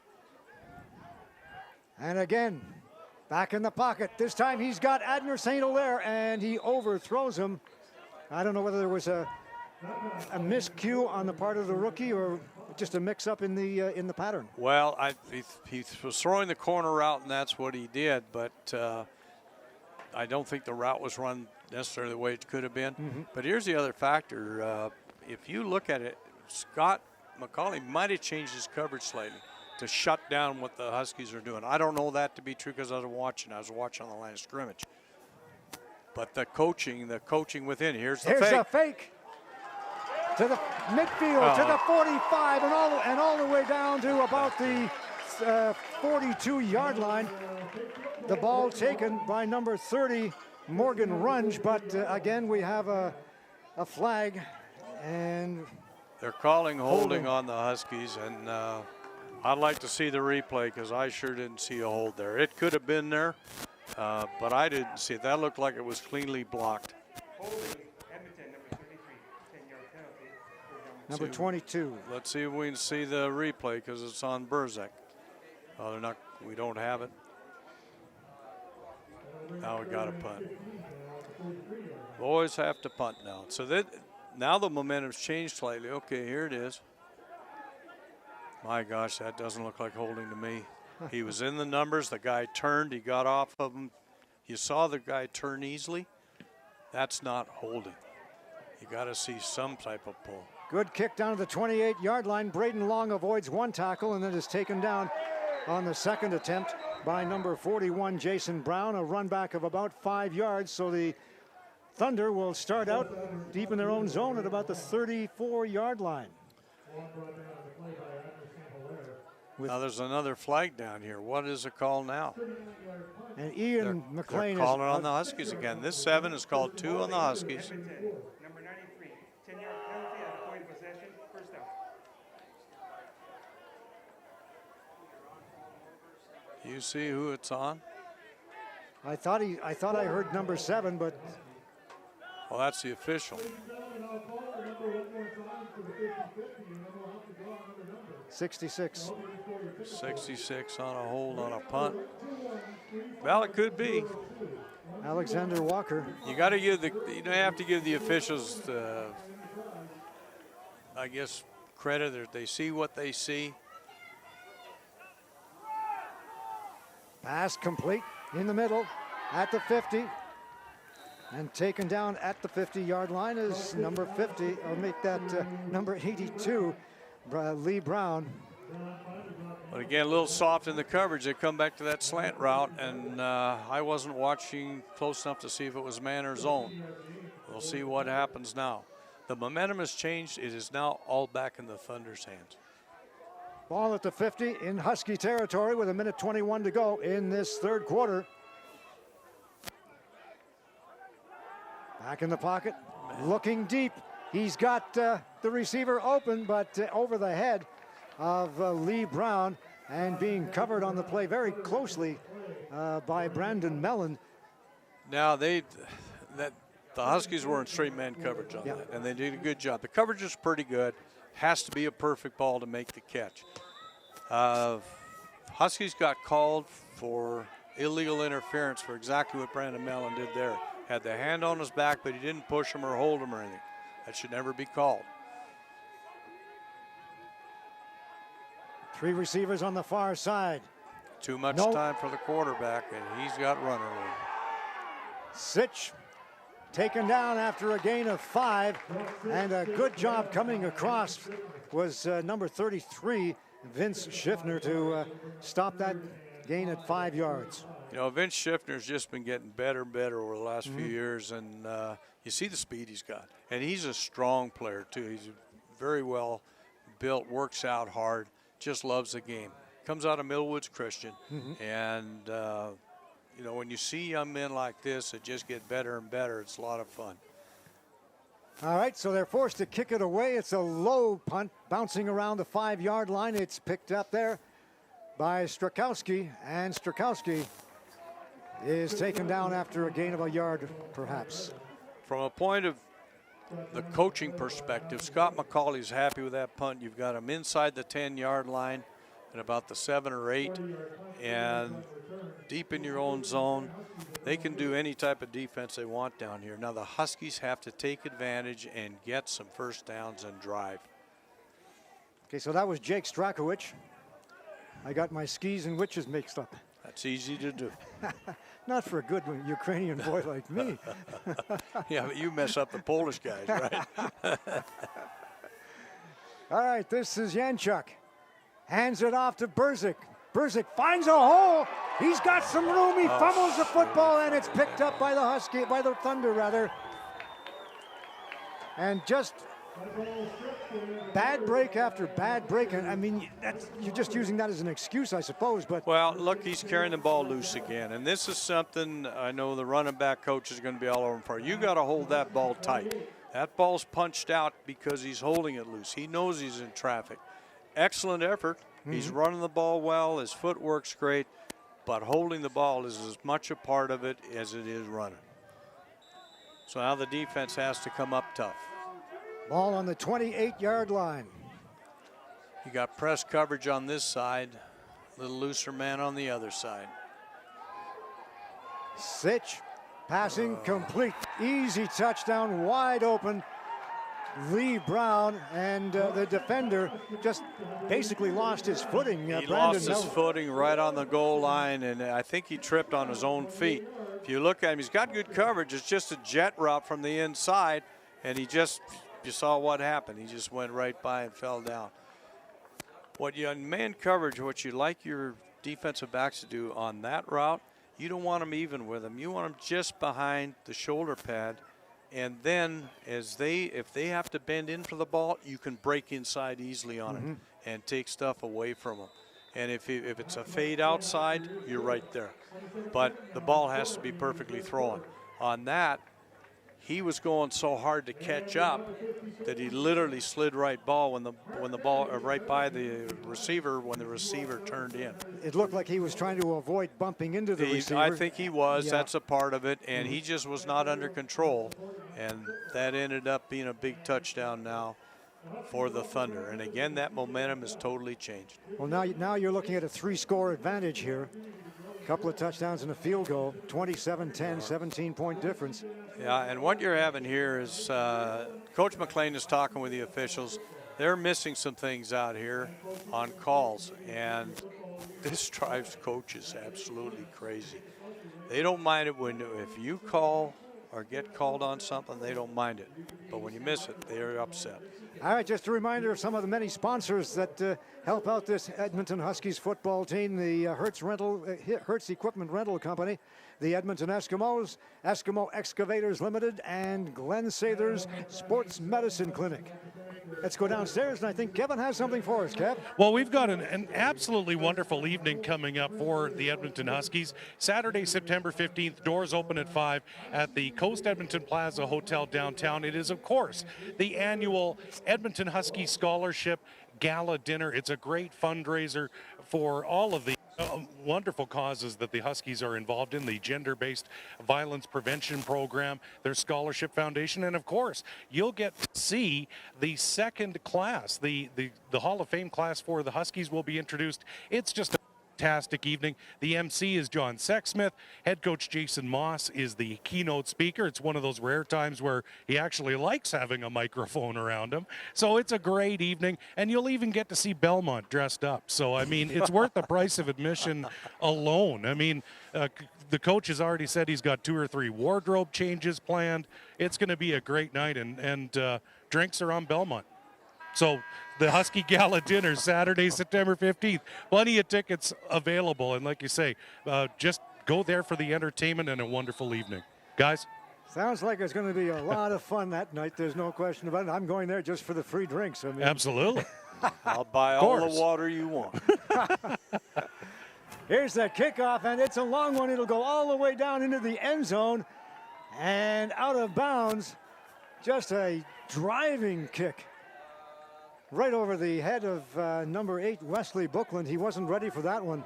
Speaker 2: And again, back in the pocket. This time he's got Adner St. Hilaire, and he overthrows him. I don't know whether there was a miscue on the part of the rookie or just a mix-up in the pattern.
Speaker 3: Well, he was throwing the corner route, and that's what he did. But I don't think the route was run necessarily the way it could have been.
Speaker 2: Mm-hmm.
Speaker 3: But here's the other factor. If you look at it, Scott McCauley might have changed his coverage slightly to shut down what the Huskies are doing. I don't know that to be true because I was watching on the line of scrimmage. But the coaching within. Here's the
Speaker 2: Here's
Speaker 3: fake.
Speaker 2: a fake to the midfield, to the 45, and all the way down to about the 42-yard line. The ball taken by number 30, Morgan Runge. But again, we have a flag, and
Speaker 3: they're calling holding on the Huskies, and I'd like to see the replay because I sure didn't see a hold there. It could have been there, but I didn't see it. That looked like it was cleanly blocked.
Speaker 7: Holding Edmonton, number 33, 10-yard penalty.
Speaker 2: Number 22.
Speaker 3: Let's see if we can see the replay because it's on Rozak. Oh, they're not. We don't have it. Now we got to punt. Always have to punt now. So that now the momentum's changed slightly. Okay, here it is. My gosh, that doesn't look like holding to me. He was in the numbers. The guy turned. He got off of him. You saw the guy turn easily. That's not holding. You got to see some type of pull.
Speaker 2: Good kick down to the 28-yard line. Braden Long avoids one tackle and then is taken down on the second attempt by number 41, Jason Brown, a run back of about 5 yards. So the Thunder will start out deep in their own zone at about the 34-yard line.
Speaker 3: Now there's another flag down here. What is it called now?
Speaker 2: And Ian McLean
Speaker 3: they're calling it on the Huskies again. This 7 is called 2 on the Huskies.
Speaker 7: Number 93, 10-yard penalty at the point of possession, first down.
Speaker 3: You see who it's on?
Speaker 2: I thought I heard number 7, but
Speaker 3: Well, that's the official.
Speaker 2: 66.
Speaker 3: 66 on a hold on a punt. Well, it could be.
Speaker 2: Alexander Walker.
Speaker 3: You got to give have to give the officials, I guess, credit that they see what they see.
Speaker 2: Pass complete in the middle at the 50. And taken down at the 50-yard line is number 50. I'll make that number 82, Lee Brown.
Speaker 3: But again, a little soft in the coverage. They come back to that slant route, and I wasn't watching close enough to see if it was man or zone. We'll see what happens now. The momentum has changed. It is now all back in the Thunder's hands.
Speaker 2: Ball at the 50 in Husky territory with 1:21 to go in this third quarter. Back in the pocket, looking deep. He's got the receiver open, but over the head of Lee Brown and being covered on the play very closely by Brandon Mellon.
Speaker 3: Now the Huskies were in straight man coverage on that, and they did a good job. The coverage is pretty good. Has to be a perfect ball to make the catch. Huskies got called for illegal interference for exactly what Brandon Mellon did there. Had the hand on his back, but he didn't push him or hold him or anything. That should never be called.
Speaker 2: 3 receivers on the far side.
Speaker 3: Too much time for the quarterback, and he's got runner room.
Speaker 2: Sitch taken down after a gain of 5, and a good job coming across was number 33, Vince Schiffner, to stop that gain at 5 yards.
Speaker 3: You know, Vince Schiffner's just been getting better and better over the last few years, and you see the speed he's got. And he's a strong player, too. He's very well built, works out hard, just loves the game. Comes out of Millwoods Christian, and, you know, when you see young men like this that just get better and better, it's a lot of fun.
Speaker 2: All right, so they're forced to kick it away. It's a low punt bouncing around the 5-yard line. It's picked up there by Strakowski, and Strakowski is taken down after a gain of a yard, perhaps.
Speaker 3: From a point of the coaching perspective, Scott McCauley's happy with that punt. You've got him inside the 10-yard line at about the 7 or 8, and deep in your own zone. They can do any type of defense they want down here. Now the Huskies have to take advantage and get some first downs and drive.
Speaker 2: Okay, so that was Jake Strakowicz. I got my skis and witches mixed up.
Speaker 3: That's easy to do.
Speaker 2: Not for a good Ukrainian boy like me.
Speaker 3: Yeah, but you mess up the Polish guys, right?
Speaker 2: All right, this is Janchuk. Hands it off to Berzik. Berzik finds a hole. He's got some room. He fumbles the football, and it's picked up by the Thunder, rather. And just bad break after bad break. And I mean, you're just using that as an excuse, I suppose. But
Speaker 3: well, look, he's carrying the ball loose again, and this is something I know the running back coach is going to be all over him for. You got to hold that ball tight. That ball's punched out because he's holding it loose. He knows he's in traffic. Excellent effort, He's running the ball well. His footwork's great. But holding the ball is as much a part of it as it is running. So now the defense has to come up tough.
Speaker 2: Ball on the 28-yard line.
Speaker 3: You got press coverage on this side, a little looser man on the other side.
Speaker 2: Sitch, passing complete. Easy touchdown, wide open. Lee Brown, and the defender just basically lost his footing.
Speaker 3: He lost his footing right on the goal line, and I think he tripped on his own feet. If you look at him, he's got good coverage. It's just a jet route from the inside, and you saw what happened. He just went right by and fell down. In man coverage, what you like your defensive backs to do on that route, you don't want them even with them. You want them just behind the shoulder pad. And then if they have to bend in for the ball, you can break inside easily on it and take stuff away from them. And if it's a fade outside, you're right there. But the ball has to be perfectly thrown. On that, he was going so hard to catch up that he literally slid right when the ball right by the receiver when the receiver turned in.
Speaker 2: It looked like he was trying to avoid bumping into the receiver.
Speaker 3: I think he was. Yeah. That's a part of it, and he just was not under control, and that ended up being a big touchdown now for the Thunder. And again, that momentum has totally changed.
Speaker 2: Well, now you're looking at a 3-score advantage here. Couple of touchdowns and a field goal, 27-10, 17-point difference.
Speaker 3: Yeah, and what you're having here is Coach McLean is talking with the officials. They're missing some things out here on calls, and this drives coaches absolutely crazy. They don't mind it if you call or get called on something, they don't mind it. But when you miss it, they're upset.
Speaker 2: All right, just a reminder of some of the many sponsors that help out this Edmonton Huskies football team. The Hertz Equipment Rental Company, the Edmonton Eskimos, Eskimo Excavators Limited, and Glenn Sather's Sports Medicine Clinic. Let's go downstairs, and I think Kevin has something for us, Kev.
Speaker 1: Well, we've got an absolutely wonderful evening coming up for the Edmonton Huskies. Saturday, September 15th, doors open at 5 at the Coast Edmonton Plaza Hotel downtown. It is, of course, the annual Edmonton Husky Scholarship Gala Dinner. It's a great fundraiser for all of the wonderful causes that the Huskies are involved in, the gender-based violence prevention program, their scholarship foundation, and of course, you'll get to see the second class, the Hall of Fame class for the Huskies will be introduced. It's just a fantastic evening. The MC is John Sexsmith. Head coach Jason Moss is the keynote speaker. It's one of those rare times where he actually likes having a microphone around him. So it's a great evening, and you'll even get to see Belmont dressed up. So, I mean, it's worth the price of admission alone. I mean, the coach has already said he's got 2 or 3 wardrobe changes planned. It's going to be a great night, and drinks are on Belmont. So the Husky Gala Dinner, Saturday, September 15th. Plenty of tickets available. And like you say, just go there for the entertainment and a wonderful evening. Guys?
Speaker 2: Sounds like it's going to be a lot of fun that night. There's no question about it. I'm going there just for the free drinks. I mean,
Speaker 1: absolutely.
Speaker 3: I'll buy all the water you want.
Speaker 2: Here's the kickoff, and it's a long one. It'll go all the way down into the end zone and out of bounds. Just a driving kick. Right over the head of number 8, Wesley Bookland. He wasn't ready for that one.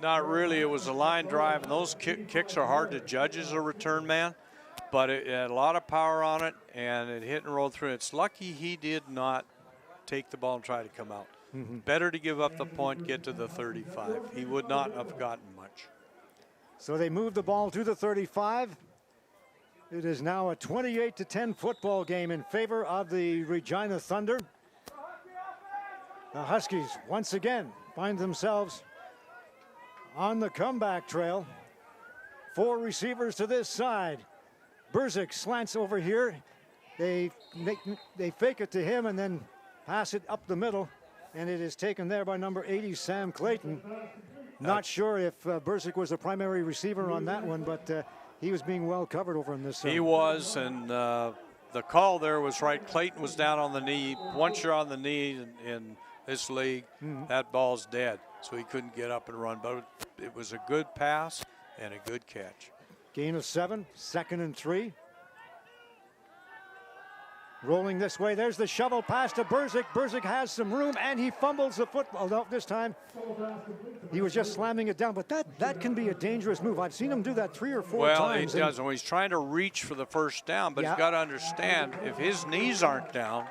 Speaker 3: Not really. It was a line drive, and those kicks are hard to judge as a return man. But it had a lot of power on it, and it hit and rolled through. It's lucky he did not take the ball and try to come out. Better to give up the point, get to the 35. He would not have gotten much.
Speaker 2: So they moved the ball to the 35. It is now a 28-10 football game in favor of the Regina Thunder. The Huskies once again find themselves on the comeback trail. 4 receivers to this side. Berzik slants over here. They fake it to him and then pass it up the middle, and it is taken there by number 80, Sam Clayton. Not sure if Berzik was the primary receiver on that one, but he was being well covered over on this side.
Speaker 3: He was, and the call there was right. Clayton was down on the knee. Once you're on the knee in this league, that ball's dead. So he couldn't get up and run. But it was a good pass and a good catch.
Speaker 2: Gain of 7, 2nd and 3. Rolling this way, there's the shovel pass to Berzik. Berzik has some room, and he fumbles the football. No, this time he was just slamming it down, but that can be a dangerous move. I've seen him do that 3 or 4 times.
Speaker 3: Well, he does. When he's trying to reach for the first down, but he's got to understand, if his knees aren't down,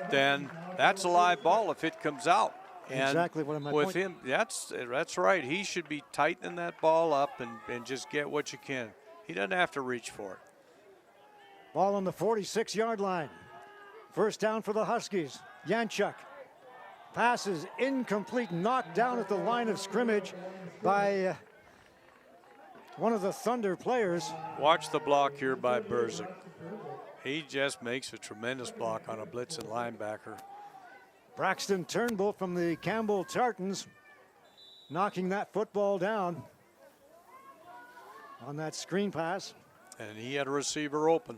Speaker 3: then that's a live ball if it comes out. And
Speaker 2: exactly what I'm
Speaker 3: with him, that's right. He should be tightening that ball up and just get what you can. He doesn't have to reach for it.
Speaker 2: Ball on the 46-yard line. First down for the Huskies. Janchuk passes incomplete, knocked down at the line of scrimmage by one of the Thunder players.
Speaker 3: Watch the block here by Berzik. He just makes a tremendous block on a blitzing linebacker.
Speaker 2: Braxton Turnbull from the Campbell Tartans knocking that football down on that screen pass.
Speaker 3: And he had a receiver open.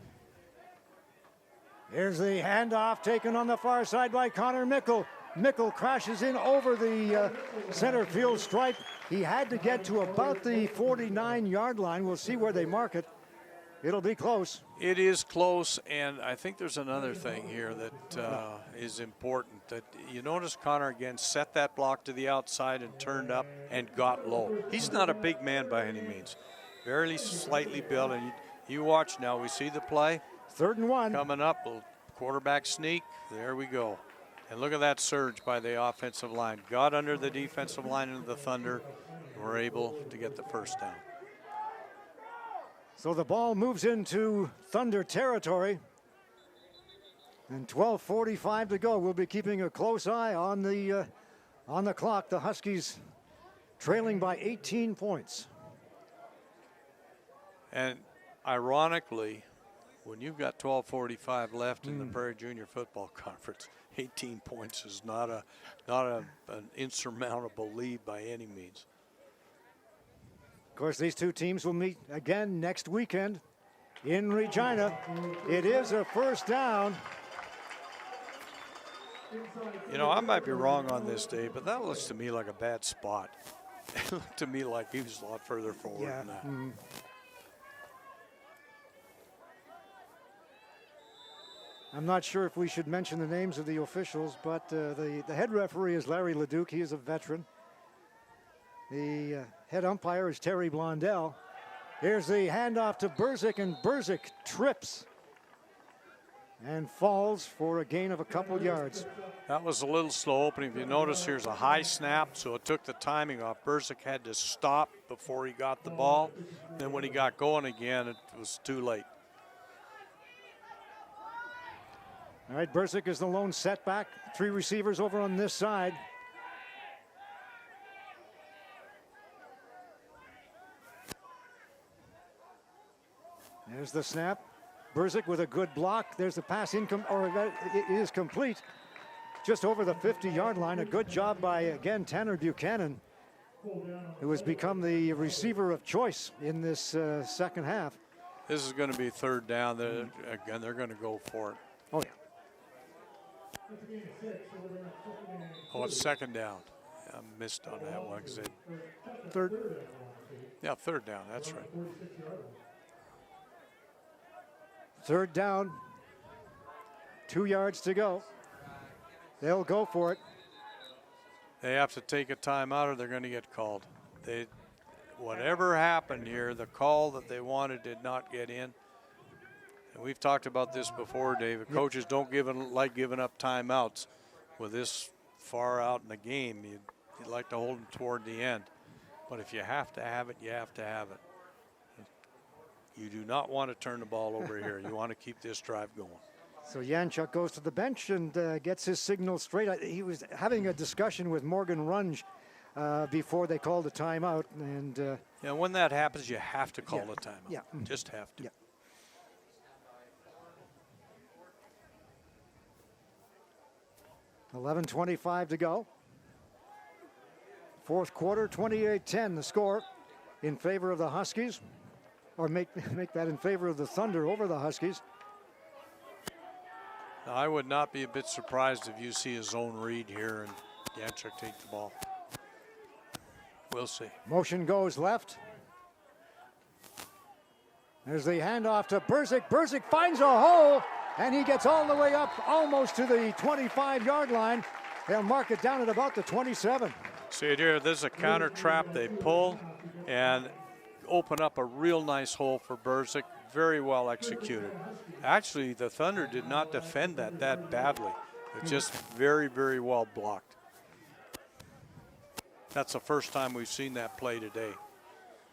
Speaker 2: Here's the handoff taken on the far side by Connor Mickle. Mickle crashes in over the center field stripe. He had to get to about the 49-yard line. We'll see where they mark it. It'll be close.
Speaker 3: It is close, and I think there's another thing here that is important. That you notice Connor again set that block to the outside and turned up and got low. He's not a big man by any means. Barely slightly built, and you watch now. We see the play.
Speaker 2: 3rd and 1.
Speaker 3: Coming up, a quarterback sneak. There we go. And look at that surge by the offensive line. Got under the defensive line of the Thunder. We're able to get the first down.
Speaker 2: So the ball moves into Thunder territory. And 12:45 to go. We'll be keeping a close eye on the clock. The Huskies trailing by 18 points.
Speaker 3: And ironically, when you've got 12:45 left in the Prairie Junior Football Conference, 18 points is not an insurmountable lead by any means.
Speaker 2: Of course, these two teams will meet again next weekend in Regina. It is a first down.
Speaker 3: You know, I might be wrong on this, Dave, but that looks to me like a bad spot. It looked to me like he was a lot further forward than that.
Speaker 2: I'm not sure if we should mention the names of the officials, but the head referee is Larry Leduc. He is a veteran. The head umpire is Terry Blondell. Here's the handoff to Berzik, and Berzik trips and falls for a gain of a couple yards.
Speaker 3: That was a little slow opening. If you notice, here's a high snap, so it took the timing off. Berzik had to stop before he got the ball. Then when he got going again, it was too late.
Speaker 2: All right, Berzik is the lone setback. 3 receivers over on this side. There's the snap. Berzik with a good block. There's the pass it is complete. Just over the 50-yard line. A good job by, again, Tanner Buchanan, who has become the receiver of choice in this second half.
Speaker 3: This is going to be 3rd down. Again, they're going to go for it.
Speaker 2: Oh, yeah.
Speaker 3: Oh, it's 2nd down. I missed on that one.
Speaker 2: Third.
Speaker 3: Yeah, 3rd down. That's right.
Speaker 2: 3rd down. 2 yards to go. They'll go for it.
Speaker 3: They have to take a timeout or they're going to get called. Whatever happened here, the call that they wanted did not get in. And we've talked about this before, David. Coaches don't like giving up timeouts. With this far out in the game, you'd like to hold them toward the end. But if you have to have it, you have to have it. You do not want to turn the ball over here. You want to keep this drive going.
Speaker 2: So Janchuk goes to the bench and gets his signal straight. He was having a discussion with Morgan Runge before they called a timeout. And
Speaker 3: yeah, when that happens, you have to call a timeout.
Speaker 2: Yeah.
Speaker 3: Just have to.
Speaker 2: Yeah. 11:25 to go. 4th quarter, 28-10 the score in favor of the Huskies. Or make that in favor of the Thunder over the Huskies.
Speaker 3: Now, I would not be a bit surprised if you see a zone read here and Janchuk take the ball. We'll see.
Speaker 2: Motion goes left. There's the handoff to Berzik. Berzik finds a hole And he gets all the way up almost to the 25-yard line. They'll mark it down at about the 27.
Speaker 3: See it here, this is a counter trap they pull and open up a real nice hole for Rozak. Very well executed. Actually, the Thunder did not defend that badly. It's just very, very well blocked. That's the first time we've seen that play today.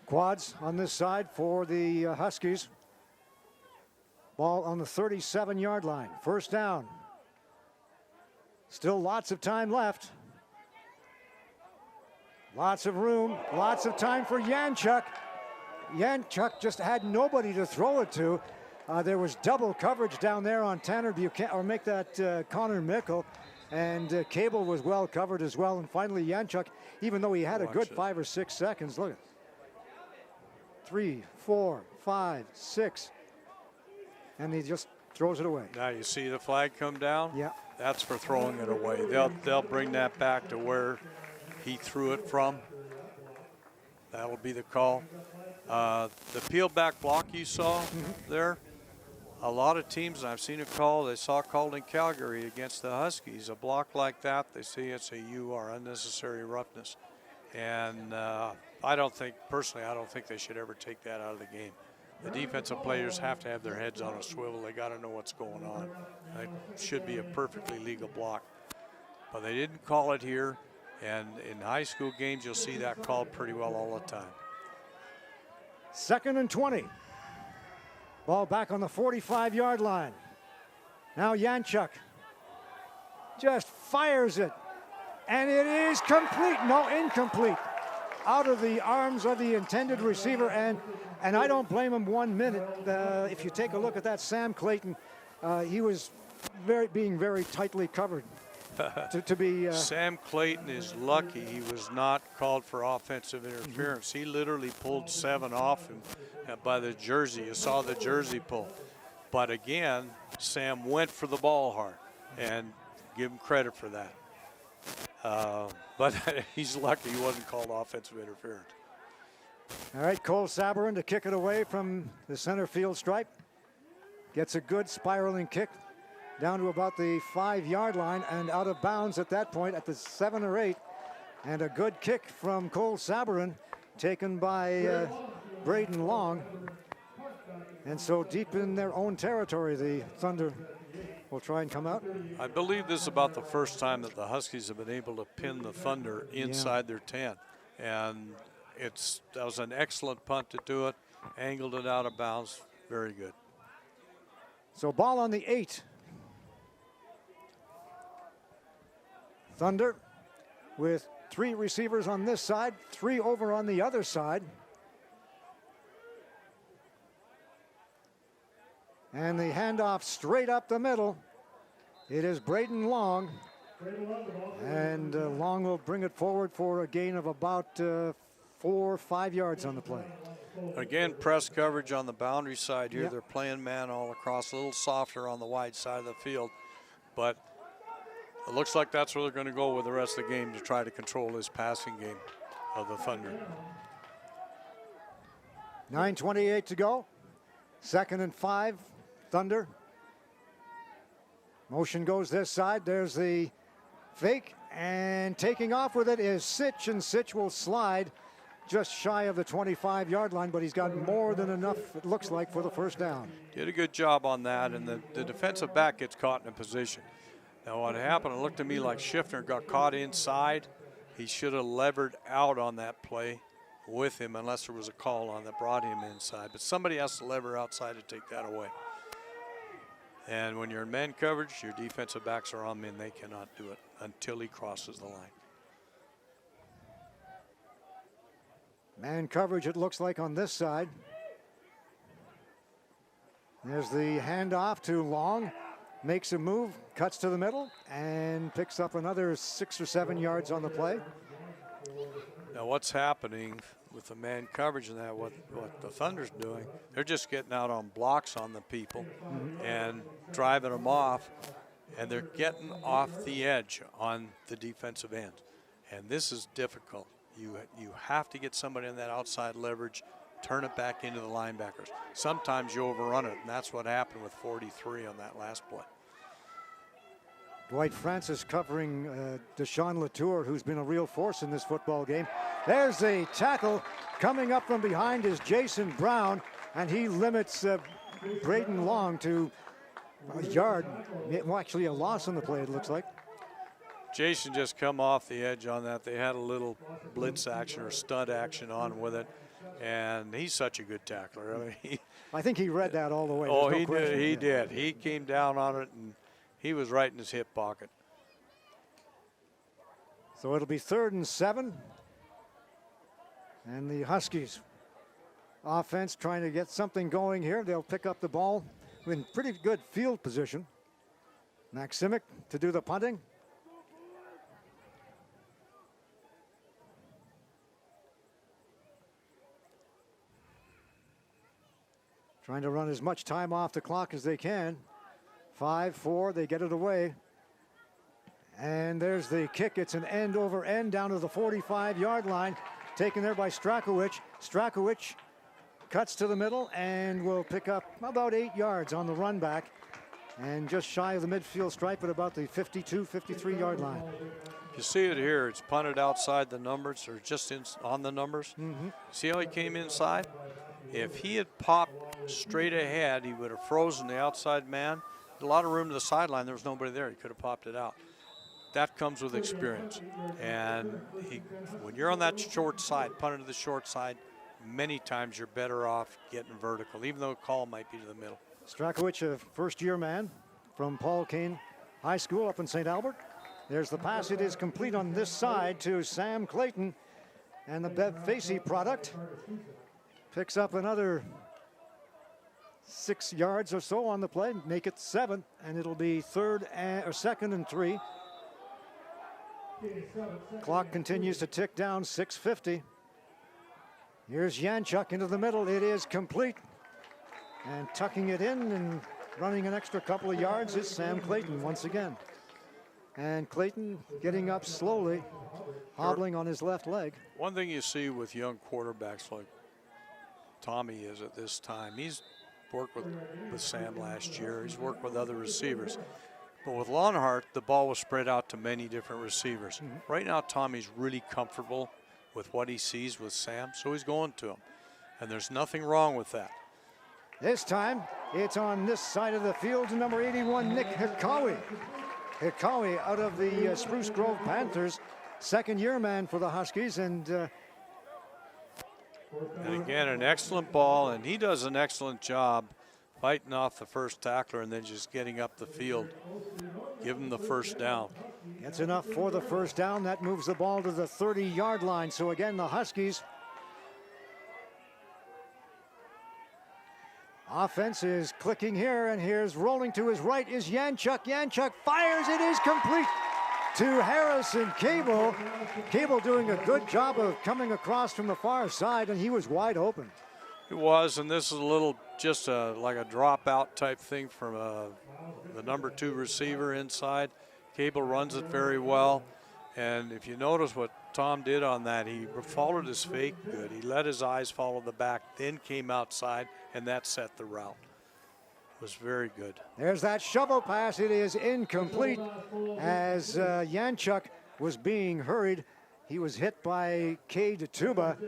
Speaker 2: Quads on this side for the Huskies. Ball on the 37-yard line. First down. Still lots of time left. Lots of room, lots of time for Yanchuk. Yanchuk just had nobody to throw it to. There was double coverage down there on Tanner Buchanan, or make that Connor Mickle, and Cable was well covered as well. And finally Yanchuk, even though he had a good 5 or 6 seconds, look at 3, 4, 5, 6, and he just throws it away.
Speaker 3: Now you see the flag come down?
Speaker 2: Yeah.
Speaker 3: That's for throwing it away. They'll bring that back to where he threw it from. That'll be the call. The peel back block you saw there, a lot of teams, and I've seen it called, they saw it called in Calgary against the Huskies. A block like that, they say it's a UR, unnecessary roughness. And I don't think they should ever take that out of the game. The defensive players have to have their heads on a swivel. They got to know what's going on. It should be a perfectly legal block. But they didn't call it here. And in high school games, you'll see that called pretty well all the time.
Speaker 2: 2nd and 20. Ball back on the 45-yard line. Now Yanchuk just fires it. And it is complete. No, incomplete. Out of the arms of the intended receiver. And I don't blame him 1 minute. If you take a look at that, Sam Clayton, he was being very tightly covered. to be
Speaker 3: Sam Clayton is lucky he was not called for offensive interference. He literally pulled 7 off him by the jersey. You saw the jersey pull. But again, Sam went for the ball hard, and give him credit for that. But he's lucky he wasn't called offensive interference.
Speaker 2: All right, Cole Sabarin to kick it away from the center field stripe. Gets a good spiraling kick down to about the 5-yard line and out of bounds at that point at the 7 or 8. And a good kick from Cole Sabarin, taken by Braden Long. And so deep in their own territory, the Thunder will try and come out.
Speaker 3: I believe this is about the first time that the Huskies have been able to pin the Thunder inside their 10. And that was an excellent punt to do it. Angled it out of bounds. Very good.
Speaker 2: So ball on the 8. Thunder with 3 receivers on this side, 3 over on the other side. And the handoff straight up the middle. It is Braden Long. And Long will bring it forward for a gain of about 4 or 5 yards on the play.
Speaker 3: Again, press coverage on the boundary side here.
Speaker 2: Yep.
Speaker 3: They're playing man all across, a little softer on the wide side of the field. But it looks like that's where they're going to go with the rest of the game to try to control this passing game of the Thunder.
Speaker 2: 9:28 to go. 2nd and 5, Thunder. Motion goes this side. There's the fake, and taking off with it is Sitch, and Sitch will slide just shy of the 25-yard line, but he's got more than enough, it looks like, for the first down.
Speaker 3: Did a good job on that, and the defensive back gets caught in a position. Now what happened, it looked to me like Schiffner got caught inside. He should have levered out on that play with him, unless there was a call on that brought him inside. But somebody has to lever outside to take that away. And when you're in man coverage, your defensive backs are on men. They cannot do it until he crosses the line.
Speaker 2: Man coverage, it looks like, on this side. There's the handoff to Long. Makes a move, cuts to the middle, and picks up another 6 or 7 yards on the play.
Speaker 3: Now what's happening with the man coverage and that, what the Thunder's doing, they're just getting out on blocks on the people and driving them off, and they're getting off the edge on the defensive end. And this is difficult. You have to get somebody on that outside leverage turn it back into the linebackers. Sometimes you overrun it, and that's what happened with 43 on that last play.
Speaker 2: Dwight Francis covering Deshaun Latour, who's been a real force in this football game. There's a tackle. Coming up from behind is Jason Brown, and he limits Braden Long to a yard. Well, actually a loss on the play, it looks like.
Speaker 3: Jason just come off the edge on that. They had a little blitz action or stud action on with it, and he's such a good tackler. I mean,
Speaker 2: I think he read that all the way.
Speaker 3: Oh,
Speaker 2: There's
Speaker 3: he
Speaker 2: no question.
Speaker 3: did. He
Speaker 2: Yeah.
Speaker 3: did. He came down on it, and he was right in his hip pocket.
Speaker 2: So it'll be 3rd and 7. And the Huskies offense trying to get something going here. They'll pick up the ball in pretty good field position. Maximic to do the punting. Trying to run as much time off the clock as they can. 5-4, they get it away. And there's the kick. It's an end over end down to the 45-yard line. Taken there by Strakowicz. Strakowicz cuts to the middle and will pick up about 8 yards on the run back. And just shy of the midfield stripe at about the 52, 53-yard line.
Speaker 3: You see it here. It's punted outside the numbers or just on the numbers. See how he came inside? If he had popped straight ahead, he would have frozen the outside man. A lot of room to the sideline. There was nobody there. He could have popped it out. That comes with experience. And when you're on that short side, punted to the short side, many times you're better off getting vertical, even though a call might be to the middle.
Speaker 2: Strakowicz, a first-year man from Paul Kane High School up in St. Albert. There's the pass. It is complete on this side to Sam Clayton. And the Bev Facey product picks up another 6 yards or so on the play, make it 7, and it'll be 2nd and 3. Clock continues to tick down, 6:50. Here's Yanchuk into the middle. It is complete. And tucking it in and running an extra couple of yards is Sam Clayton once again. And Clayton getting up slowly, hobbling on his left leg.
Speaker 3: One thing you see with young quarterbacks like Tommy is at this time, he's worked with Sam last year. He's worked with other receivers. But with Lonhart, the ball was spread out to many different receivers. Right now, Tommy's really comfortable with what he sees with Sam, so he's going to him. And there's nothing wrong with that.
Speaker 2: This time, it's on this side of the field to number 81, Nick Hikawi. Hikawi out of the Spruce Grove Panthers, second-year man for the Huskies, and
Speaker 3: again, an excellent ball, and he does an excellent job fighting off the first tackler and then just getting up the field. Give him the first down.
Speaker 2: Gets enough for the first down. That moves the ball to the 30-yard line. So again, the Huskies offense is clicking here, and here's rolling to his right is Yanchuk. Yanchuk fires. It is complete to Harrison Cable. Cable doing a good job of coming across from the far side, and he was wide open.
Speaker 3: It was, and this is a little just like a dropout type thing from the number 2 receiver inside. Cable runs it very well, and if you notice what Tom did on that, he followed his fake good. He let his eyes follow the back, then came outside, and that set the route. It was very good.
Speaker 2: There's that shovel pass. It is incomplete as Yanchuk was being hurried. He was hit by Cade Tuba.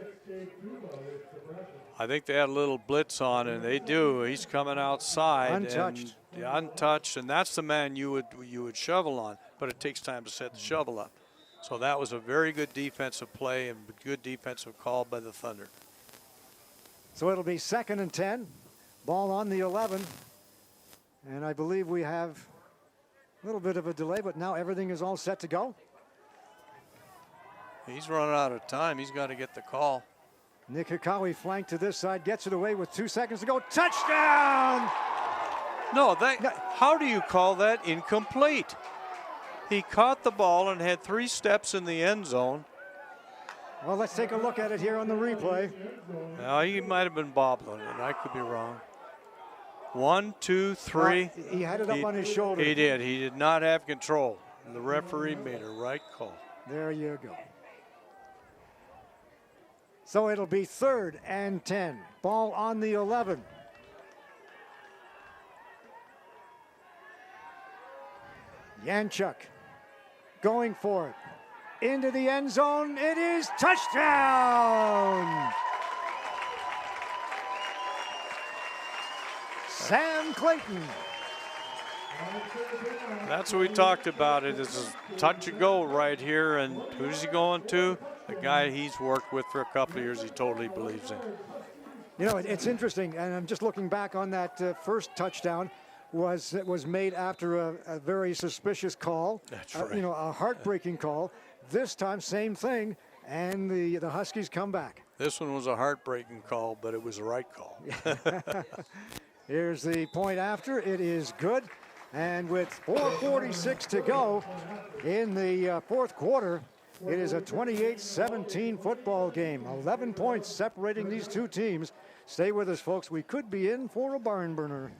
Speaker 3: I think they had a little blitz on, and they do. He's coming outside.
Speaker 2: Untouched.
Speaker 3: And, untouched, and that's the man you would shovel on, but it takes time to set the shovel up. So that was a very good defensive play and good defensive call by the Thunder.
Speaker 2: So it'll be 2nd and 10. Ball on the 11. And I believe we have a little bit of a delay, but now everything is all set to go.
Speaker 3: He's running out of time. He's got to get the call.
Speaker 2: Nick Hikawi flanked to this side, gets it away with 2 seconds to go. Touchdown!
Speaker 3: No, how do you call that incomplete? He caught the ball and had 3 steps in the end zone.
Speaker 2: Well, let's take a look at it here on the replay.
Speaker 3: Now, he might have been bobbling, and I could be wrong. 1, 2, 3.
Speaker 2: He had it up on his shoulder.
Speaker 3: He did. He did not have control. And the referee made a right call.
Speaker 2: There you go. So it'll be 3rd and 10. Ball on the 11. Yanchuk going for it. Into the end zone. It is touchdown! Sam Clayton.
Speaker 3: That's what we talked about. It is a touch and go right here. And who's he going to? The guy he's worked with for a couple of years, he totally believes in.
Speaker 2: You know, it's interesting, and I'm just looking back on that first touchdown. Was made after a very suspicious call.
Speaker 3: That's right.
Speaker 2: You know, a heartbreaking call. This time, same thing, and the Huskies come back.
Speaker 3: This one was a heartbreaking call, but it was the right call.
Speaker 2: Here's the point after. It is good. And with 4:46 to go in the fourth quarter, it is a 28-17 football game. 11 points separating these two teams. Stay with us, folks. We could be in for a barn burner.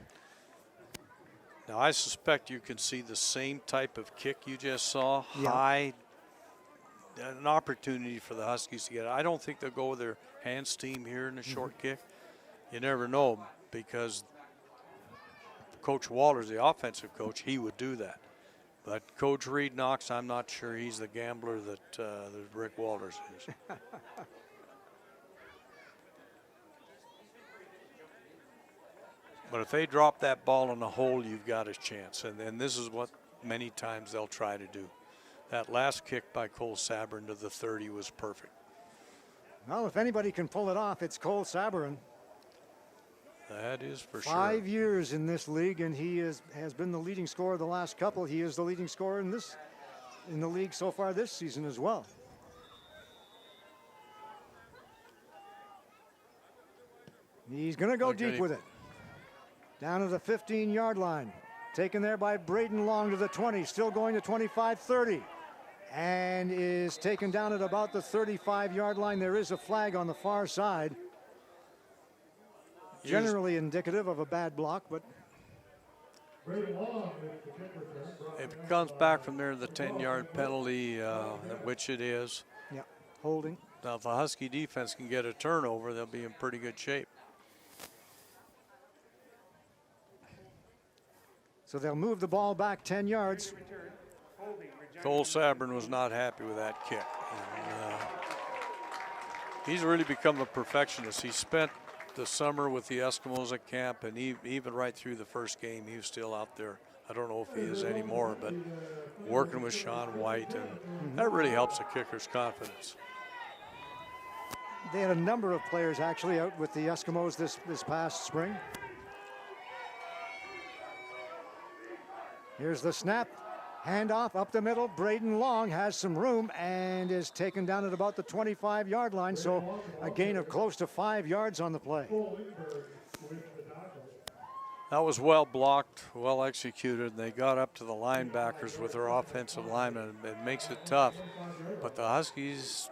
Speaker 3: Now, I suspect you can see the same type of kick you just saw.
Speaker 2: Yeah.
Speaker 3: High, an opportunity for the Huskies to get it. I don't think they'll go with their hands team here in a short kick. You never know, because Coach Walters, the offensive coach, he would do that. But Coach Reed Knox, I'm not sure he's the gambler that Rick Walters is. But if they drop that ball in the hole, you've got a chance. And this is what many times they'll try to do. That last kick by Cole Sabrin to the 30 was perfect.
Speaker 2: Well, if anybody can pull it off, it's Cole Sabrin.
Speaker 3: That is for sure.
Speaker 2: 5 years in this league, and he has been the leading scorer the last couple. He is the leading scorer in the league so far this season as well. He's going to go deep with it. Down to the 15-yard line. Taken there by Braden Long to the 20. Still going to 25-30. And is taken down at about the 35-yard line. There is a flag on the far side. Generally indicative of a bad block, but
Speaker 3: if it comes back from there, the 10-yard penalty, which it is.
Speaker 2: Yeah, holding.
Speaker 3: Now, if the Husky defense can get a turnover, they'll be in pretty good shape.
Speaker 2: So they'll move the ball back 10 yards.
Speaker 3: Cole Sabrin was not happy with that kick. And, he's really become a perfectionist. He spent the summer with the Eskimos at camp, and even right through the first game, he was still out there. I don't know if he is anymore, but working with Sean White, and that really helps a kicker's confidence.
Speaker 2: They had a number of players actually out with the Eskimos this past spring. Here's the snap. Handoff up the middle. Braden Long has some room and is taken down at about the 25-yard line. So a gain of close to 5 yards on the play.
Speaker 3: That was well blocked, well executed. They got up to the linebackers with their offensive linemen. It makes it tough. But the Huskies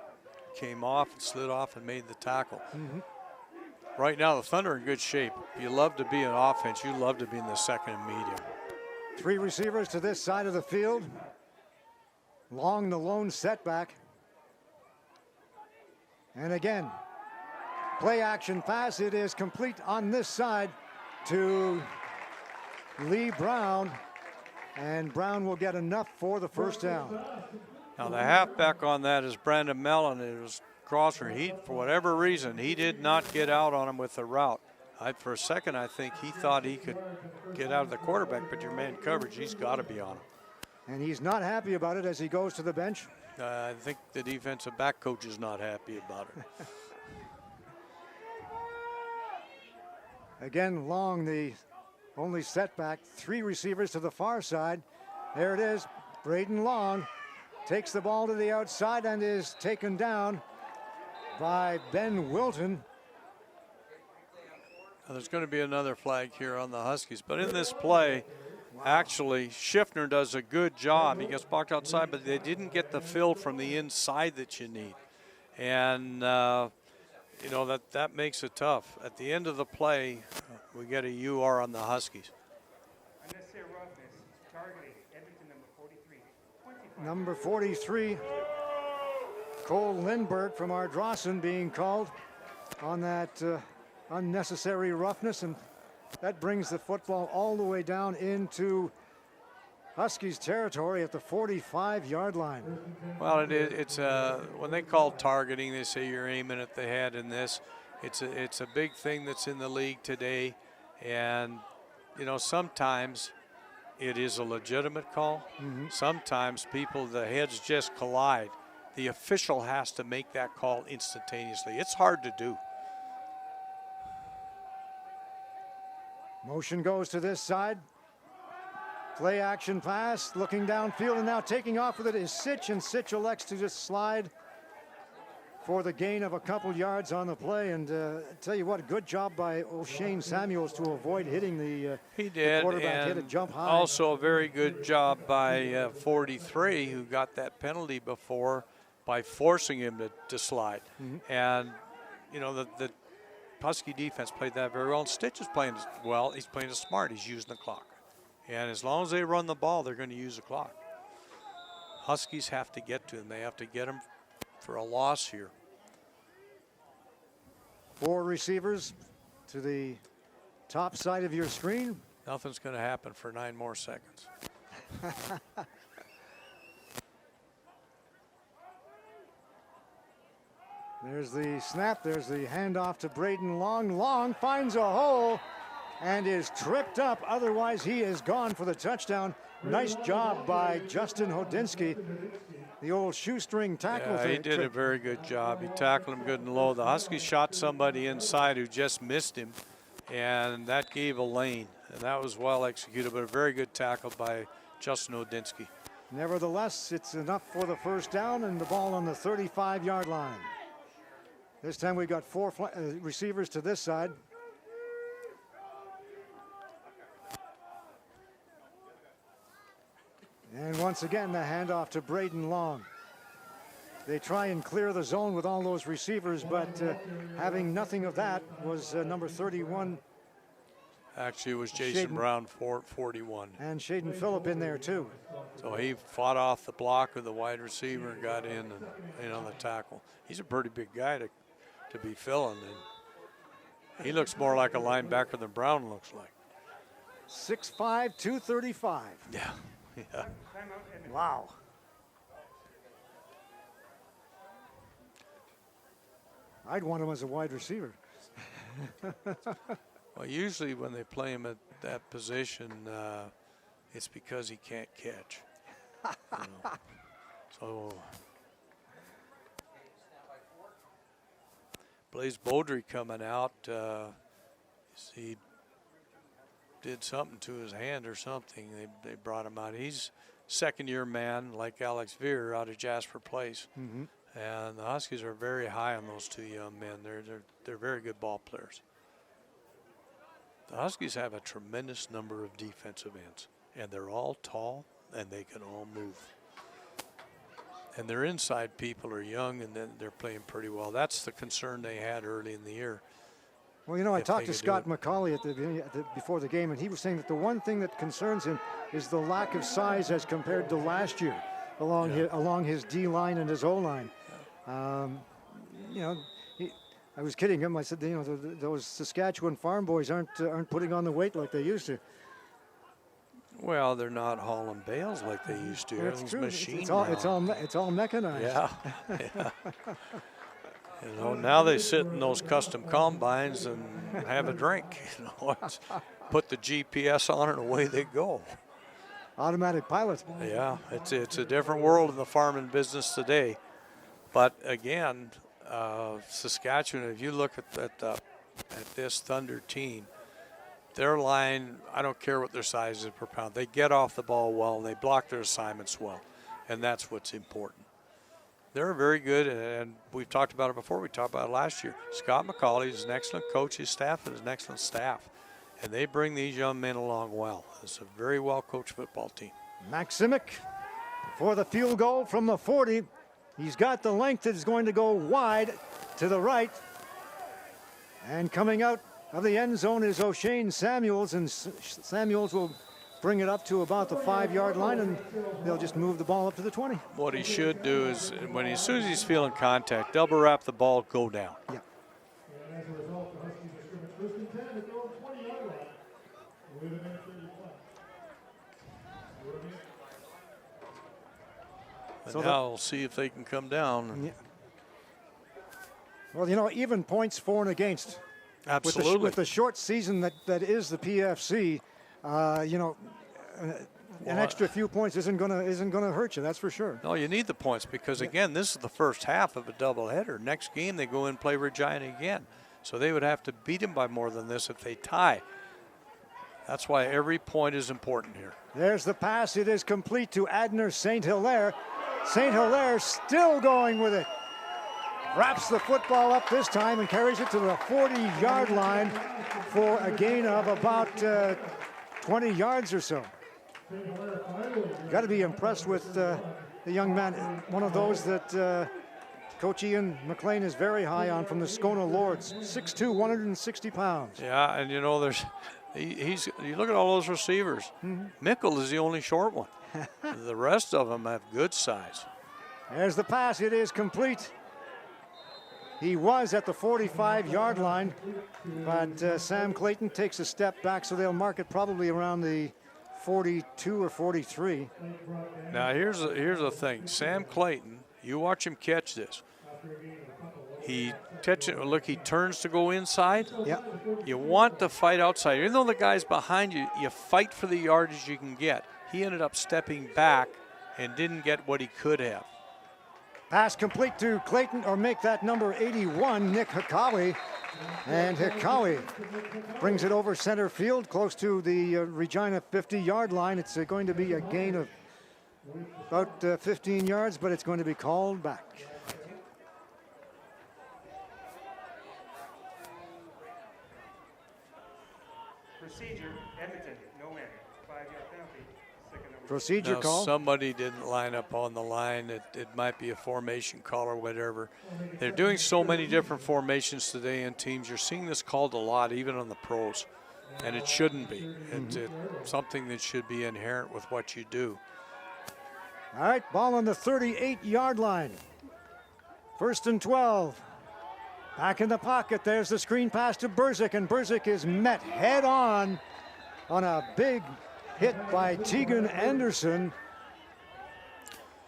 Speaker 3: came off and slid off and made the tackle. Right now, the Thunder are in good shape. You love to be in offense. You love to be in the second and medium.
Speaker 2: 3 receivers to this side of the field. Long, the lone setback. And again, play action pass. It is complete on this side to Lee Brown. And Brown will get enough for the first down.
Speaker 3: Now the halfback on that is Brandon Mellon. It was Crosser. For whatever reason, he did not get out on him with the route. For a second, I think he thought he could get out of the quarterback, but your man coverage, he's got to be on him.
Speaker 2: And he's not happy about it as he goes to the bench.
Speaker 3: I think the defensive back coach is not happy about it.
Speaker 2: Again, Long, the only setback. 3 receivers to the far side. There it is. Braden Long takes the ball to the outside and is taken down by Ben Wilton.
Speaker 3: Now, there's going to be another flag here on the Huskies. But in this play, actually, Schiffner does a good job. He gets blocked outside, but they didn't get the fill from the inside that you need. And, you know, that makes it tough. At the end of the play, we get a UR on the Huskies.
Speaker 7: Unnecessary roughness, targeting Edmonton number 43.
Speaker 2: Number 43, Cole Lindbergh from Ardrossan being called on that unnecessary roughness, and that brings the football all the way down into Huskies territory at the 45-yard line.
Speaker 3: Well, it's when they call targeting, they say you're aiming at the head in this. It's a big thing that's in the league today, and you know, sometimes it is a legitimate call. Sometimes the heads just collide. The official has to make that call instantaneously. It's hard to do.
Speaker 2: Motion goes to this side. Play action pass, looking downfield, and now taking off with it is Sitch, and Sitch elects to just slide for the gain of a couple yards on the play. And tell you what, good job by O'Shane Samuels to avoid hitting the quarterback, hit a jump high.
Speaker 3: Also a very good job by 43, who got that penalty before, by forcing him to slide. And you know, the Husky defense played that very well, and Stitch is playing well. He's playing it smart. He's using the clock. And as long as they run the ball, they're going to use the clock. Huskies have to get to him. They have to get him for a loss here.
Speaker 2: 4 receivers to the top side of your screen.
Speaker 3: Nothing's going to happen for 9 more seconds.
Speaker 2: There's the snap. There's the handoff to Braden Long. Long finds a hole and is tripped up. Otherwise, he is gone for the touchdown. Nice job by Justin Hodinsky. The old shoestring tackle.
Speaker 3: Yeah, he did a very good job. He tackled him good and low. The Huskies shot somebody inside who just missed him, and that gave a lane. And that was well executed, but a very good tackle by Justin Hodinsky.
Speaker 2: Nevertheless, it's enough for the first down, and the ball on the 35-yard line. This time we've got 4 receivers to this side. And once again, the handoff to Braden Long. They try and clear the zone with all those receivers, but having nothing of that was number 31.
Speaker 3: Actually, it was Jason Brown, 41.
Speaker 2: And Shaden Phillip in there, too.
Speaker 3: So he fought off the block of the wide receiver and got in and on the tackle. He's a pretty big guy to be filling. And he looks more like a linebacker than Brown looks like.
Speaker 2: 6'5", 235.
Speaker 3: Yeah. Yeah.
Speaker 2: Wow. I'd want him as a wide receiver.
Speaker 3: Well, usually when they play him at that position, it's because he can't catch. You know. So Blaze Beaudry coming out, he did something to his hand or something. They brought him out. He's second-year man like Alex Veer out of Jasper Place. And the Huskies are very high on those 2 young men. They're very good ball players. The Huskies have a tremendous number of defensive ends, and they're all tall and they can all move. And their inside people are young, and then they're playing pretty well. That's the concern they had early in the year.
Speaker 2: Well, you know, I talked to Scott McCauley before the game, and he was saying that the one thing that concerns him is the lack of size as compared to last year along his D line and his O line. You know, I was kidding him. I said, you know, those Saskatchewan farm boys aren't putting on the weight like they used to.
Speaker 3: Well, they're not hauling bales like they used to.
Speaker 2: That's true.
Speaker 3: Machine
Speaker 2: it's all mechanized.
Speaker 3: Yeah. Yeah. You know, now they sit in those custom combines and have a drink. You know, put the GPS on it and away they go.
Speaker 2: Automatic pilot.
Speaker 3: Yeah, it's a different world in the farming business today. But again, Saskatchewan, if you look at this Thunder team, their line, I don't care what their size is per pound. They get off the ball well, and they block their assignments well, and that's what's important. They're very good, and we've talked about it before. We talked about it last year. Scott McCauley is an excellent coach. His staff is an excellent staff, and they bring these young men along well. It's a very well-coached football team.
Speaker 2: Maximic for the field goal from the 40. He's got the length that is going to go wide to the right. And coming out of the end zone is O'Shane Samuels, and Samuels will bring it up to about the 5-yard line, and they'll just move the ball up to the 20.
Speaker 3: What he should do is, as soon as he's feeling contact, double wrap the ball, go down.
Speaker 2: Yeah.
Speaker 4: And as a result, the Huskies are scrimmage first and 10 at their own 20-yard line with a minute 35.
Speaker 3: And
Speaker 2: So
Speaker 3: now we'll see if they can come down.
Speaker 2: Yeah. Well, you know, even points for and against.
Speaker 3: Absolutely.
Speaker 2: With the short season that is the PFC, you know, an extra few points isn't gonna hurt you. That's for sure.
Speaker 3: No, you need the points because, again, this is the first half of a doubleheader. Next game, they go in and play Regina again. So they would have to beat them by more than this if they tie. That's why every point is important here.
Speaker 2: There's the pass. It is complete to Adner St. Hilaire. St. Hilaire still going with it. Wraps the football up this time and carries it to the 40-yard line for a gain of about 20 yards or so. Got to be impressed with the young man. One of those that Coach Ian McLean is very high on from the Scona Lords. 6'2", 160 pounds.
Speaker 3: Yeah, and you know, you look at all those receivers. Mickle is the only short one. The rest of them have good size.
Speaker 2: There's the pass. It is complete. He was at the 45-yard line, but Sam Clayton takes a step back, so they'll mark it probably around the 42 or 43.
Speaker 3: Now here's the thing. Sam Clayton, you watch him catch this. He catches it. Look, he turns to go inside.
Speaker 2: Yeah.
Speaker 3: You want to fight outside. Even though the guy's behind you, you fight for the yardage you can get. He ended up stepping back and didn't get what he could have.
Speaker 2: Pass complete to Clayton, or make that number 81, Nick Hikawi. And Hikawi brings it over center field, close to the Regina 50-yard line. It's going to be a gain of about 15 yards, but it's going to be called back.
Speaker 7: Procedure, Edmonton, no man. 5-yard penalty. Second number.
Speaker 2: Procedure
Speaker 3: Now,
Speaker 2: call.
Speaker 3: somebody didn't line up on the line. It might be a formation call or whatever. They're doing so many different formations today in teams. You're seeing this called a lot, even on the pros, and it shouldn't be. It's something that should be inherent with what you do.
Speaker 2: All right, ball on the 38-yard line. 1st and 12. Back in the pocket. There's the screen pass to Berzik, and Berzik is met head on a big hit by Tegan Anderson.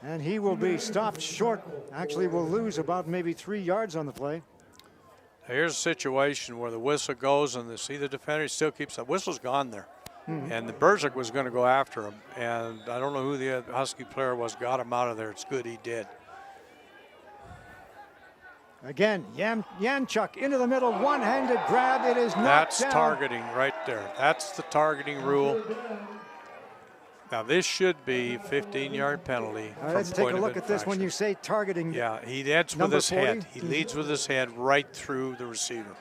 Speaker 2: And he will be stopped short. Actually, will lose about maybe 3 yards on the play.
Speaker 3: Here's a situation where the whistle goes, and the defender still keeps the whistle's gone there. And the Berzik was going to go after him, and I don't know who the Husky player was, got him out of there. It's good he did.
Speaker 2: Again, Yanchuk into the middle, one-handed grab. It is knocked
Speaker 3: That's
Speaker 2: down.
Speaker 3: targeting right there. That's the targeting rule. Now this should be 15-yard penalty.
Speaker 2: All right, let's take a look at this when you say targeting.
Speaker 3: Yeah, he heads with
Speaker 2: Number
Speaker 3: his
Speaker 2: 40?
Speaker 3: head. He leads with his head right through the receiver.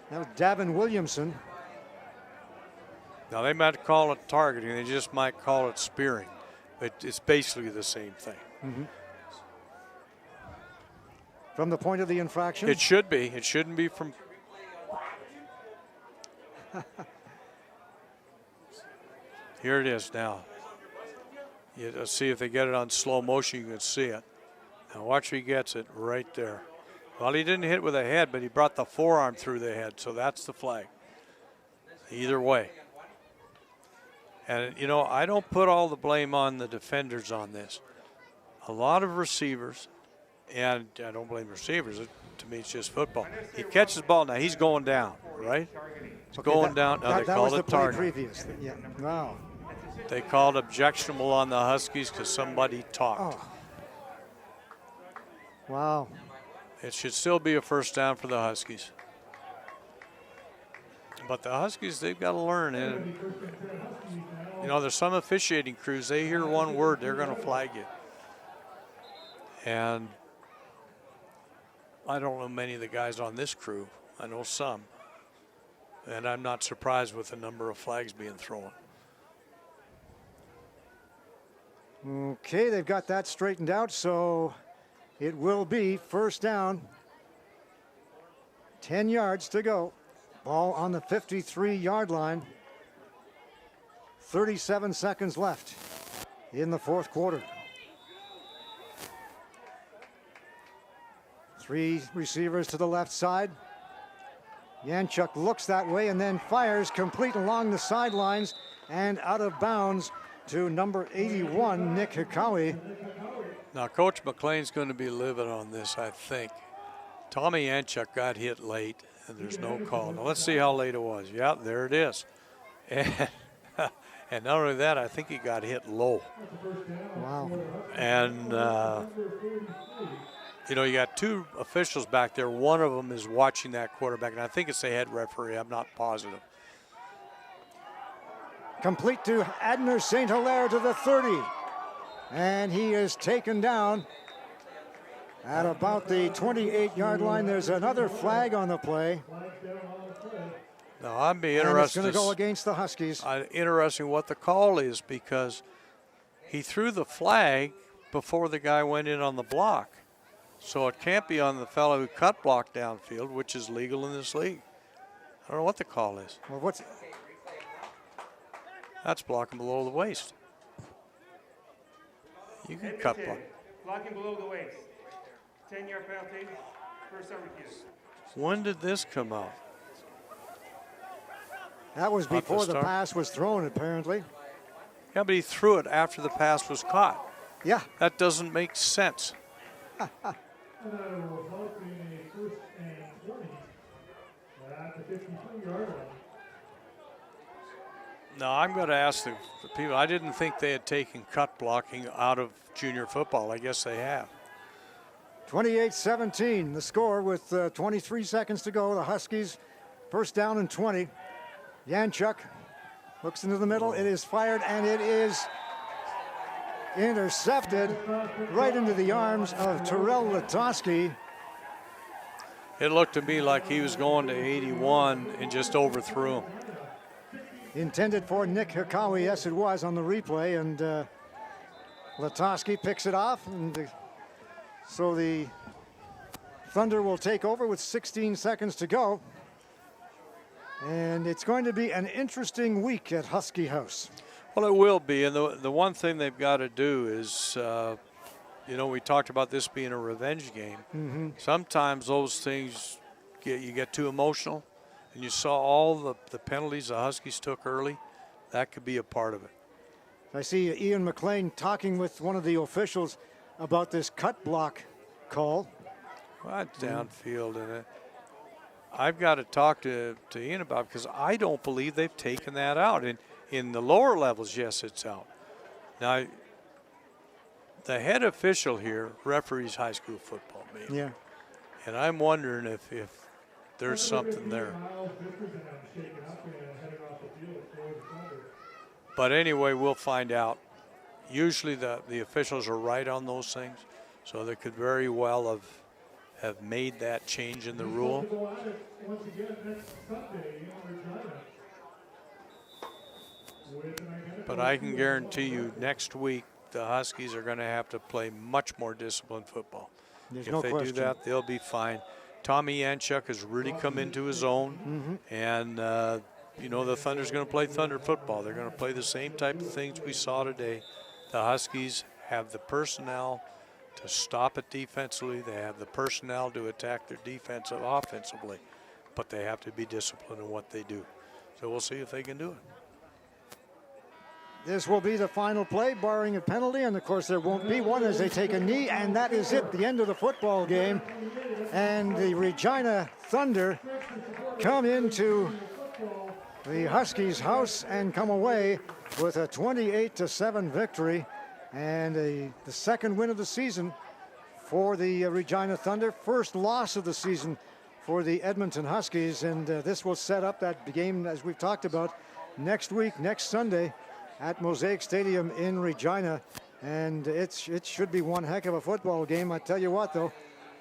Speaker 2: That was Davin Williamson.
Speaker 3: Now they might call it targeting. They just might call it spearing. But it's basically the same thing.
Speaker 2: From the point of the infraction?
Speaker 3: It should be. It shouldn't be from. Here it is now. You see if they get it on slow motion, you can see it. Now watch he gets it right there. Well, he didn't hit with the head, but he brought the forearm through the head, so that's the flag. Either way. And, you know, I don't put all the blame on the defenders on this. A lot of receivers, and I don't blame receivers. To me, it's just football. He catches the ball. Now he's going down, right? He's going down. Now they called it targeting.
Speaker 2: Previous. Yeah. Wow.
Speaker 3: They called objectionable on the Huskies because somebody talked.
Speaker 2: Oh. Wow.
Speaker 3: It should still be a first down for the Huskies. But the Huskies, they've got to learn. And, you know, there's some officiating crews, they hear one word, they're going to flag you. And I don't know many of the guys on this crew. I know some. And I'm not surprised with the number of flags being thrown.
Speaker 2: Okay, they've got that straightened out, so it will be first down. 10 yards to go. Ball on the 53-yard line. 37 seconds left in the fourth quarter. 3 receivers to the left side. Yanchuk looks that way and then fires complete along the sidelines and out of bounds to number 81, Nick Hikawi.
Speaker 3: Now, Coach McLean's going to be livid on this, I think. Tommy Yanchuk got hit late, and there's no call. Now, let's see how late it was. Yeah, there it is. And not only that, I think he got hit low.
Speaker 2: Wow.
Speaker 3: And, you know, you got 2 officials back there. One of them is watching that quarterback, and I think it's the head referee. I'm not positive.
Speaker 2: Complete to Adner St. Hilaire to the 30. And he is taken down at about the 28-yard line. There's another flag on the play.
Speaker 3: Now, I'd be
Speaker 2: And it's
Speaker 3: interested.
Speaker 2: going to go against the Huskies.
Speaker 3: Interesting what the call is, because he threw the flag before the guy went in on the block. So it can't be on the fellow who cut block downfield, which is legal in this league. I don't know what the call is.
Speaker 2: Well,
Speaker 3: That's blocking below the waist. You can cut block.
Speaker 7: Blocking below the waist. 10-yard penalty. First down recuse.
Speaker 3: When did this come out?
Speaker 2: That was
Speaker 3: Not to
Speaker 2: before the
Speaker 3: start.
Speaker 2: pass was thrown, apparently.
Speaker 3: Yeah, but he threw it after the pass was caught.
Speaker 2: Yeah.
Speaker 3: That doesn't make sense.
Speaker 4: And that will result in a first and 20 at the 52-yard line.
Speaker 3: Now, I'm going to ask the people. I didn't think they had taken cut blocking out of junior football. I guess they have.
Speaker 2: 28-17, the score with 23 seconds to go. The Huskies first down and 20. Yanchuk looks into the middle. It is fired, and it is intercepted right into the arms of Terrell Latoski.
Speaker 3: It looked to me like he was going to 81 and just overthrew him.
Speaker 2: Intended for Nick Hikawi, yes it was on the replay, and Latoski picks it off, and so the Thunder will take over with 16 seconds to go. And it's going to be an interesting week at Husky House.
Speaker 3: Well, it will be, and the one thing they've got to do is, you know, we talked about this being a revenge game.
Speaker 2: Mm-hmm.
Speaker 3: Sometimes those things, you get too emotional, and you saw all the penalties the Huskies took early. That could be a part of it.
Speaker 2: I see Ian McLean talking with one of the officials about this cut block call.
Speaker 3: Well, that's downfield, and I've got to talk to Ian about it, because I don't believe they've taken that out. In the lower levels, yes, it's out. Now, the head official here referees high school football, maybe.
Speaker 2: Yeah.
Speaker 3: And I'm wondering if there's something there. But anyway, we'll find out. Usually the officials are right on those things, so they could very well have made that change in the rule.
Speaker 4: Once again, next Sunday in Regina.
Speaker 3: But I can guarantee you next week the Huskies are going to have to play much more disciplined football.
Speaker 2: There's
Speaker 3: If
Speaker 2: no
Speaker 3: they
Speaker 2: question.
Speaker 3: do that, they'll be fine. Tommy Yanchuk has really come into his own, and you know, the Thunder's going to play Thunder football. They're going to play the same type of things we saw today. The Huskies have the personnel to stop it defensively. They have the personnel to attack their defense offensively, but they have to be disciplined in what they do. So we'll see if they can do it.
Speaker 2: This will be the final play, barring a penalty, and of course there won't be one as they take a knee, and that is it, the end of the football game. And the Regina Thunder come into the Huskies' house and come away with a 28-7 victory, and the second win of the season for the Regina Thunder, first loss of the season for the Edmonton Huskies, and this will set up that game, as we've talked about, next week, next Sunday, at Mosaic Stadium in Regina, and it should be one heck of a football game. I tell you what, though,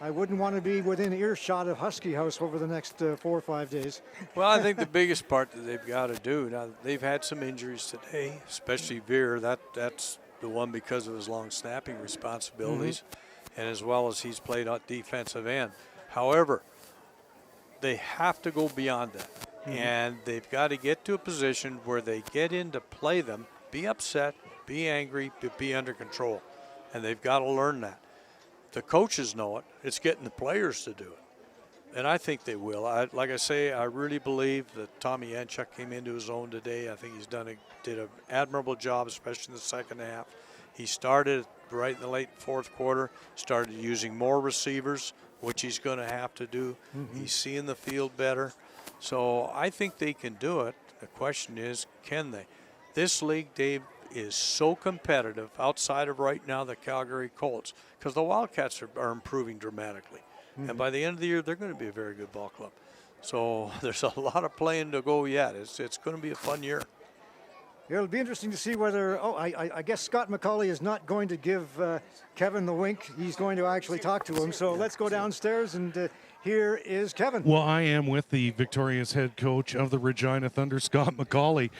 Speaker 2: I wouldn't want to be within earshot of Husky House over the next 4 or 5 days.
Speaker 3: Well, I think the biggest part that they've got to do, now they've had some injuries today, especially Veer. That's the one because of his long snapping responsibilities, and as well as he's played on defensive end. However, they have to go beyond that. And they've got to get to a position where they get in to play them, be upset, be angry, but be under control. And they've got to learn that. The coaches know it. It's getting the players to do it. And I think they will. Like I say, I really believe that Tommy Yanchuk came into his own today. I think he's did an admirable job, especially in the second half. He started right in the late fourth quarter, started using more receivers, which he's going to have to do. He's seeing the field better. So I think they can do it. The question is, can they? This league, Dave, is so competitive outside of right now the Calgary Colts, because the Wildcats are improving dramatically. And by the end of the year, they're going to be a very good ball club. So there's a lot of playing to go yet. It's going to be a fun year.
Speaker 2: It'll be interesting to see whether, I guess Scott McCauley is not going to give Kevin the wink. He's going to actually talk to him. So let's go downstairs, and here is Kevin.
Speaker 1: Well, I am with the victorious head coach of the Regina Thunder, Scott McCauley.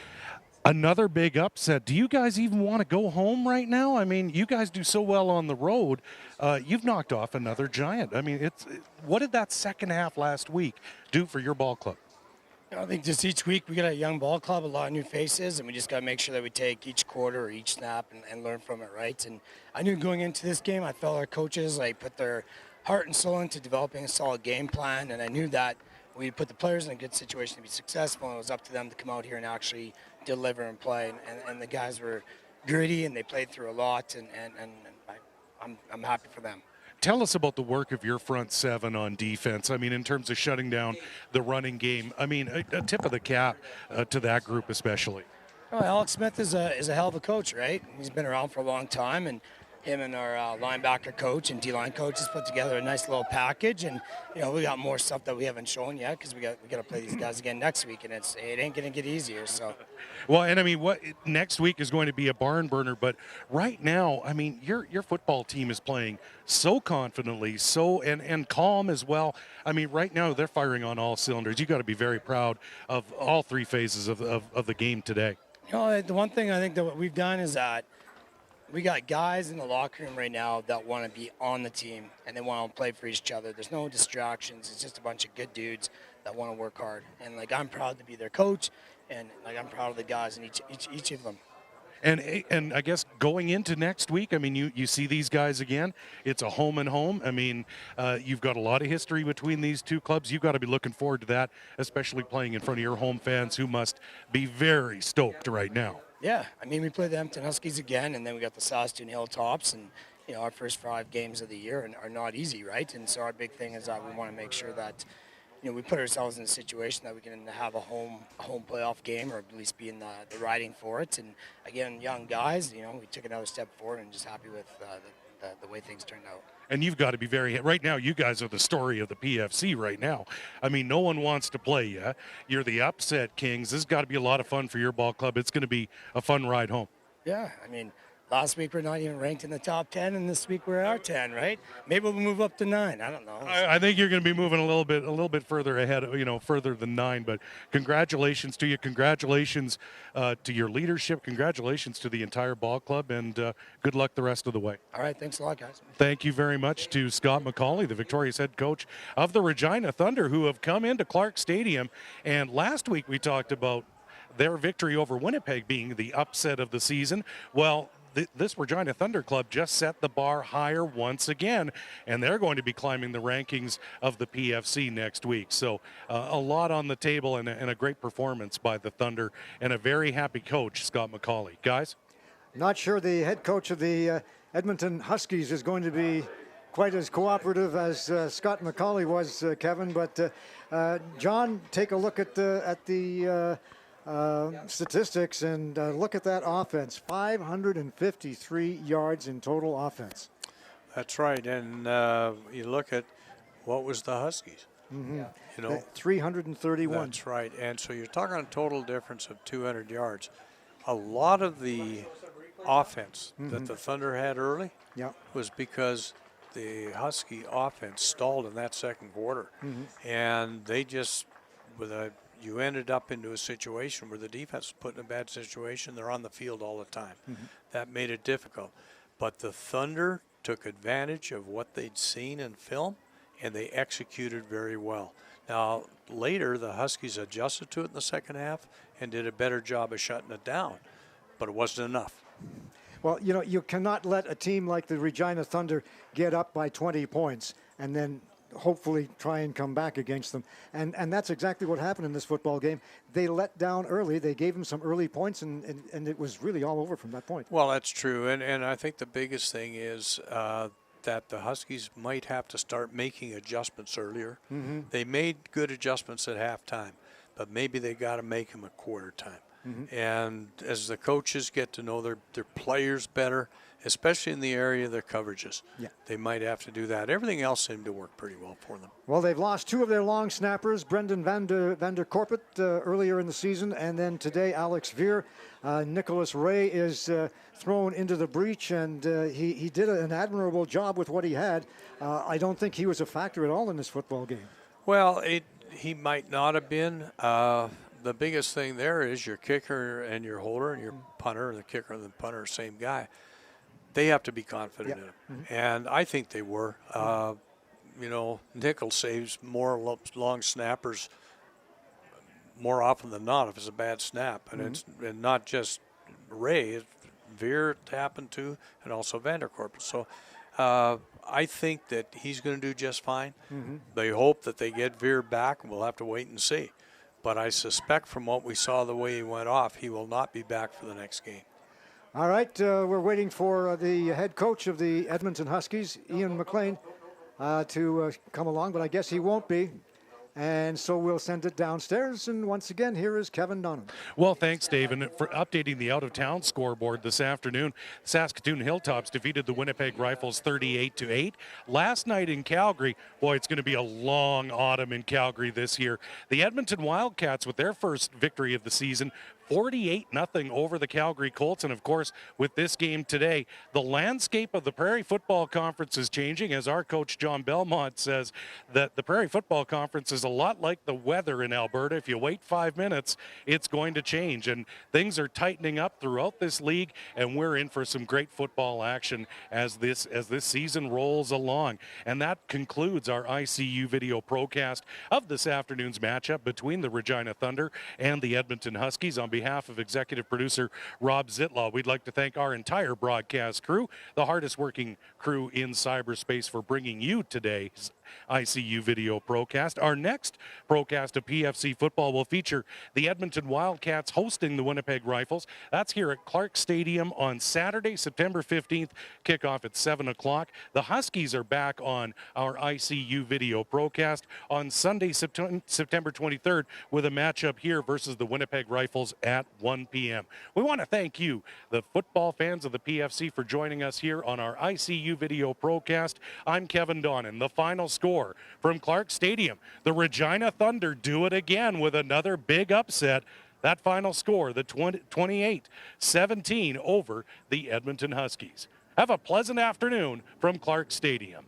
Speaker 1: Another big upset. Do you guys even want to go home right now? I mean, you guys do so well on the road. You've knocked off another giant. I mean, what did that second half last week do for your ball club?
Speaker 8: I think just each week we got a young ball club, a lot of new faces, and we just got to make sure that we take each quarter or each snap and learn from it, right? And I knew going into this game, I felt our coaches put their heart and soul into developing a solid game plan, and I knew that we put the players in a good situation to be successful, and it was up to them to come out here and actually deliver and play. And the guys were gritty, and they played through a lot, and I'm happy for them.
Speaker 1: Tell us about the work of your front seven on defense. I mean, in terms of shutting down the running game. I mean, a tip of the cap to that group especially.
Speaker 8: Well, Alex Smith is a hell of a coach, right? He's been around for a long time, and him and our linebacker coach and D-line coaches put together a nice little package. And we got more stuff that we haven't shown yet because we got to play these guys again next week, and it ain't gonna get easier. So.
Speaker 1: Well, and I mean, next week is going to be a barn burner, but right now, I mean, your football team is playing so confidently, and calm as well. I mean, right now they're firing on all cylinders. You got to be very proud of all three phases of the game today.
Speaker 8: The one thing I think that what we've done is that we got guys in the locker room right now that want to be on the team and they want to play for each other. There's no distractions. It's just a bunch of good dudes that want to work hard. And I'm proud to be their coach, and I'm proud of the guys in each of them.
Speaker 1: And I guess going into next week, I mean, you see these guys again. It's a home and home. I mean, you've got a lot of history between these two clubs. You've got to be looking forward to that, especially playing in front of your home fans who must be very stoked right now.
Speaker 8: Yeah, I mean, we play the Edmonton Huskies again, and then we got the Saskatoon Hilltops, and our first 5 games of the year are not easy, right? And so our big thing is that we want to make sure that we put ourselves in a situation that we can have a home playoff game, or at least be in the riding for it. And again, young guys, we took another step forward, and just happy with the way things turned out.
Speaker 1: And you've got to be right now, you guys are the story of the PFC right now. I mean, no one wants to play you. You're the upset kings. This has got to be a lot of fun for your ball club. It's going to be a fun ride home.
Speaker 8: Yeah, I mean, last week we're not even ranked in the top 10, and this week we're our 10, right? Maybe we'll move up to 9. I don't know.
Speaker 1: I think you're going to be moving a little bit further ahead, further than 9. But congratulations to you. Congratulations to your leadership. Congratulations to the entire ball club, and good luck the rest of the way.
Speaker 8: All right, thanks a lot, guys.
Speaker 1: Thank you very much to Scott McCauley, the victorious head coach of the Regina Thunder, who have come into Clarke Stadium. And last week we talked about their victory over Winnipeg being the upset of the season. Well, this Regina Thunder club just set the bar higher once again, and they're going to be climbing the rankings of the PFC next week. So a lot on the table, and a great performance by the Thunder, and a very happy coach, Scott McCauley. Guys?
Speaker 2: Not sure the head coach of the Edmonton Huskies is going to be quite as cooperative as Scott McCauley was, Kevin. But John, take a look at the statistics and look at that offense. 553 yards in total offense.
Speaker 3: That's right. And you look at what was the Huskies.
Speaker 2: Mm-hmm. 331.
Speaker 3: That's right. And so you're talking a total difference of 200 yards. A lot of the offense that the Thunder had early was because the Husky offense stalled in that second quarter. And they just, you ended up into a situation where the defense was put in a bad situation. They're on the field all the time. That made it difficult. But the Thunder took advantage of what they'd seen in film, and they executed very well. Now, later, the Huskies adjusted to it in the second half and did a better job of shutting it down, but it wasn't enough.
Speaker 2: Well, you know, you cannot let a team like the Regina Thunder get up by 20 points and then hopefully try and come back against them. And that's exactly what happened in this football game. They let down early. They gave them some early points, and it was really all over from that point.
Speaker 3: Well, that's true. And I think the biggest thing is that the Huskies might have to start making adjustments earlier.
Speaker 2: Mm-hmm.
Speaker 3: They made good adjustments at halftime, but maybe they got to make them at quarter time.
Speaker 2: Mm-hmm.
Speaker 3: And as the coaches get to know their players better, especially in the area of their coverages, they might have to do that. Everything else seemed to work pretty well for them.
Speaker 2: Well, they've lost two of their long snappers, Brendan van der Korpet earlier in the season, and then today Alex Veer. Nicholas Ray is thrown into the breach, and he did an admirable job with what he had. I don't think he was a factor at all in this football game.
Speaker 3: Well, he might not have been. The biggest thing there is your kicker and your holder and your punter, and the kicker and the punter are the same guy. They have to be confident in him.
Speaker 2: Mm-hmm.
Speaker 3: And I think they were. You know, Nickel saves more long snappers more often than not if it's a bad snap. And it's and not just Ray, Veer happened to, and also Vanderkorp. So I think that he's going to do just fine.
Speaker 2: Mm-hmm.
Speaker 3: They hope that they get Veer back. We'll have to wait and see. But I suspect from what we saw the way he went off, he will not be back for the next game.
Speaker 2: All right, we're waiting for the head coach of the Edmonton Huskies, Ian McLean, to come along, but I guess he won't be. And so we'll send it downstairs. And once again, here is Kevin Donnan.
Speaker 1: Well, thanks, Dave. And for updating the out-of-town scoreboard this afternoon, Saskatoon Hilltops defeated the Winnipeg Rifles 38-8. Last night in Calgary, boy, it's going to be a long autumn in Calgary this year. The Edmonton Wildcats, with their first victory of the season, 48-0 over the Calgary Colts. And, of course, with this game today, the landscape of the Prairie Football Conference is changing. As our coach, John Belmont, says that the Prairie Football Conference is a lot like the weather in Alberta. If you wait 5 minutes, it's going to change. And things are tightening up throughout this league, and we're in for some great football action as this season rolls along. And that concludes our ICU video procast of this afternoon's matchup between the Regina Thunder and the Edmonton Huskies. On behalf of executive producer Rob Zitlaw, we'd like to thank our entire broadcast crew, the hardest working crew in cyberspace, for bringing you today's ICU video procast. Our next procast of PFC football will feature the Edmonton Wildcats hosting the Winnipeg Rifles. That's here at Clarke Stadium on Saturday, September 15th, kickoff at 7 o'clock. The Huskies are back on our ICU video procast on Sunday, September 23rd, with a matchup here versus the Winnipeg Rifles at 1 p.m. We want to thank you, the football fans of the PFC, for joining us here on our ICU video procast. I'm Kevin Donnan. The final score from Clarke Stadium: the Regina Thunder do it again with another big upset. That final score, the 28-17 over the Edmonton Huskies. Have a pleasant afternoon from Clarke Stadium.